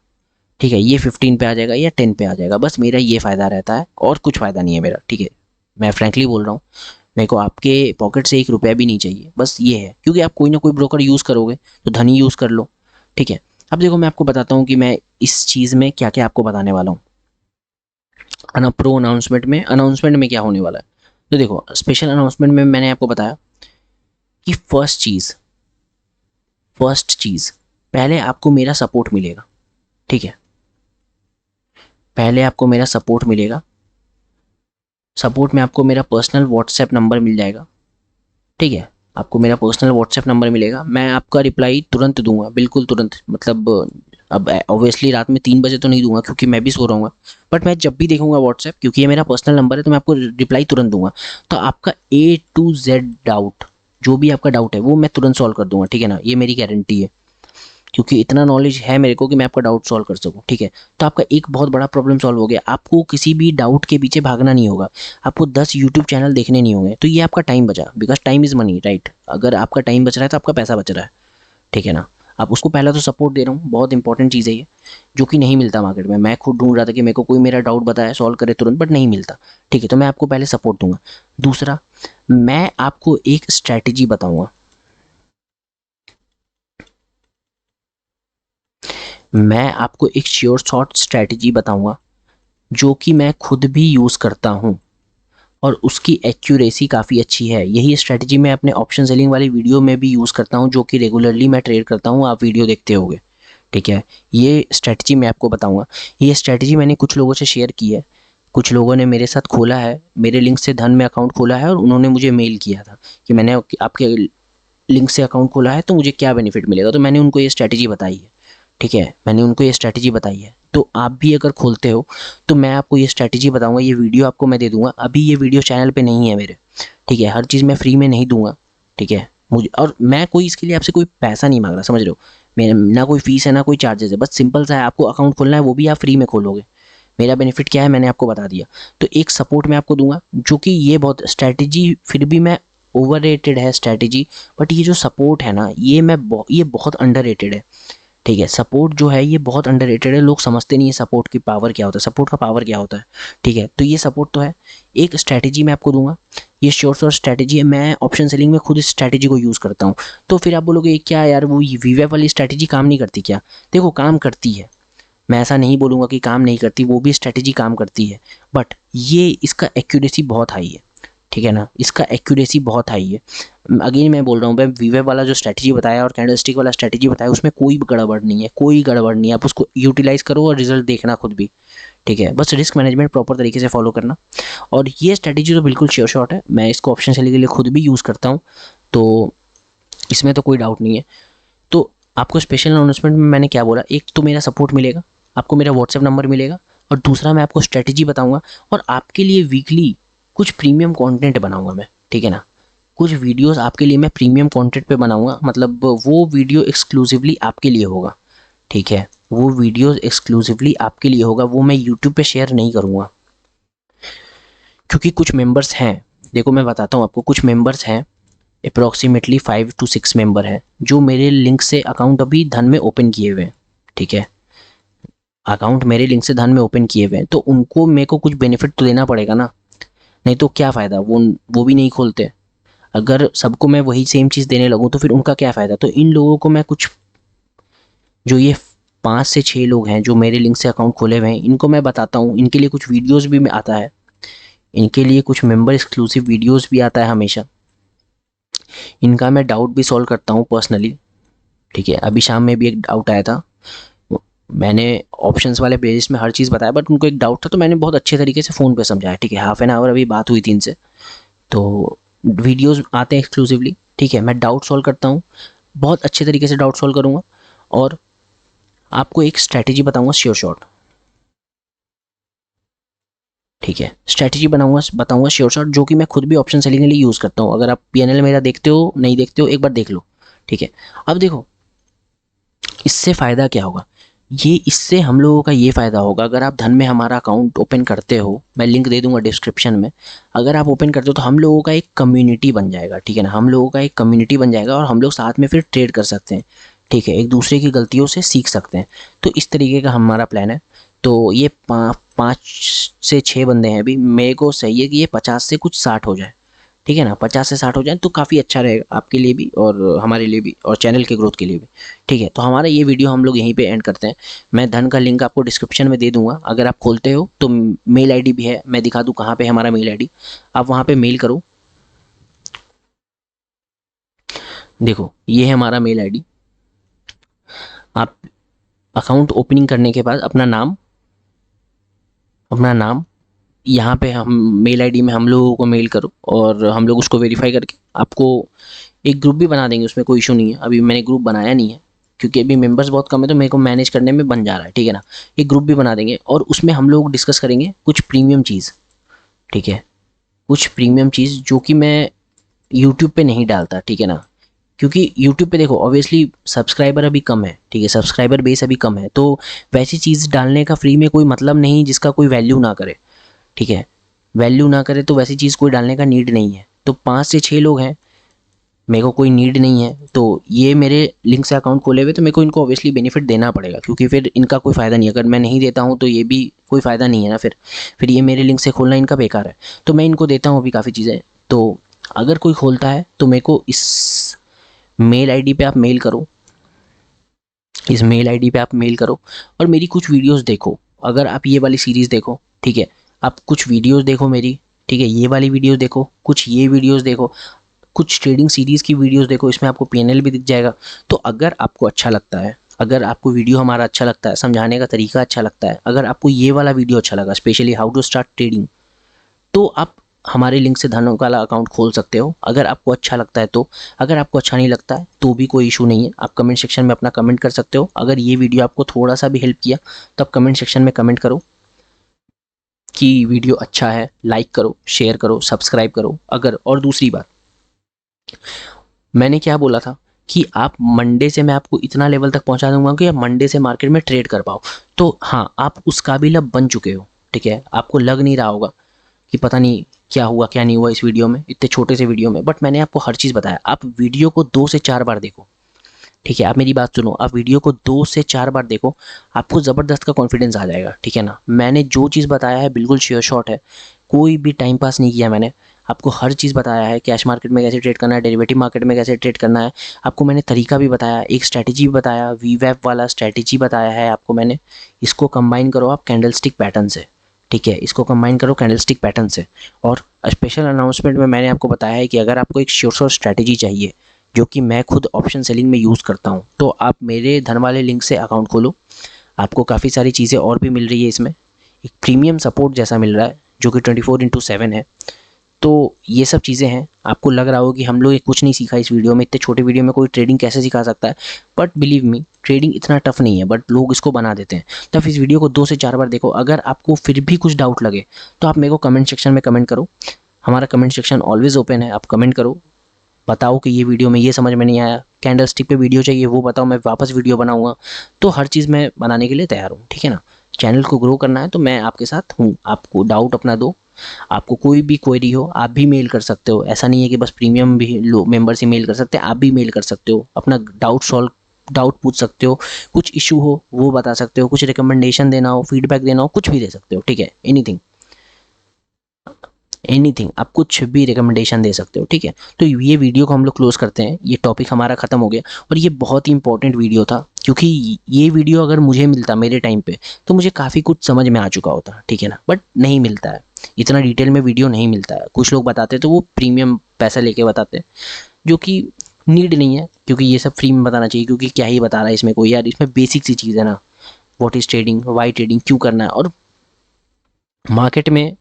ठीक है। ये 15 पे आ जाएगा या 10 पे आ जाएगा, बस मेरा ये फ़ायदा रहता है, और कुछ फ़ायदा नहीं है मेरा, ठीक है। मैं फ्रैंकली बोल रहा हूँ, मेरे को आपके पॉकेट से 1 रुपया भी नहीं चाहिए, बस ये है। क्योंकि आप कोई ना कोई ब्रोकर यूज़ करोगे तो धन ही यूज़ कर लो, ठीक है। अब देखो मैं आपको बताता हूँ कि मैं इस चीज़ में क्या क्या आपको बताने वाला हूँ। प्रो अनाउंसमेंट में क्या होने वाला है? तो देखो स्पेशल अनाउंसमेंट में मैंने आपको बताया कि फर्स्ट चीज़ पहले आपको मेरा सपोर्ट मिलेगा, ठीक है। पहले आपको मेरा सपोर्ट मिलेगा। सपोर्ट में आपको मेरा पर्सनल व्हाट्सएप नंबर मिल जाएगा, ठीक है। आपको मेरा पर्सनल व्हाट्सएप नंबर मिलेगा, मैं आपका रिप्लाई तुरंत दूंगा, बिल्कुल तुरंत। मतलब अब ऑब्वियसली रात में 3 बजे तो नहीं दूंगा क्योंकि मैं भी सो रहा हूँ, बट मैं जब भी देखूंगा व्हाट्सएप, क्योंकि ये मेरा पर्सनल नंबर है, तो मैं आपको रिप्लाई तुरंत दूंगा। तो आपका A to Z डाउट, जो भी आपका डाउट है वो मैं तुरंत सॉल्व कर दूंगा, ठीक है ना। ये मेरी गारंटी है, क्योंकि इतना नॉलेज है मेरे को कि मैं आपका डाउट सॉल्व कर सकूं, ठीक है। तो आपका एक बहुत बड़ा प्रॉब्लम सॉल्व हो गया। आपको किसी भी डाउट के पीछे भागना नहीं होगा, आपको 10 यूट्यूब चैनल देखने नहीं होंगे। तो ये आपका टाइम बचा, because time is money, right. अगर आपका टाइम बच रहा है तो आपका पैसा बच रहा है, ठीक है ना। आप उसको पहला तो सपोर्ट दे रहा हूँ, बहुत इंपॉर्टेंट चीज़ है ये, जो कि नहीं मिलता मार्केट में। मैं खुद ढूंढ रहा था कि मेरे को कोई मेरा डाउट बताए, सॉल्व करे तुरंत, बट नहीं मिलता, ठीक है। तो मैं आपको पहले सपोर्ट दूंगा। दूसरा, मैं आपको एक स्ट्रैटेजी बताऊंगा। मैं आपको एक श्योर शॉट स्ट्रैटेजी बताऊंगा जो कि मैं खुद भी यूज़ करता हूँ, और उसकी एक्यूरेसी काफ़ी अच्छी है। यही स्ट्रैटेजी मैं अपने ऑप्शन सेलिंग वाली वीडियो में भी यूज़ करता हूँ, जो कि रेगुलरली मैं ट्रेड करता हूँ, आप वीडियो देखते होगे, ठीक है। ये स्ट्रैटेजी मैं आपको बताऊंगा। ये स्ट्रैटेजी मैंने कुछ लोगों से शेयर की है, कुछ लोगों ने मेरे साथ खोला है, मेरे लिंक से धन में अकाउंट खोला है, और उन्होंने मुझे मेल किया था कि मैंने आपके लिंक से अकाउंट खोला है तो मुझे क्या बेनिफिट मिलेगा। तो मैंने उनको ये स्ट्रैटेजी बताई है, ठीक है। मैंने उनको ये स्ट्रैटेजी बताई है। तो आप भी अगर खोलते हो तो मैं आपको ये स्ट्रैटेजी बताऊंगा, ये वीडियो आपको मैं दे दूंगा। अभी ये वीडियो चैनल पे नहीं है मेरे, ठीक है। हर चीज़ मैं फ्री में नहीं दूंगा, ठीक है। मुझे, और मैं कोई इसके लिए आपसे कोई पैसा नहीं मांग रहा, समझ रहे हो। मेरे ना कोई फीस है ना कोई चार्जेस है, बस सिंपल सा है, आपको अकाउंट खोलना है, वो भी आप फ्री में खोलोगे। मेरा बेनिफिट क्या है मैंने आपको बता दिया। तो एक सपोर्ट मैं आपको दूंगा, जो कि ये बहुत स्ट्रैटेजी फिर भी मैं ओवररेटेड है स्ट्रैटेजी, बट ये जो सपोर्ट है ना ये बहुत अंडररेटेड है, ठीक है। सपोर्ट जो है ये बहुत अंडररेटेड है, लोग समझते नहीं है सपोर्ट की पावर क्या होता है, सपोर्ट का पावर क्या होता है, ठीक है। तो ये सपोर्ट तो है, एक स्ट्रैटेजी मैं आपको दूंगा, ये श्योर श्योर स्ट्रैटेजी है। मैं ऑप्शन सेलिंग में खुद इस स्ट्रैटेजी को यूज़ करता हूँ। तो फिर आप बोलोगे क्या यार वो वीवेप वाली स्ट्रैटेजी काम नहीं करती क्या? देखो काम करती है, मैं ऐसा नहीं बोलूँगा कि काम नहीं करती, वो भी स्ट्रैटेजी काम करती है, बट ये इसका एक्यूरेसी बहुत हाई है। ठीक है ना, इसका एक्यूरेसी बहुत हाई है। अगेन मैं बोल रहा हूँ, मैं वीवेब वाला जो स्ट्रैटेजी बताया और कैंडलस्टिक वाला स्ट्रैटेजी बताया, उसमें कोई गड़बड़ नहीं है, कोई गड़बड़ नहीं है। आप उसको यूटिलाइज करो और रिजल्ट देखना खुद भी, ठीक है। बस रिस्क मैनेजमेंट प्रॉपर तरीके से फॉलो करना। और ये स्ट्रैटेजी तो बिल्कुल श्योर शॉट है, मैं इसको ऑप्शन सेलिंग के लिए खुद भी यूज़ करता हूँ, तो इसमें तो कोई डाउट नहीं है। तो आपको स्पेशल अनाउंसमेंट में मैंने क्या बोला, एक तो मेरा सपोर्ट मिलेगा, आपको मेरा व्हाट्सएप नंबर मिलेगा, और दूसरा मैं आपको स्ट्रैटेजी बताऊंगा, और आपके लिए वीकली कुछ प्रीमियम कंटेंट बनाऊंगा मैं, ठीक है ना। कुछ वीडियोस आपके लिए मैं प्रीमियम कंटेंट पे बनाऊंगा, मतलब वो वीडियो एक्सक्लूसिवली आपके लिए होगा, ठीक है। वो वीडियोस एक्सक्लूसिवली आपके लिए होगा, वो मैं यूट्यूब पे शेयर नहीं करूँगा, क्योंकि कुछ मेंबर्स हैं, देखो मैं बताता हूँ आपको, कुछ मेंबर्स हैं, अप्रॉक्सीमेटली 5 to 6 मेंबर हैं, जो मेरे लिंक से अकाउंट अभी धन में ओपन किए हुए हैं, ठीक है। अकाउंट मेरे लिंक से धन में ओपन किए हुए हैं, तो उनको मेरे को कुछ बेनिफिट तो देना पड़ेगा ना, नहीं तो क्या फ़ायदा, वो भी नहीं खोलते। अगर सबको मैं वही सेम चीज़ देने लगूँ तो फिर उनका क्या फ़ायदा। तो इन लोगों को मैं कुछ, जो ये 5 से 6 लोग हैं जो मेरे लिंक से अकाउंट खोले हुए हैं, इनको मैं बताता हूँ, इनके लिए कुछ वीडियोज़ भी आता है, इनके लिए कुछ मेंबर एक्सक्लूसिव वीडियोज़ भी आता है हमेशा, इनका मैं डाउट भी सॉल्व करता हूँ पर्सनली, ठीक है। अभी शाम में भी एक डाउट आया था, मैंने ऑप्शंस वाले प्लेलिस्ट में हर चीज़ बताया, बट उनको एक डाउट था, तो मैंने बहुत अच्छे तरीके से फ़ोन पे समझाया, ठीक है। हाफ एन आवर अभी बात हुई थी इनसे, तो वीडियोस आते हैं एक्सक्लूसिवली, ठीक है। मैं डाउट सॉल्व करता हूँ, बहुत अच्छे तरीके से डाउट सॉल्व करूँगा, और आपको एक स्ट्रैटेजी बताऊँगा श्योर शॉट, ठीक है। स्ट्रैटेजी बताऊँगा श्योर शॉट, जो कि मैं खुद भी ऑप्शन सेलिंग के लिए यूज़ करता हूँ। अगर आप पीएनएल मेरा देखते हो, नहीं देखते हो, एक बार देख लो, ठीक है। अब देखो इससे फ़ायदा क्या होगा, ये इससे हम लोगों का ये फ़ायदा होगा, अगर आप धन में हमारा अकाउंट ओपन करते हो, मैं लिंक दे दूंगा डिस्क्रिप्शन में, अगर आप ओपन करते हो तो हम लोगों का एक कम्युनिटी बन जाएगा, ठीक है ना। हम लोगों का एक कम्युनिटी बन जाएगा और हम लोग साथ में फिर ट्रेड कर सकते हैं, ठीक है, एक दूसरे की गलतियों से सीख सकते हैं। तो इस तरीके का हमारा प्लान है। तो ये 5 से 6 बंदे हैं अभी, मेरे को सही है कि ये 50 से कुछ 60 हो जाए, ठीक है ना। 50 से 60 हो जाए तो काफ़ी अच्छा रहेगा आपके लिए भी और हमारे लिए भी, और चैनल के ग्रोथ के लिए भी, ठीक है। तो हमारा ये वीडियो हम लोग यहीं पे एंड करते हैं। मैं धन का लिंक आपको डिस्क्रिप्शन में दे दूंगा, अगर आप खोलते हो तो मेल आईडी भी है, मैं दिखा दूँ कहाँ पे है हमारा मेल आईडी, आप वहाँ पे मेल करो। देखो ये है हमारा मेल आईडी। आप अकाउंट ओपनिंग करने के बाद अपना नाम यहाँ पे हम मेल आईडी में हम लोगों को मेल करो, और हम लोग उसको वेरीफाई करके आपको एक ग्रुप भी बना देंगे, उसमें कोई इशू नहीं है। अभी मैंने ग्रुप बनाया नहीं है क्योंकि अभी मेंबर्स बहुत कम है, तो मेरे को मैनेज करने में बन जा रहा है, ठीक है ना। एक ग्रुप भी बना देंगे और उसमें हम लोग डिस्कस करेंगे कुछ प्रीमियम चीज़, ठीक है, कुछ प्रीमियम चीज़ जो कि मैं यूट्यूब पे नहीं डालता, ठीक है ना। क्योंकि यूट्यूब पे देखो ऑब्वियसली सब्सक्राइबर अभी कम है, ठीक है, सब्सक्राइबर बेस अभी कम है, तो वैसी चीज़ डालने का फ्री में कोई मतलब नहीं जिसका कोई वैल्यू ना करे, ठीक है। वैल्यू ना करे तो वैसी चीज़ कोई डालने का नीड नहीं है। तो 5 से 6 लोग हैं, मेरे को कोई नीड नहीं है, तो ये मेरे लिंक से अकाउंट खोले हुए, तो मेरे को इनको ऑब्वियसली बेनिफिट देना पड़ेगा, क्योंकि फिर इनका कोई फ़ायदा नहीं है। अगर मैं नहीं देता हूँ तो ये भी कोई फ़ायदा नहीं है ना, फिर ये मेरे लिंक से खोलना इनका बेकार है। तो मैं इनको देता हूँ अभी काफ़ी चीज़ें। तो अगर कोई खोलता है तो मेरे को इस मेल आईडी पे आप मेल करो, इस मेल आईडी पे आप मेल करो और मेरी कुछ वीडियोस देखो। अगर आप ये वाली सीरीज़ देखो, ठीक है, आप कुछ वीडियोस देखो मेरी, ठीक है, ये वाली वीडियोस देखो, कुछ ये वीडियोस देखो, कुछ ट्रेडिंग सीरीज़ की वीडियोस देखो, इसमें आपको पीएनएल भी दिख जाएगा। तो अगर आपको अच्छा लगता है, अगर आपको वीडियो हमारा अच्छा लगता है, समझाने का तरीका अच्छा लगता है, अगर आपको ये वाला वीडियो अच्छा लगा, specially how to start trading, तो आप हमारे लिंक से धन वाला अकाउंट खोल सकते हो, अगर आपको अच्छा लगता है तो। अगर आपको अच्छा नहीं लगता है तो भी कोई इशू नहीं है, आप कमेंट सेक्शन में अपना कमेंट कर सकते हो। अगर ये वीडियो आपको थोड़ा सा भी हेल्प किया तो आप कमेंट सेक्शन में कमेंट करो कि वीडियो अच्छा है, लाइक करो, शेयर करो, सब्सक्राइब करो। अगर, और दूसरी बात, मैंने क्या बोला था कि आप मंडे से मैं आपको इतना लेवल तक पहुंचा दूंगा कि आप मंडे से मार्केट में ट्रेड कर पाओ। तो हाँ, आप उस काबिल अब बन चुके हो, ठीक है। आपको लग नहीं रहा होगा कि पता नहीं क्या हुआ क्या नहीं हुआ इस वीडियो में, इतने छोटे से वीडियो में, बट मैंने आपको हर चीज़ बताया। आप वीडियो को 2 से 4 बार देखो, ठीक है। आप मेरी बात सुनो, आप वीडियो को 2 से 4 बार देखो, आपको ज़बरदस्त का कॉन्फिडेंस आ जाएगा, ठीक है ना। मैंने जो चीज़ बताया है बिल्कुल श्योर शॉट है, कोई भी टाइम पास नहीं किया मैंने, आपको हर चीज़ बताया है। कैश मार्केट में कैसे ट्रेड करना है, डेरिवेटिव मार्केट में कैसे ट्रेड करना है, आपको मैंने तरीका भी बताया, एक स्ट्रैटेजी भी बताया, वीवैप वाला स्ट्रैटेजी बताया है आपको मैंने। इसको कंबाइन करो आप कैंडलस्टिक पैटर्न से, ठीक है, इसको कंबाइन करो कैंडलस्टिक पैटर्न से। और स्पेशल अनाउंसमेंट में मैंने आपको बताया है कि अगर आपको एक श्योर स्ट्रैटेजी चाहिए जो कि मैं खुद ऑप्शन सेलिंग में यूज़ करता हूँ, तो आप मेरे धन वाले लिंक से अकाउंट खोलो। आपको काफ़ी सारी चीज़ें और भी मिल रही है इसमें, एक प्रीमियम सपोर्ट जैसा मिल रहा है जो कि 24/7 है। तो ये सब चीज़ें हैं। आपको लग रहा हो कि हम लोग कुछ नहीं सीखा इस वीडियो में, इतने छोटे वीडियो में कोई ट्रेडिंग कैसे सिखा सकता है, बट बिलीव मी ट्रेडिंग इतना टफ नहीं है, बट लोग इसको बना देते हैं। तो आप इस वीडियो को 2 से 4 बार देखो। अगर आपको फिर भी कुछ डाउट लगे तो आप मेरे को कमेंट सेक्शन में कमेंट करो। हमारा कमेंट सेक्शन ऑलवेज ओपन है, आप कमेंट करो, बताओ कि ये वीडियो में ये समझ में नहीं आया, कैंडल स्टिक पे वीडियो चाहिए वो बताओ, मैं वापस वीडियो बनाऊंगा। तो हर चीज़ मैं बनाने के लिए तैयार हूँ, ठीक है ना। चैनल को ग्रो करना है तो मैं आपके साथ हूँ। आपको डाउट अपना दो, आपको कोई भी क्वेरी हो आप भी मेल कर सकते हो। ऐसा नहीं है कि बस प्रीमियम भी लो मेंबर्स ही मेल कर सकते हैं, आप भी मेल कर सकते हो। अपना डाउट पूछ सकते हो, कुछ इशू हो वो बता सकते हो, कुछ रिकमेंडेशन देना हो, फीडबैक देना हो, कुछ भी दे सकते हो, ठीक है। एनीथिंग आप कुछ भी रिकमेंडेशन दे सकते हो, ठीक है। तो ये वीडियो को हम लोग क्लोज करते हैं, ये टॉपिक हमारा ख़त्म हो गया। और ये बहुत ही इंपॉर्टेंट वीडियो था, क्योंकि ये वीडियो अगर मुझे मिलता मेरे टाइम पे तो मुझे काफ़ी कुछ समझ में आ चुका होता, ठीक है ना। बट नहीं मिलता है, इतना डिटेल में वीडियो नहीं मिलता है। कुछ लोग बताते तो वो प्रीमियम पैसा लेके बताते हैं, जो कि नीड नहीं है, क्योंकि ये सब फ्री में बताना चाहिए। क्योंकि क्या ही बता रहा है इसमें कोई यार, इसमें बेसिक सी चीज़ है ना, what is trading, why trading, क्यों करना है। और मार्केट में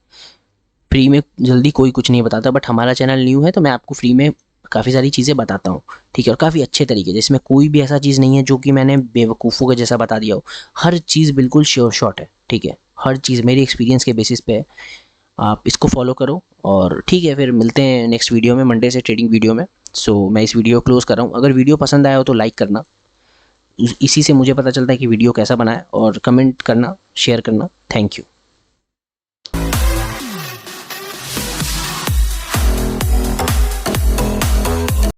फ्री में जल्दी कोई कुछ नहीं बताता, बट हमारा चैनल न्यू है तो मैं आपको फ्री में काफ़ी सारी चीज़ें बताता हूँ, ठीक है। और काफ़ी अच्छे तरीके, जिसमें कोई भी ऐसा चीज़ नहीं है जो कि मैंने बेवकूफ़ों के जैसा बता दिया हो। हर चीज़ बिल्कुल श्योर शॉट है, ठीक है। हर चीज़ मेरी एक्सपीरियंस के बेसिस पे है। आप इसको फॉलो करो और ठीक है, फिर मिलते हैं नेक्स्ट वीडियो में, मंडे से ट्रेडिंग वीडियो में। सो मैं इस वीडियो को क्लोज़ कर रहा हूँ। अगर वीडियो पसंद आया हो तो लाइक करना, इसी से मुझे पता चलता है कि वीडियो कैसा बना है, और कमेंट करना, शेयर करना। Thank you.